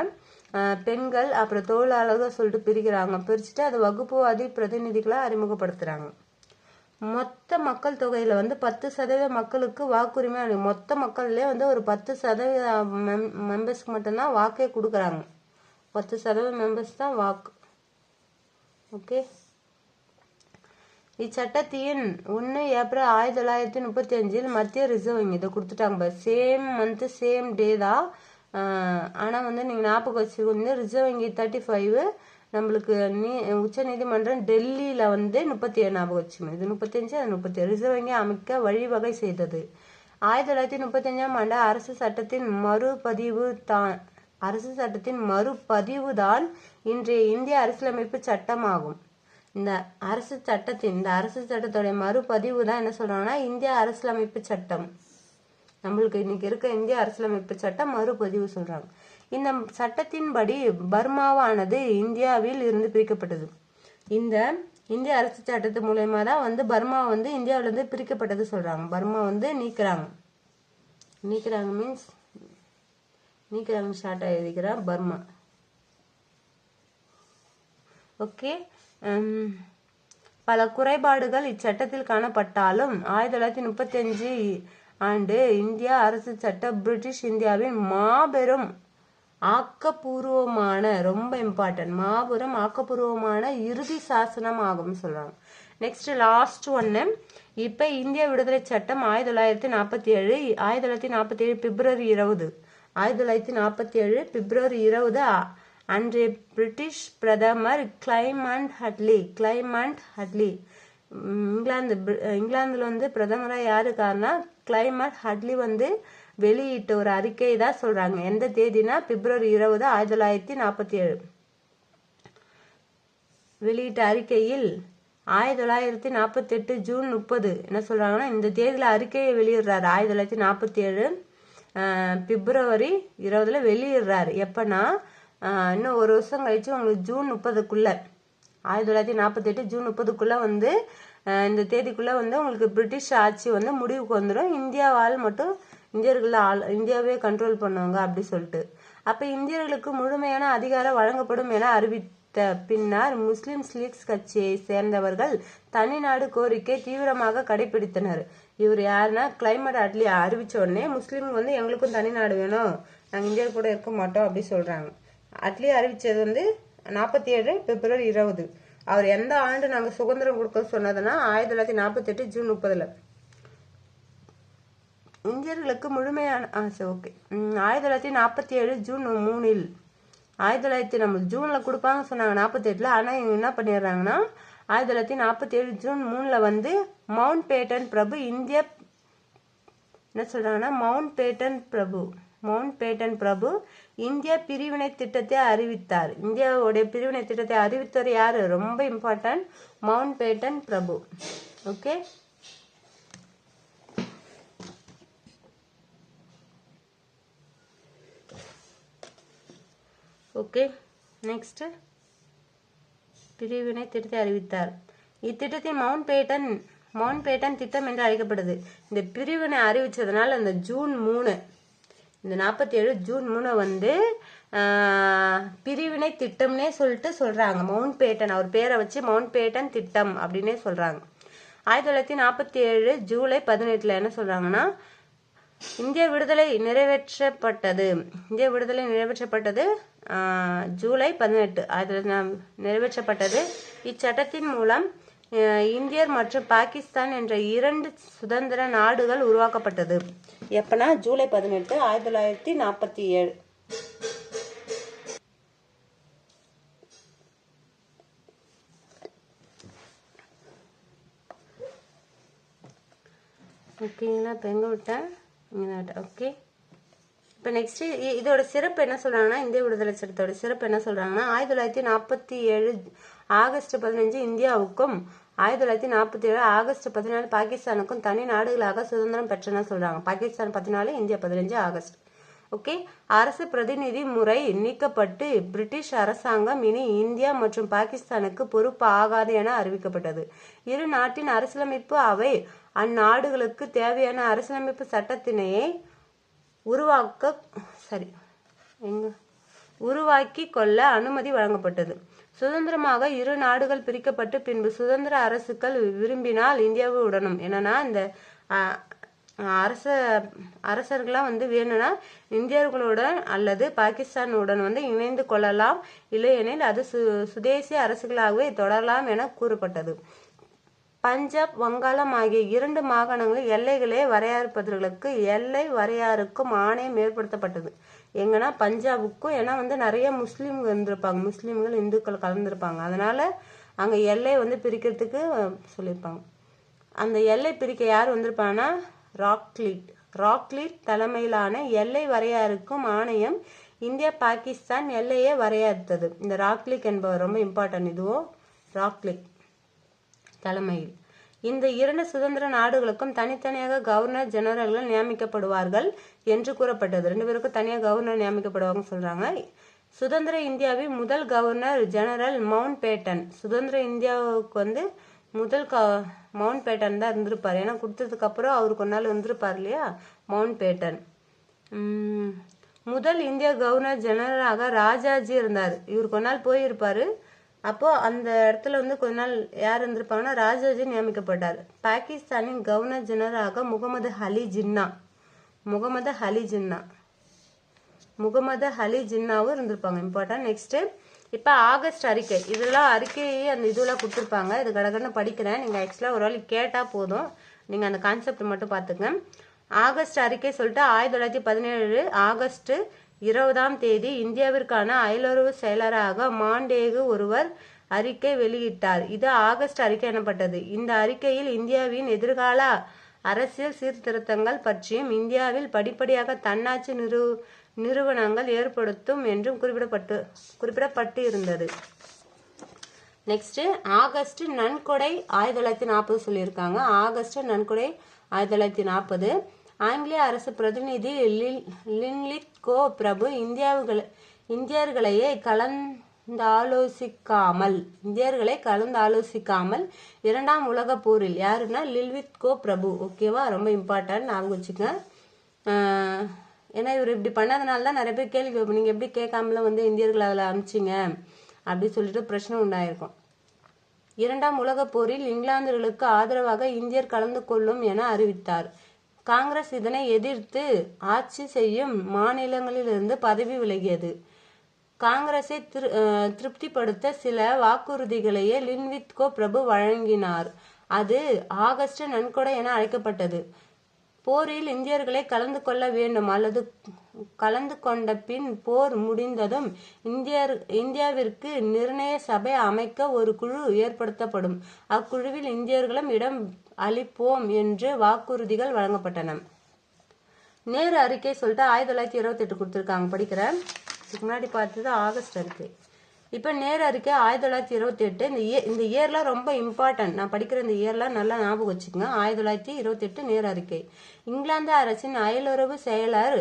பெண்கள் அப்புறம் தொழிலாளர்கள் சொல்லிட்டு பிரிக்கிறாங்க. பிரிச்சுட்டு அது வகுப்புவாதி பிரதிநிதிகளை அறிமுகப்படுத்துறாங்க. மொத்த மக்கள் தொகையில வந்து 10% மக்களுக்கு வாக்குரிமை. மொத்த மக்கள்லயே வந்து ஒரு 10% மெம்பர்ஸ்க்கு மட்டும்தான் வாக்கே கொடுக்குறாங்க. 10% மெம்பர்ஸ் தான் வாக்கு. ஓகே, இச்சட்டத்தின் 1 ஏப்ரல் 1935 மத்திய ரிசர்வ் வங்கி இதை கொடுத்துட்டாங்க. சேம் மந்த் சேம் டே தான். ஆனா வந்து நீங்க ஞாபகம் வச்சுக்கோங்க, ரிசர்வ் வங்கி 35, நம்மளுக்கு உச்ச நீதிமன்றம் டெல்லியில வந்து 37 ஞாபகம் வச்சுக்கணும். இது 35, அது 37. ரிசர்வ் வங்கி அமைக்க வழிவகை செய்தது. 1935ஆம் ஆண்டு அரசு சட்டத்தின் மறுபதிவு தான் இன்றைய இந்திய அரசியலமைப்பு சட்டமாகும். இந்த அரசு சட்டத்தோட மறுபதிவு தான் என்ன சொல்றாங்கன்னா இந்திய அரசியலமைப்பு சட்டம். நம்மளுக்கு இன்னைக்கு இருக்க இந்திய அரசியலமைப்பு சட்டம் மறுபதிவு சொல்றாங்க. இந்த சட்டத்தின்படி பர்மாவானது இந்தியாவில் இருந்து பிரிக்கப்பட்டது. இந்த இந்திய அரசு சட்டத்து மூலயமா தான் வந்து பர்மா வந்து இந்தியாவில இருந்து பிரிக்கப்பட்டது சொல்றாங்க. பர்மா வந்து நீக்கிறாங்க மீன்ஸ் ஷார்ட்டா எழுதிக்கிறேன் பர்மா. ஓகே, பல குறைபாடுகள் இச்சட்டத்தில் காணப்பட்டாலும் 1935 ஆண்டு இந்திய அரசு சட்டம் பிரிட்டிஷ் இந்தியாவின் மாபெரும் ஆக்கப்பூர்வமான இறுதி சாசனம் ஆகும் சொல்றாங்க. நெக்ஸ்ட் லாஸ்ட் ஒன்னு. இப்ப இந்திய விடுதலை சட்டம் 1947 பிப்ரவரி 20 அன்றைய பிரிட்டிஷ் பிரதமர் கிளைமண்ட் ஹட்லி இங்கிலாந்துல வந்து பிரதமரா யாருக்காருன்னா கிளைமண்ட் ஹட்லி வந்து வெளியிட்ட ஒரு அறிக்கை தான் சொல்றாங்க. எந்த தேதினா பிப்ரவரி 20, 1947 வெளியிட்ட அறிக்கையில் 1948 ஜூன் 30 என்ன சொல்றாங்கன்னா இந்த தேதியில அறிக்கையை வெளியிடுறாரு. 1947 பிப்ரவரி 20 வெளியிடுறாரு. எப்பன்னா இன்னும் ஒரு வருஷம் கழிச்சு உங்களுக்கு ஜூன் 30க்குள்ள 1948 ஜூன் 30க்குள்ள வந்து இந்த தேதிக்குள்ள வந்து உங்களுக்கு பிரிட்டிஷ் ஆட்சி வந்து முடிவுக்கு வந்துடும். இந்தியாவால் மட்டும் இந்தியாவே கண்ட்ரோல் பண்ணுவாங்க அப்படி சொல்லிட்டு. அப்ப இந்தியர்களுக்கு முழுமையான அதிகாரம் வழங்கப்படும் என அறிவித்த பின்னர் முஸ்லிம் லீக் கட்சியை சேர்ந்தவர்கள் தனிநாடு கோரிக்கை தீவிரமாக கடைபிடித்தனர். இவர் யாருன்னா கிளைமேட் அட்லி அறிவிச்ச உடனே முஸ்லீம் வந்து எங்களுக்கும் தனிநாடு வேணும், நாங்க இந்தியா கூட இருக்க மாட்டோம் அப்படி சொல்றாங்க. அட்லி அறிவிச்சது வந்து 47 பிப்ரவரி 20. அவர் எந்த ஆண்டு நாங்க சுதந்திரம் கொடுக்க சொன்னதுன்னா 1948 ஜூன் 30. இந்தியர்களுக்கு முழுமையான ஓகே 1947 ஜூன் 3. 1900 நம்ம ஜூன்ல கொடுப்பாங்க சொன்னாங்க 48. ஆனா இவங்க என்ன பண்ணிடுறாங்கன்னா 1947 ஜூன் 3 வந்து மவுண்ட் பேட்டன் பிரபு இந்திய என்ன சொல்றாங்கன்னா மவுண்ட் பேட்டன் பிரபு இந்திய பிரிவினை திட்டத்தை அறிவித்தார். இந்தியாவுடைய பிரிவினை திட்டத்தை அறிவித்தவர் யாரு? ரொம்ப இம்பார்ட்டன்ட், மவுண்ட் பேட்டன் பிரபு. ஓகே, ஓகே நெக்ஸ்ட் பிரிவினை திட்டத்தை அறிவித்தார். இத்திட்டத்தின் மவுண்ட் பேட்டன் திட்டம் என்று அழைக்கப்படுது. இந்த பிரிவினை அறிவிச்சதுனால இந்த ஜூன் 3 இந்த 47 ஜூன் 3 வந்து பிரிவினை திட்டம்னே சொல்லிட்டு சொல்றாங்க. மவுண்ட் பேட்டன் அவர் பேரை வச்சு மவுண்ட் பேட்டன் திட்டம் அப்படின்னே சொல்றாங்க. 1947 ஜூலை 18 என்ன சொல்றாங்கன்னா இந்திய விடுதலை நிறைவேற்றப்பட்டது. ஜூலை 18 நிறைவேற்றப்பட்டது. இச்சட்டத்தின் மூலம் இந்தியர் மற்றும் பாகிஸ்தான் என்ற 2 சுதந்திர நாடுகள் உருவாக்கப்பட்டது. எப்பனா ஜூலை 18 1947. ஓகேங்களா? இப்போ எங்க விட்டேன்? ஓகே, இப்போ நெக்ஸ்ட் இதோட சிறப்பு என்ன சொல்றாங்கன்னா இந்திய விடுதலை சட்டத்தோட சிறப்பு என்ன சொல்றாங்கன்னா 1947 ஆகஸ்ட் 15 இந்தியாவுக்கும் 1947 ஆகஸ்ட் 14 பாகிஸ்தானுக்கும் தனி நாடுகளாக சுதந்திரம் பெற்றன சொல்றாங்க. Pakistan 14, India 15 August. ஓகே, அரசு பிரதிநிதி முறை நீக்கப்பட்டு பிரிட்டிஷ் அரசாங்கம் இனி இந்தியா மற்றும் பாகிஸ்தானுக்கு பொறுப்பு ஆகாது என அறிவிக்கப்பட்டது. இரு நாட்டின் அரசியலமைப்பு அவை அந்நாடுகளுக்கு தேவையான அரசியலமைப்பு சட்டத்தினையை உருவாக்கி கொள்ள அனுமதி வழங்கப்பட்டது. சுதந்திரமாக இரு நாடுகள் பிரிக்கப்பட்டு பின்பு சுதந்திர அரசுகள் விரும்பினால் இந்தியாவுடனும் என்னன்னா இந்த அரசர்களாம் வந்து வேணும்னா இந்தியர்களுடன் அல்லது பாகிஸ்தானுடன் வந்து இணைந்து கொள்ளலாம், இல்லையெனில் அது சுதேசி அரசுகளாகவே தொடரலாம் என கூறப்பட்டது. பஞ்சாப், வங்காளம் ஆகிய 2 மாகாணங்களில் எல்லைகளை வரையறுப்பதற்கு எல்லை வரையறுக்கும் ஆணையம் ஏற்படுத்தப்பட்டது. எங்கன்னா பஞ்சாபுக்கும், ஏன்னா வந்து நிறைய முஸ்லீம்கள் இருந்திருப்பாங்க, முஸ்லீம்கள் இந்துக்கள் கலந்துருப்பாங்க, அதனால அங்க எல்லை வந்து பிரிக்கிறதுக்கு சொல்லியிருப்பாங்க. அந்த எல்லை பிரிக்க யார் வந்திருப்பாங்கன்னா ராக்லிட் தலைமையிலான எல்லை வரையறுக்கும் ஆணையம் இந்தியா பாகிஸ்தான் எல்லையை வரையறுத்தது. இந்த ராக்லிட் என்பவர் ரொம்ப இம்பார்ட்டன்ட். இதுவும் ராக்லிட் தலைமையில் இந்த 2 சுதந்திர நாடுகளுக்கும் தனித்தனியாக கவர்னர் ஜெனரல்கள் நியமிக்கப்படுவார்கள் என்று கூறப்பட்டது. 2 பேருக்கும் தனியாக கவர்னர் நியமிக்கப்படுவாங்க சொல்றாங்க. சுதந்திர இந்தியாவின் முதல் கவர்னர் ஜெனரல் மவுண்ட் பேட்டன். சுதந்திர இந்தியாவுக்கு வந்து முதல் மவுண்ட் பேட்டன் தான் இருந்திருப்பாரு. ஏன்னா கொடுத்ததுக்கு அப்புறம் அவருக்கு ஒரு நாள் வந்திருப்பார் இல்லையா, மவுண்ட் பேட்டன். முதல் இந்திய கவர்னர் ஜெனரலாக ராஜாஜி இருந்தார். இவருக்கு ஒரு நாள் போயிருப்பாரு. அப்போ அந்த இடத்துல வந்து கொஞ்ச நாள் யார் இருந்திருப்பாங்கன்னா ராஜாஜி நியமிக்கப்பட்டார். பாகிஸ்தானின் கவர்னர் ஜெனரலாக முகமது அலி ஜின்னாவும் இருந்திருப்பாங்க. இம்பார்ட்டன்ட். நெக்ஸ்ட் இப்போ ஆகஸ்ட் அறிக்கை. இதெல்லாம் அறிக்கையே அந்த இதெல்லாம் கொடுத்துருப்பாங்க. இது கடகடன்னு படிக்கிறேன். நீங்கள் ஆக்சுவலாக ஒரு வேளை கேட்டால் போதும், நீங்கள் அந்த கான்செப்ட் மட்டும் பார்த்துங்க. ஆகஸ்ட் அறிக்கை சொல்லிட்டு 1917 ஆகஸ்ட் 20 இந்தியாவிற்கான அயலுறவு செயலராக மாண்டேகு ஒருவர் அறிக்கை வெளியிட்டார். இது ஆகஸ்ட் அறிக்கை எனப்பட்டது. இந்த அறிக்கையில் இந்தியாவின் எதிர்கால அரசியல் சீர்திருத்தங்கள் பற்றியும் இந்தியாவில் படிப்படியாக தன்னாட்சி நிறுவனங்கள் ஏற்படுத்தும் என்றும் குறிப்பிடப்பட்டு இருந்தது. நெக்ஸ்ட் ஆகஸ்ட் நன்கொடை 1940 சொல்லியிருக்காங்க. ஆகஸ்ட் நன்கொடை 1940. ஆங்கிலேய அரசு பிரதிநிதி லின்லித் கோ பிரபு இந்தியர்களையே கலந்தாலோசிக்காமல் இரண்டாம் உலக போரில், யாருன்னா லின்லித் கோ பிரபு. ஓகேவா, ரொம்ப இம்பார்ட்டன்ட், ஞாபகம் வச்சுக்கங்க. ஏன்னா இவர் இப்படி பண்ணதுனால தான் நிறைய பேர் கேள்வி கேட்போம், நீங்க எப்படி கேட்காமல இந்தியர்களை அதில் அனுப்பிச்சிங்க அப்படின்னு சொல்லிட்டு பிரச்சனை உண்டாயிருக்கும். இரண்டாம் உலக போரில் இங்கிலாந்தர்களுக்கு ஆதரவாக இந்தியர் கலந்து கொள்ளும் என அறிவித்தார். காங்கிரஸ் இதனை எதிர்த்து ஆட்சி செய்யும் மாநிலங்களிலிருந்து பதவி விலகியது. காங்கிரஸை திருப்திப்படுத்த சில வாக்குறுதிகளையே லின்லித் கோ பிரபு வழங்கினார். அது ஆகஸ்ட் நன்கொடை என அழைக்கப்பட்டது. போரில் இந்தியர்களை கலந்து கொள்ள வேண்டும் அல்லது கலந்து கொண்ட பின் போர் முடிந்ததும் இந்தியாவிற்கு நிர்ணய சபை அமைக்க ஒரு குழு ஏற்படுத்தப்படும். அக்குழுவில் இந்தியர்களும் இடம் அளிப்போம் என்று வாக்குறுதிகள் வழங்கப்பட்டன. நேரு அறிக்கை சொல்லிட்டு 1928 கொடுத்துருக்காங்க, படிக்கிறேன். இதுக்கு முன்னாடி பார்த்தது ஆகஸ்ட் அறிக்கை. இப்போ நேரு அறிக்கை 1928. இந்த இயர்லாம் ரொம்ப இம்பார்ட்டன்ட், நான் படிக்கிற இந்த இயர்லாம் நல்லா ஞாபகம் வச்சுக்கோங்க. 1928 நேரு அறிக்கை. இங்கிலாந்து அரசின் அயலுறவு செயலர்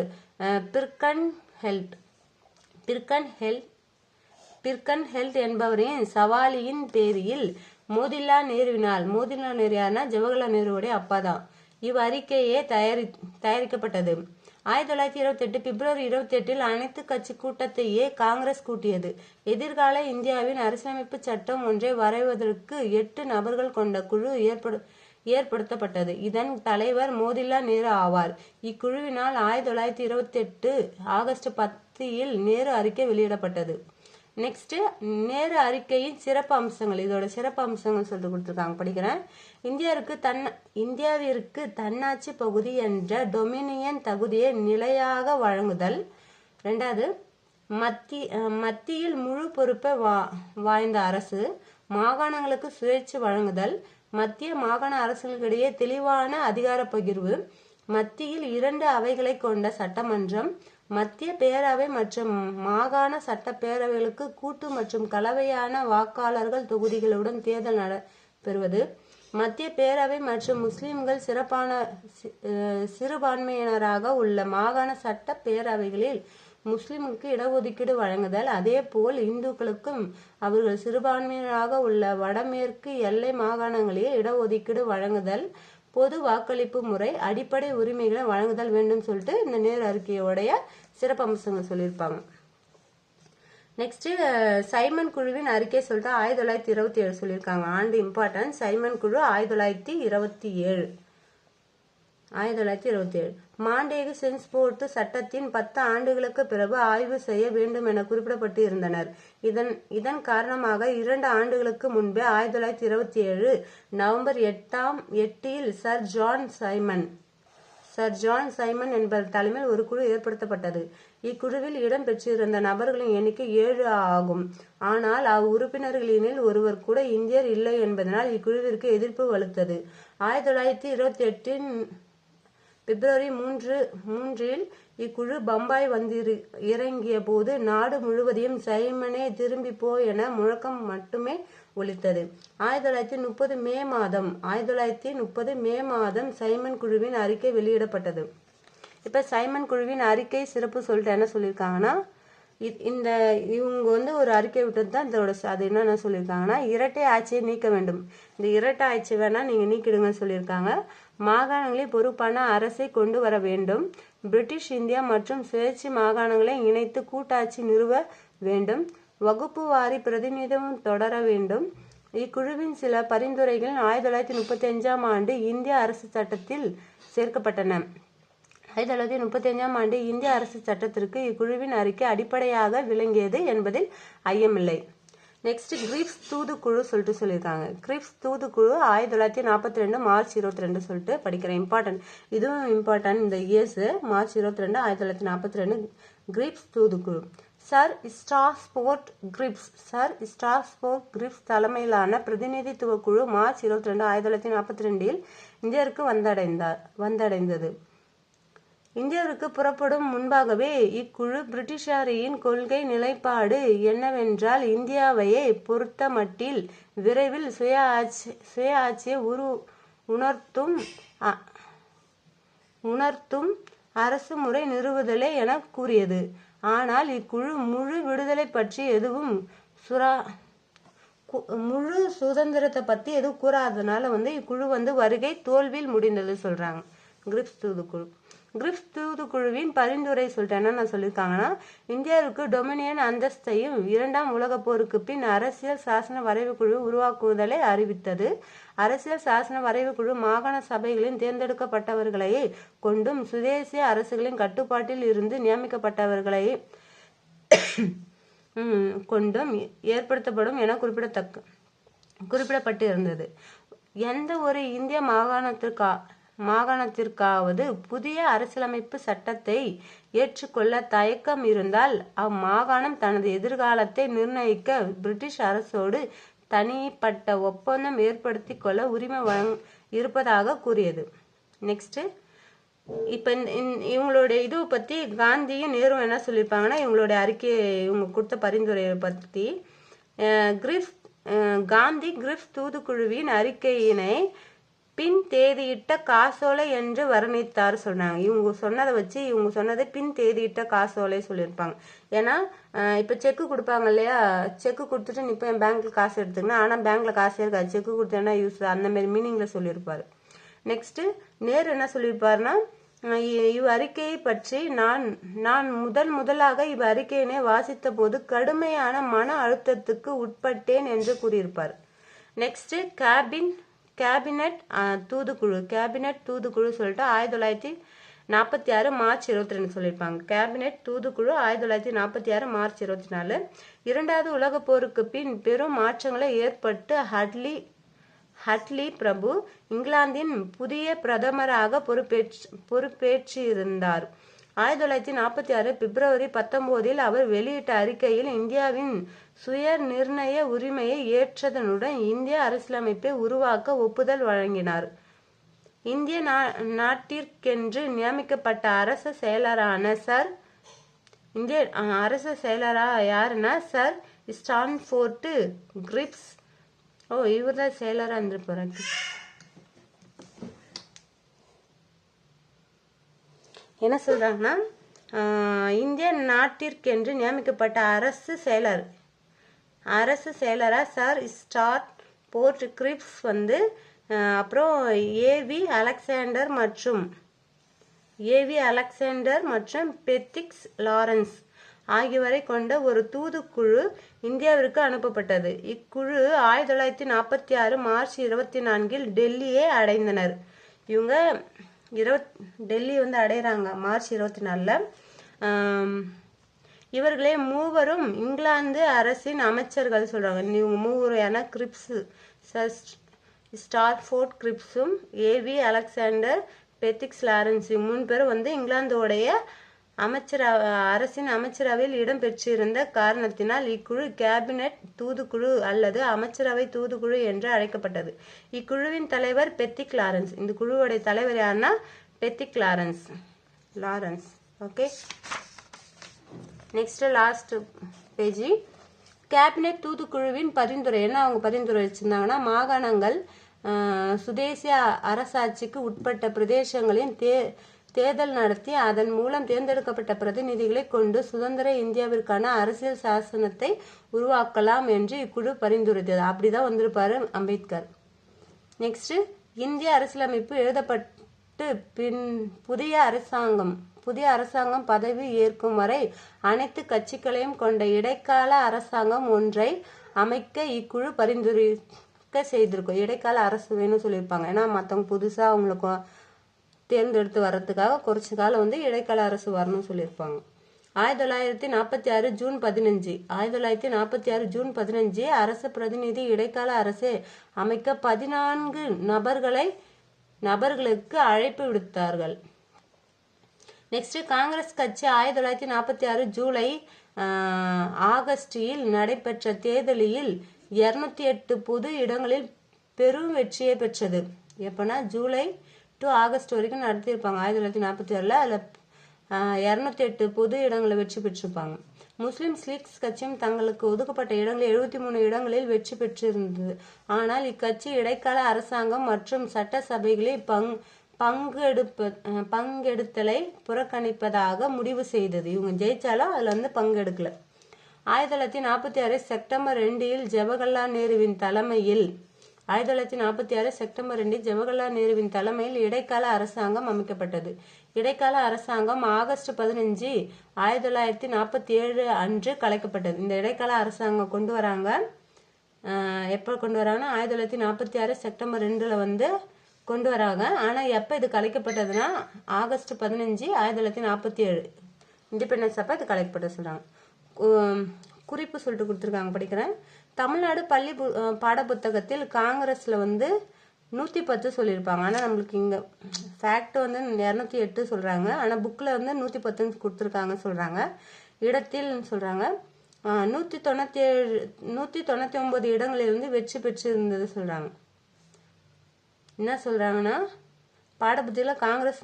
பிர்கன் ஹெல்ட் என்பவரின் சவாலியின் பேரில் மோதிலா நேருனா ஜவஹர்லால் நேருவுடைய அப்பா தான், இவ்வறிக்கையே தயாரிக்கப்பட்டது. 1928 பிப்ரவரி 28 அனைத்து கட்சி கூட்டத்தையே காங்கிரஸ் கூட்டியது. எதிர்கால இந்தியாவின் அரசியலமைப்பு சட்டம் ஒன்றை வரைவதற்கு 8 நபர்கள் கொண்ட குழு ஏற்படுத்தப்பட்டது. இதன் தலைவர் மோதிலா நேரு ஆவார். இக்குழுவினால் 1928 ஆகஸ்ட் 10 நேரு அறிக்கை வெளியிடப்பட்டது. நெக்ஸ்ட் நேரு அறிக்கையின் சிறப்பு அம்சங்கள், இதோட சிறப்பு அம்சங்கள் சொல்லிட்டு கொடுத்துருக்காங்க, படிக்கிறேன். இந்தியாவிற்கு தன்னாட்சி பகுதி என்ற டொமினியன் தகுதியை நிலையாக வழங்குதல். 2வது, மத்தியில் முழு பொறுப்பை வாய்ந்த அரசு, மாகாணங்களுக்கு சுயேட்சை வழங்குதல், மத்திய மாகாண அரசுகளிடையே தெளிவான அதிகார பகிர்வு, மத்தியில் 2 அவைகளை கொண்ட சட்டமன்றம், மத்திய பேரவை மற்றும் மாகாண சட்ட பேரவைகளுக்கு கூட்டு மற்றும் கலவையான வாக்காளர்கள் தொகுதிகளுடன் தேர்தல் நடைபெறுவது, மத்திய பேரவை மற்றும் முஸ்லிம்கள் சிறுபான்மையினராக உள்ள மாகாண சட்ட பேரவைகளில் முஸ்லிமுக்கு இடஒதுக்கீடு வழங்குதல், அதே போல் இந்துக்களுக்கும் அவர்கள் சிறுபான்மையினராக உள்ள வடமேற்கு எல்லை மாகாணங்களில் இடஒதுக்கீடு வழங்குதல், பொது வாக்களிப்பு முறை, அடிப்படை உரிமைகளை வழங்குதல் வேண்டும் சொல்லிட்டு இந்த நேரு அறிக்கையோடைய சிறப்பு அம்சங்கள் சொல்லியிருப்பாங்க. நெக்ஸ்ட் சைமன் குழுவின் அறிக்கை சொல்லிட்டு 1927 சொல்லியிருக்காங்க. ஆண்டு இம்பார்ட்டன்ட். சைமன் குழு 1927. மாண்டேகு சென்ஸ்போர்ட் சட்டத்தின் 10 ஆண்டுகளுக்கு பிறகு ஆய்வு செய்ய வேண்டும் என குறிப்பிடப்பட்டு இருந்தனர். இதன் காரணமாக 2 ஆண்டுகளுக்கு முன்பே 1927 நவம்பர் 8 சர் ஜான் சைமன் என்பவர் தலைமையில் ஒரு குழு ஏற்படுத்தப்பட்டது. இக்குழுவில் இடம் பெற்றிருந்த நபர்களின் எண்ணிக்கை 7 ஆகும். ஆனால் அவ்வுறுப்பினர்களில் ஒருவர் கூட இந்தியர் இல்லை என்பதனால் இக்குழுவிற்கு எதிர்ப்பு வலுத்தது. 1928 பிப்ரவரி 3 இக்குழு பம்பாய் இறங்கிய போது நாடு முழுவதையும் சைமனே திரும்பி போ என முழக்கம் மட்டுமே ஒலித்தது. 1930 மே மாதம் சைமன் குழுவின் அறிக்கை வெளியிடப்பட்டது. இப்ப சைமன் குழுவின் அறிக்கை சிறப்பு சொல்லிட்டு என்ன சொல்லியிருக்காங்கன்னா, இவங்க ஒரு அறிக்கை விட்டது தான் இதோட அது என்னென்ன சொல்லியிருக்காங்கன்னா, இரட்டை ஆட்சியை நீக்க வேண்டும். இந்த இரட்டை ஆட்சி வேணா நீங்க நீக்கிடுங்கன்னு சொல்லியிருக்காங்க. மாகாணங்களில் பொறுப்பான அரசை கொண்டு வர வேண்டும். பிரிட்டிஷ் இந்தியா மற்றும் சுயேட்சை மாகாணங்களை இணைத்து கூட்டாட்சி நிறுவ வேண்டும். வகுப்பு வாரி பிரதிநிதித்துவம் தொடர வேண்டும். இக்குழுவின் சில பரிந்துரைகள் 1935 ஆண்டு இந்திய அரசு சட்டத்தில் சேர்க்கப்பட்டன. 1935 ஆண்டு இந்திய அரசு சட்டத்திற்கு இக்குழுவின் அறிக்கை அடிப்படையாக விளங்கியது என்பதில் ஐயமில்லை. நெக்ஸ்ட் கிரிப்ஸ் தூதுக்குழு சொல்லிட்டு சொல்லியிருக்காங்க. கிரிப்ஸ் தூதுக்குழு 1942 மார்ச் 22 சொல்லிட்டு படிக்கிறேன். இம்பார்ட்டன்ட், இதுவும் இம்பார்ட்டன்ட். இந்த இயர்ஸ் மார்ச் 22 1942 கிரிப்ஸ் தூதுக்குழு. சர் ஸ்டார்ஸ்போர்ட் கிரிப்ஸ் தலைமையிலான பிரதிநிதித்துவ குழு மார்ச் 22 1942 இந்தியருக்கு வந்தடைந்தது. இந்தியாவிற்கு புறப்படும் முன்பாகவே இக்குழு பிரிட்டிஷாரின் கொள்கை நிலைப்பாடு என்னவென்றால் இந்தியாவையே பொறுத்தமட்டில் விரைவில் சுய ஆட்சியை உணர்த்தும் அரசு முறை நிறுவுதலே என கூறியது. ஆனால் இக்குழு முழு விடுதலை பற்றி எதுவும் முழு சுதந்திரத்தை பத்தி எதுவும் கூறாததுனால இக்குழு வருகை தோல்வியில் முடிந்தது சொல்றாங்க. கிரிப்ஸ் தூதுக்குழு தூதுக்குழுவின் பரிந்துரை சொல்லிட்டு என்ன சொல்லியிருக்காங்கன்னா, இந்தியாவுக்கு டொமினியன் அந்தஸ்தையும் 2ஆம் உலகப் போருக்கு பின் அரசியல் சாசன வரைவு குழு உருவாக்குவதை அறிவித்தது. அரசியல் சாசன வரைவு குழு மாகாண சபைகளின் தேர்ந்தெடுக்கப்பட்டவர்களை கொண்டும் சுதேசிய அரசுகளின் கட்டுப்பாட்டில் இருந்து நியமிக்கப்பட்டவர்களை கொண்டும் ஏற்படுத்தப்படும் என குறிப்பிடப்பட்டிருந்தது. எந்த ஒரு இந்திய மாகாணத்திற்காவது புதிய அரசியலமைப்பு சட்டத்தை ஏற்றுக்கொள்ள தயக்கம் இருந்தால் அம்மாகாணம் தனது எதிர்காலத்தை நிர்ணயிக்க பிரிட்டிஷ் அரசோடு தனிப்பட்ட ஒப்பந்தம் ஏற்படுத்தி கொள்ள உரிமை இருப்பதாக கூறியது. நெக்ஸ்ட், இப்போ இவங்களுடைய இது பற்றி காந்தியும் நேரு என்ன சொல்லியிருப்பாங்கன்னா, இவங்களுடைய அறிக்கை இவங்க கொடுத்த பரிந்துரையை பற்றி காந்தி கிரிப்ஸ் தூதுக்குழுவின் அறிக்கையினை பின் தேதியிட்ட காசோலை என்று வர்ணித்தார் சொன்னாங்க. இவங்க சொன்னதை வச்சு இவங்க சொன்னதை பின் தேதியிட்ட காசோலை சொல்லியிருப்பாங்க. ஏன்னா இப்போ செக்கு கொடுப்பாங்க இல்லையா, செக்கு கொடுத்துட்டு நீ இப்போ என் பேங்க்ல காசு எடுத்துக்கணும், ஆனால் பேங்க்ல காசே இருக்காது, செக்கு கொடுத்தேன்னா யூஸ், அந்த மாதிரி மீனிங்ல சொல்லியிருப்பாரு. நெக்ஸ்ட், நேரு என்ன சொல்லியிருப்பாருன்னா, இவ் அறிக்கையை பற்றி நான் முதலாக இவ் அறிக்கையினை வாசித்த போது கடுமையான மன அழுத்தத்துக்கு உட்பட்டேன் என்று கூறியிருப்பார். நெக்ஸ்ட், கேபினட் தூதுக்குழு சொல்லிட்டு 1946 மார்ச் 22 சொல்லியிருப்பாங்க. கேபினட் தூதுக்குழு 1946 மார்ச் 24. 2வது உலக போருக்கு பின் பெரும் மாற்றங்களை ஏற்பட்டு ஹட்லி பிரபு இங்கிலாந்தின் புதிய பிரதமராக பொறுப்பேற்றிருந்தார். 1946 பிப்ரவரி 19 அவர் வெளியிட்ட அறிக்கையில் இந்தியாவின் சுய நிர்ணய உரிமையை ஏற்றதனுடன் இந்திய அரசியலமைப்பை உருவாக்க ஒப்புதல் வழங்கினார். இந்திய நாட்டிற்கென்று நியமிக்கப்பட்ட அரச செயலரான யாருன்னா சர் ஸ்டான்ஃபோர்ட் கிரிப்ஸ். இவர் தான் செயலரா இருந்திருப்பாரு. என்ன சொல்றாங்கன்னா, இந்திய நாட்டிற்கென்று நியமிக்கப்பட்ட அரசு செயலரா சார் ஸ்டான்ஃபோர்ட் கிரிப்ஸ் அப்புறம் ஏவி அலெக்சாண்டர் மற்றும் பெத்திக்ஸ் லாரன்ஸ் ஆகியோரை கொண்ட ஒரு தூதுக்குழு இந்தியாவிற்கு அனுப்பப்பட்டது. இக்குழு 1946 மார்ச் 24 டெல்லியை அடைந்தனர். இவங்க டெல்லி அடைகிறாங்க மார்ச் 24. இவர்களே மூவரும் இங்கிலாந்து அரசின் அமைச்சர்கள் சொல்றாங்க. இவங்க மூவரையான grips, Stanford கிரிப்ஸும் AV Alexander பெத்திக்ஸ் Lawrence 3 பேரும் இங்கிலாந்தோடைய அரசின் அமைச்சரவையில் இடம் பெற்றிருந்த காரணத்தினால் இக்குழு கேபினட் தூதுக்குழு அல்லது அமைச்சரவை தூதுக்குழு என்று அழைக்கப்பட்டது. இக்குழுவின் தலைவர் பெத்திக் லாரன்ஸ். இந்த குழுவுடைய தலைவர் யாருன்னா Pethick Lawrence. Okay, next last page. Cabinet தூதுக்குழுவின் பரிந்துரை என்ன அவங்க பரிந்துரை வச்சிருந்தாங்கன்னா, மாகாணங்கள் சுதேசிய அரசாட்சிக்கு உட்பட்ட பிரதேசங்களின் தேர்தல் நடத்தி அதன் மூலம் தேர்ந்தெடுக்கப்பட்ட பிரதிநிதிகளை கொண்டு சுதந்திர இந்தியாவிற்கான அரசியல் சாசனத்தை உருவாக்கலாம் என்று இக்குழு பரிந்துரைத்தது. அப்படிதான் வந்திருப்பாரு அம்பேத்கர். நெக்ஸ்ட், இந்திய அரசியலமைப்பு எழுதப்பட்டு பின் புதிய அரசாங்கம் பதவி ஏற்கும் வரை அனைத்து கட்சிகளையும் கொண்ட இடைக்கால அரசாங்கம் ஒன்றை அமைக்க இக்குழு பரிந்துரைக்க செய்திருக்கும். இடைக்கால அரசு வேணும்னு சொல்லியிருப்பாங்க. ஏன்னா மற்றவங்க புதுசா அவங்களுக்கு தேர்ந்தெடுத்து வர்றதுக்காக குறைச்ச காலம் இடைக்கால அரசு வரணும்னு சொல்லியிருப்பாங்க. 1946 ஜூன் 15 அரசு பிரதிநிதி இடைக்கால அரசை அமைக்க 14 நபர்களுக்கு அழைப்பு விடுத்தார்கள். நெக்ஸ்ட், காங்கிரஸ் கட்சி 1946 ஜூலை ஆகஸ்டில் நடைபெற்ற தேர்தலில் 208 பொது இடங்களில் பெரும் வெற்றியை பெற்றது. எப்பனா ஜூலை டு ஆகஸ்ட் வரைக்கும் நடத்தியிருப்பாங்க 1946. அதில் 208 பொது இடங்களை வெற்றி பெற்றிருப்பாங்க. முஸ்லிம் லீக் கட்சியும் தங்களுக்கு ஒதுக்கப்பட்ட இடங்களில் 73 இடங்களில் வெற்றி பெற்றிருந்தது. ஆனால் இக்கட்சி இடைக்கால அரசாங்கம் மற்றும் சட்டசபைகளில் பங்கெடுத்தலை புறக்கணிப்பதாக முடிவு செய்தது. இவங்க ஜெயிச்சாலும் அதுல வந்து பங்கெடுக்கல. 1946 செப்டம்பர் 2 ஜவஹர்லால் நேருவின் தலைமையில் 1946 செப்டம்பர் 2 ஜவஹர்லால் நேருவின் தலைமையில் இடைக்கால அரசாங்கம் அமைக்கப்பட்டது. இடைக்கால அரசாங்கம் ஆகஸ்ட் 15 1947 அன்று கலைக்கப்பட்டது. இந்த இடைக்கால அரசாங்கம் கொண்டு வராங்க. எப்போ கொண்டு வராங்கன்னா 1946 செப்டம்பர் 2 வந்து கொண்டு வராங்க. ஆனா எப்ப இது கலைக்கப்பட்டதுன்னா ஆகஸ்ட் 15 1947 இண்டிபெண்டன்ஸ் அப்ப இது கலைக்கப்பட்டது சொல்றாங்க. குறிப்பு சொல்லிட்டு கொடுத்துருக்காங்க, படிக்கிறேன். தமிழ்நாடு பள்ளி பாட புத்தகத்தில் காங்கிரஸ்ல வந்து 110 சொல்லியிருப்பாங்க. ஆனா நம்மளுக்கு இங்க ஃபேக்ட் வந்து 208 சொல்றாங்க. ஆனா புக்ல வந்து 110 கொடுத்துருக்காங்க சொல்றாங்க. இடத்தில் சொல்றாங்க 199 இடங்களில் வந்து வெற்றி பெற்று இருந்தது சொல்றாங்க. என்ன சொல்றாங்கன்னா பாடப்புத்தியில காங்கிரஸ்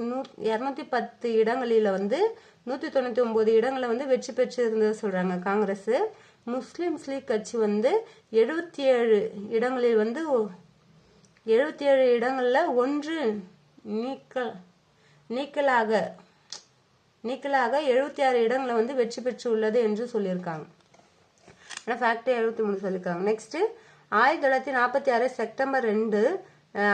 210 இடங்களில வந்து 199 இடங்களை வந்து வெற்றி பெற்று இருந்தது சொல்றாங்க காங்கிரஸ். முஸ்லிம் லீக் கட்சி வந்து 77 இடங்களில் வந்து 77 இடங்கள்ல ஒன்று நீக்கலாக 76 இடங்களை வந்து வெற்றி பெற்று உள்ளது என்று சொல்லியிருக்காங்க. ஆனால் ஃபேக்ட் 73 சொல்லியிருக்காங்க. நெக்ஸ்ட் 1946 செப்டம்பர் 2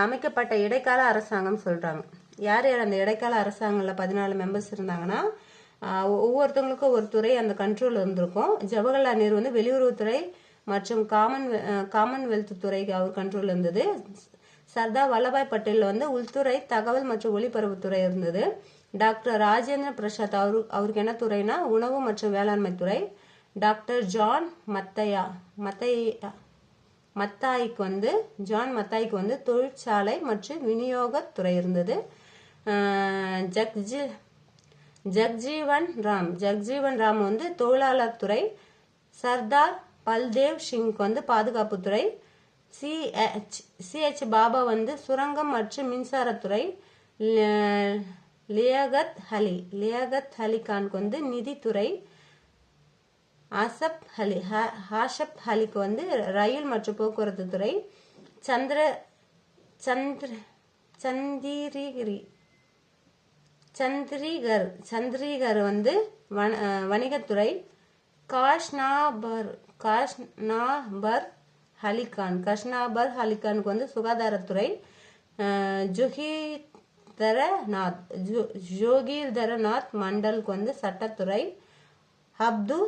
அமைக்கப்பட்ட இடைக்கால அரசாங்கம் சொல்றாங்க. யார் யார் அந்த இடைக்கால அரசாங்கம்ல 14 மெம்பர்ஸ் இருந்தாங்கன்னா ஒவ்வொருத்தவங்களுக்கும் ஒரு துறை அந்த கண்ட்ரோல் இருந்திருக்கும். ஜவஹர்லால் நேரு வந்து வெளியுறவுத்துறை மற்றும் காமன்வெல்த் துறை அவர் கண்ட்ரோல் இருந்தது. சர்தார் வல்லபாய் பட்டேல் வந்து உள்துறை, தகவல் மற்றும் ஒலிபரப்புத்துறை இருந்தது. டாக்டர் ராஜேந்திர பிரசாத் அவருக்கு என்ன துறைனா உணவு மற்றும் வேளாண்மை துறை. டாக்டர் ஜான் மத்தாய்க்கு வந்து தொழிற்சாலை மற்றும் விநியோகத்துறை இருந்தது. ஜக்ஜீவன் ராம் வந்து தொழிலாளர் துறை. சர்தார் பல்தேவ் சிங் வந்து பாதுகாப்புத்துறை. CH பாபா வந்து சுரங்கம் மற்றும் மின்சாரத்துறை. லியாகத் அலி கானுக்கு வந்து நிதித்துறை. ஆஷப் அலிக்கு வந்து ரயில் மற்றும் போக்குவரத்து துறை. சந்திரிகர் வந்து வணிகத்துறை. காஷ்னாபர் அலிகானுக்கு வந்து சுகாதாரத்துறை. ஜோகீர்தரநாத் மண்டலுக்கு வந்து சட்டத்துறை. அப்துல்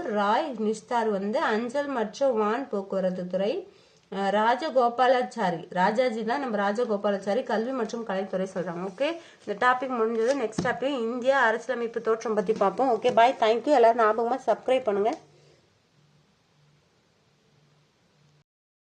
ராய் நிஸ்தார் வந்து அஞ்சல் மற்றும் வான் போக்குவரத்து துறை. ராஜாஜி தான் நம்ம ராஜகோபாலாச்சாரி கல்வி மற்றும் கலைத்துறை சொல்றாங்க. ஓகே, இந்த டாபிக் முடிஞ்சது. நெக்ஸ்ட் டாபிக் இந்தியா அரசியலமைப்பு தோற்றம் பத்தி பார்ப்போம். ஓகே, பாய், தேங்க்யூ. எல்லாரும் ஞாபகமா சப்ஸ்கிரைப் பண்ணுங்க.